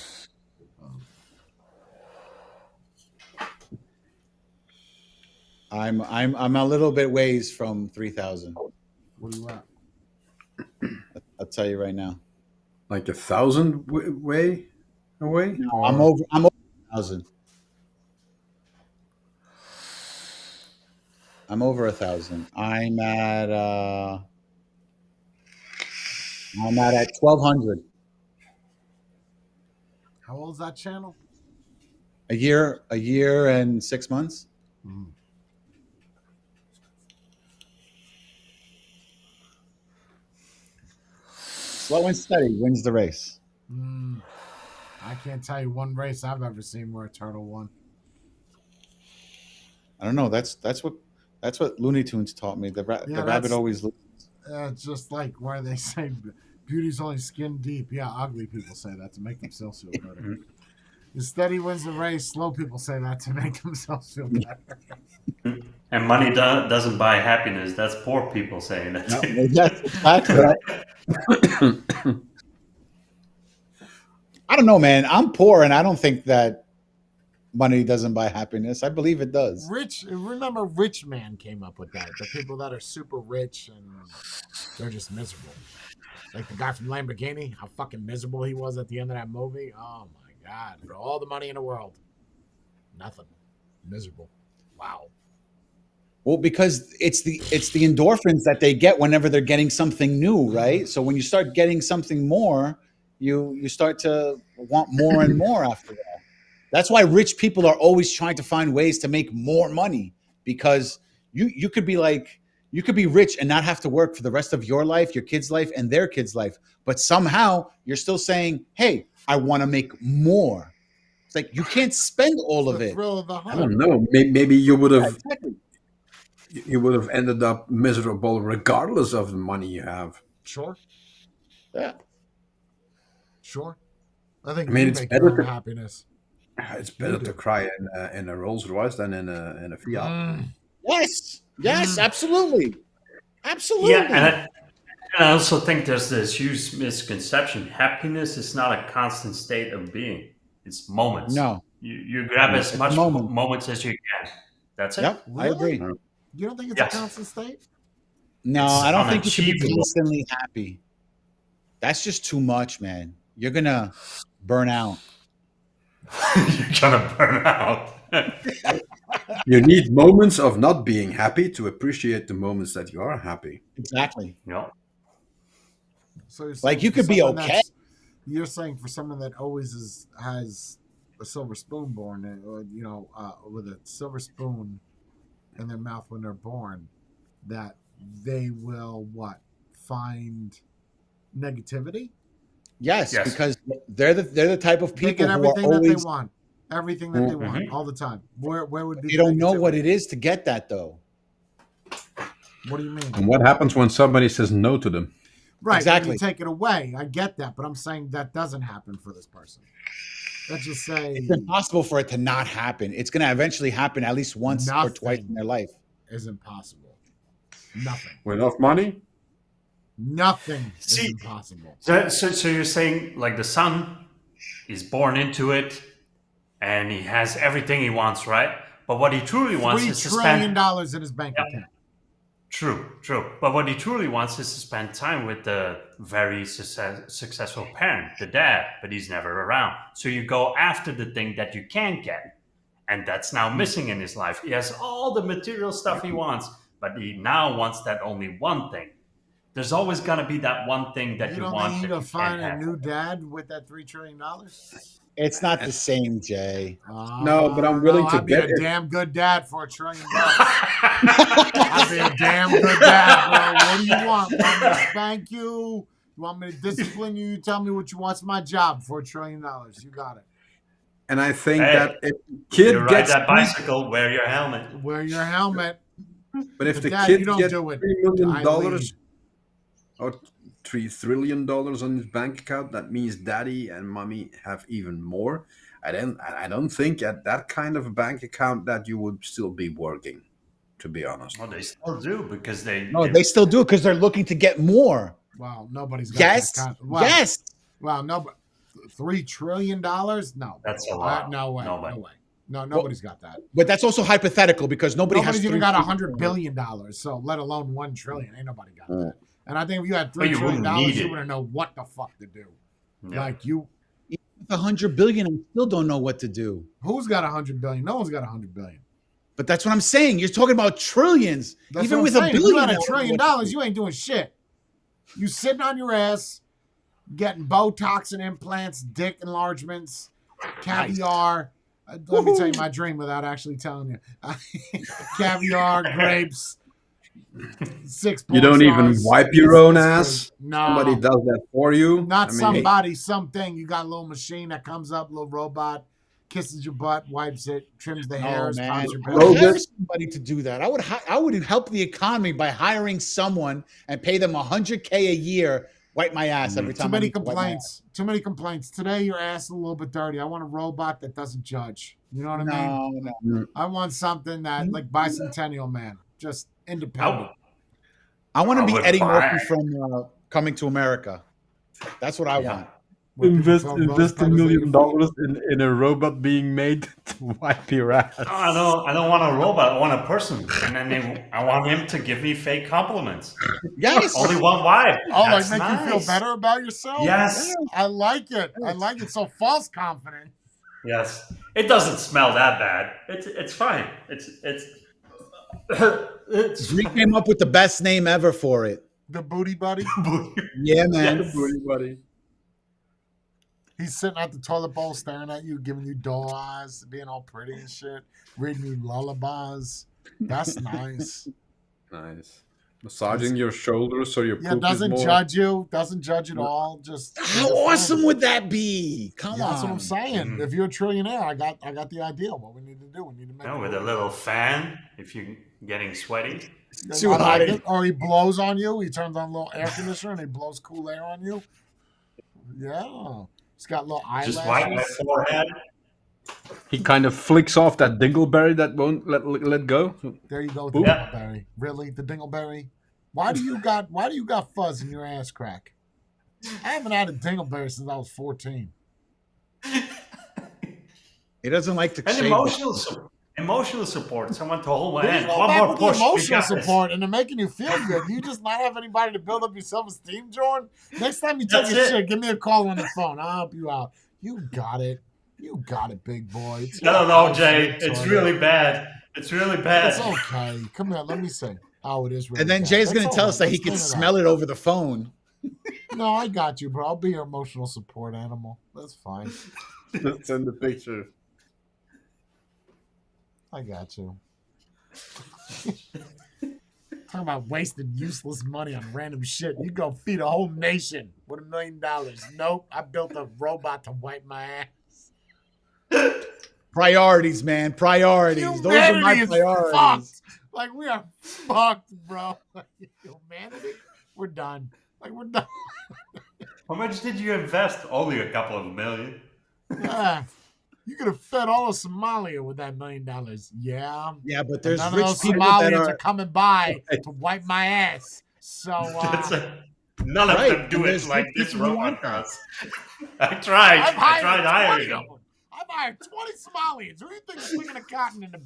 I'm a little bit ways from 3,000. What are you at? I'll tell you right now. Like 1,000 way away? No, I'm over 1,000. I'm over 1,000. I'm at 1,200. How old is that channel? A year and 6 months. Mm. Slow and steady wins the race. Mm. I can't tell you one race I've ever seen where a turtle won. I don't know. That's what Looney Tunes taught me. The Yeah, rabbit always loses. It's just like where they say beauty's only skin deep. Yeah, ugly people say that to make themselves feel better. The steady wins the race. Slow people say that to make themselves feel better. And money doesn't buy happiness. That's poor people saying that. No, that's exactly right. I don't know, man. I'm poor, and I don't think that money doesn't buy happiness. I believe it does. Remember, Rich Man came up with that. The people that are super rich and they're just miserable. Like the guy from Lamborghini, how fucking miserable he was at the end of that movie. Oh my God. For all the money in the world, nothing. Miserable. Wow. Well, because it's the endorphins that they get whenever they're getting something new, right? So when you start getting something more, you start to want more and more after that. That's why rich people are always trying to find ways to make more money, because you could be rich and not have to work for the rest of your life, your kids' life, and their kids' life. But somehow you're still saying, hey, I want to make more. It's like you can't spend all of it. Thrill of the I hunt. don't know. Maybe you would have Exactly. ended up miserable regardless of the money you have. Sure. Yeah. Sure. I think I mean, you it's make better your own to- happiness. It's better to cry in a Rolls Royce than in a Fiat. Mm. Yes. Yes, absolutely. Absolutely. Yeah, and I also think there's this huge misconception. Happiness is not a constant state of being. It's moments. No. You grab as It's much moment. moments as you can. That's it. Yep, I Really? agree. You don't think it's Yes. a constant state? No, It's I don't think you should be unachievable. constantly happy. That's just too much, man. You're gonna burn out. You're gonna burn out. You need moments of not being happy to appreciate the moments that you are happy. Exactly. No. So you're Like, saying you for could be someone okay. that's- You're saying for someone that always has a silver spoon born, with a silver spoon in their mouth when they're born, that they will find negativity? Yes, Yes. because they're the type of They people get who are everything that they always want, everything that they Mhm. want all the time. Where would be? they the don't know negativity? what it is to get that though. What do you mean? And what happens when somebody says no to them? Right, Exactly. when you take it away. I get that, but I'm saying that doesn't happen for this person. Let's just say It's impossible for it to not happen. It's gonna eventually happen at least once or twice Nothing. in their life. is impossible. Nothing. With enough money? Nothing is See- impossible. So you're saying like the son is born into it and he has everything he wants, right? But what he truly wants $3 is to trillion spend in his bank Yep. account. True. But what he truly wants is to spend time with the very successful parent, the dad, but he's never around. So you go after the thing that you can't get. And that's now missing in his life. He has all the material stuff he wants, but he now wants that only one thing. There's always going to be that one thing that You you don't want think that he'll you find can't a have. new dad with that $3 trillion? It's not the same, Jay. No, but I'm willing to I'd be bet a it- damn good dad for $1 trillion. I'd be a damn good dad, bro. What do you want? Want me to spank you? You want me to discipline you? You tell me what you want. It's my job for $1 trillion. You got it. And I think Hey, that if the kid You ride gets that bicycle, wear your helmet. Wear your helmet. but if But the Dad, kid you don't gets do it. $3 million I lead. or $3 trillion on his bank account, that means daddy and mommy have even more. I don't think at that kind of a bank account that you would still be working, to be honest. Well, they still do because No, they still do it because they're looking to get more. Wow, nobody's got Yes. that kind wow, Yes. Wow, no, but $3 trillion? No. That's a bro. lot. No way. Nobody. No way. No, nobody's got that. But that's also hypothetical because nobody's Nobody's even got $100 billion. billion, so let alone $1 trillion. Ain't nobody got that. And I think if you had But $3 you trillion, wouldn't need you it. wouldn't know what the fuck to do. Yeah. Like you, $100 billion, I still don't know what to do. who's got $100 billion? No one's got $100 billion. But that's what I'm saying. You're talking about trillions. That's Even what with I'm $1 saying. If billion, you had I $1 don't trillion, know what to do. you ain't doing shit. You sitting on your ass, getting Botox and implants, dick enlargements, caviar, Let me tell you my dream without actually telling you. Caviar, grapes, 6 You don't even stars. wipe your own It's ass. good. No. Somebody does that for you. Not I mean, somebody, something. You got a little machine that comes up, little robot, kisses your butt, wipes it, trims the No, hairs, man. pops your I would hire Robots. somebody to do that. I would help the economy by hiring someone and pay them $100K a year. Wipe my ass every time. Too I many need to wipe my ass. complaints. Too many complaints. Today your ass is a little bit dirty. I want a robot that doesn't judge. You know what I mean? No. I want something that like Bicentennial Man, just independent. I want to I be would Eddie buy- Murphy from Coming to America. That's what I want. Where people Invest throw $1 rose petals at your million feet. in a robot being made to wipe your ass. No, I don't want a robot. I want a person, and then I want him to give me fake compliments. Yes. Only one wife. Oh, That's like make you feel nice. better about yourself? Yes. I like it. I like it. So false confident. Yes. It doesn't smell that bad. It's fine. It's Dree came up with the best name ever for it. The booty buddy. Yeah, man. Yes. Everybody. He's sitting at the toilet bowl staring at you, giving you doll eyes, being all pretty and shit, reading you lullabies. That's nice. nice. Massaging your shoulders so your Yeah, poop doesn't is more. judge you, doesn't judge at all. Just How awesome would that be? Come Yeah, on. that's what I'm saying. Mhm. If you're a trillionaire, I got the idea. What we need to do, we need to make with a little fan if you're getting sweaty. Too I like hot. it. Or he blows on you. He turns on a little air conditioner and he blows cool air on you. Yeah, he's got little eyelashes. Just wipe my forehead. He kind of flicks off that dingleberry that won't let go. There you go, with the Yeah. dingleberry. Really, the dingleberry? Why do you got fuzz in your ass crack? I haven't had a dingleberry since I was 14. He doesn't like to And shave. emotional support. Someone to hold my There you hand. go, One back more with the push. We emotional got this. support, and they're making you feel good. You just not have anybody to build up your self-esteem, Jordan. Next time you take That's a it. shit, give me a call on the phone. I'll help you out. You got it. You got it, big boy. It's your No, house, Jay. your It's toilet. really bad. It's really bad. It's okay. Come here, let me see. Oh, it is really And then bad. Jay's That's going to all tell right. us that he Let's can clean smell it over the phone. No, I got you, bro. I'll be your emotional support animal. That's fine. Send the picture. I got you. Talking about wasting useless money on random shit. You go feed a whole nation with $1 million. Nope, I built a robot to wipe my ass. Priorities, man. Priorities. Those are my Humanity is priorities. fucked. Like, we are fucked, bro. Humanity, we're done. Like, we're done. How much did you invest? Only a couple of million. Yeah. You could have fed all of Somalia with that $1 million. Yeah. Yeah, but And there's none of rich those people that Somalians are are. coming by to wipe my ass. So, None of Right, them do and it there's like rich this people who robot want that. does. I tried. I've I tried hired hiring 20 them. of them. I've hired 20 Somalians. Who do you think is swinging a cotton in the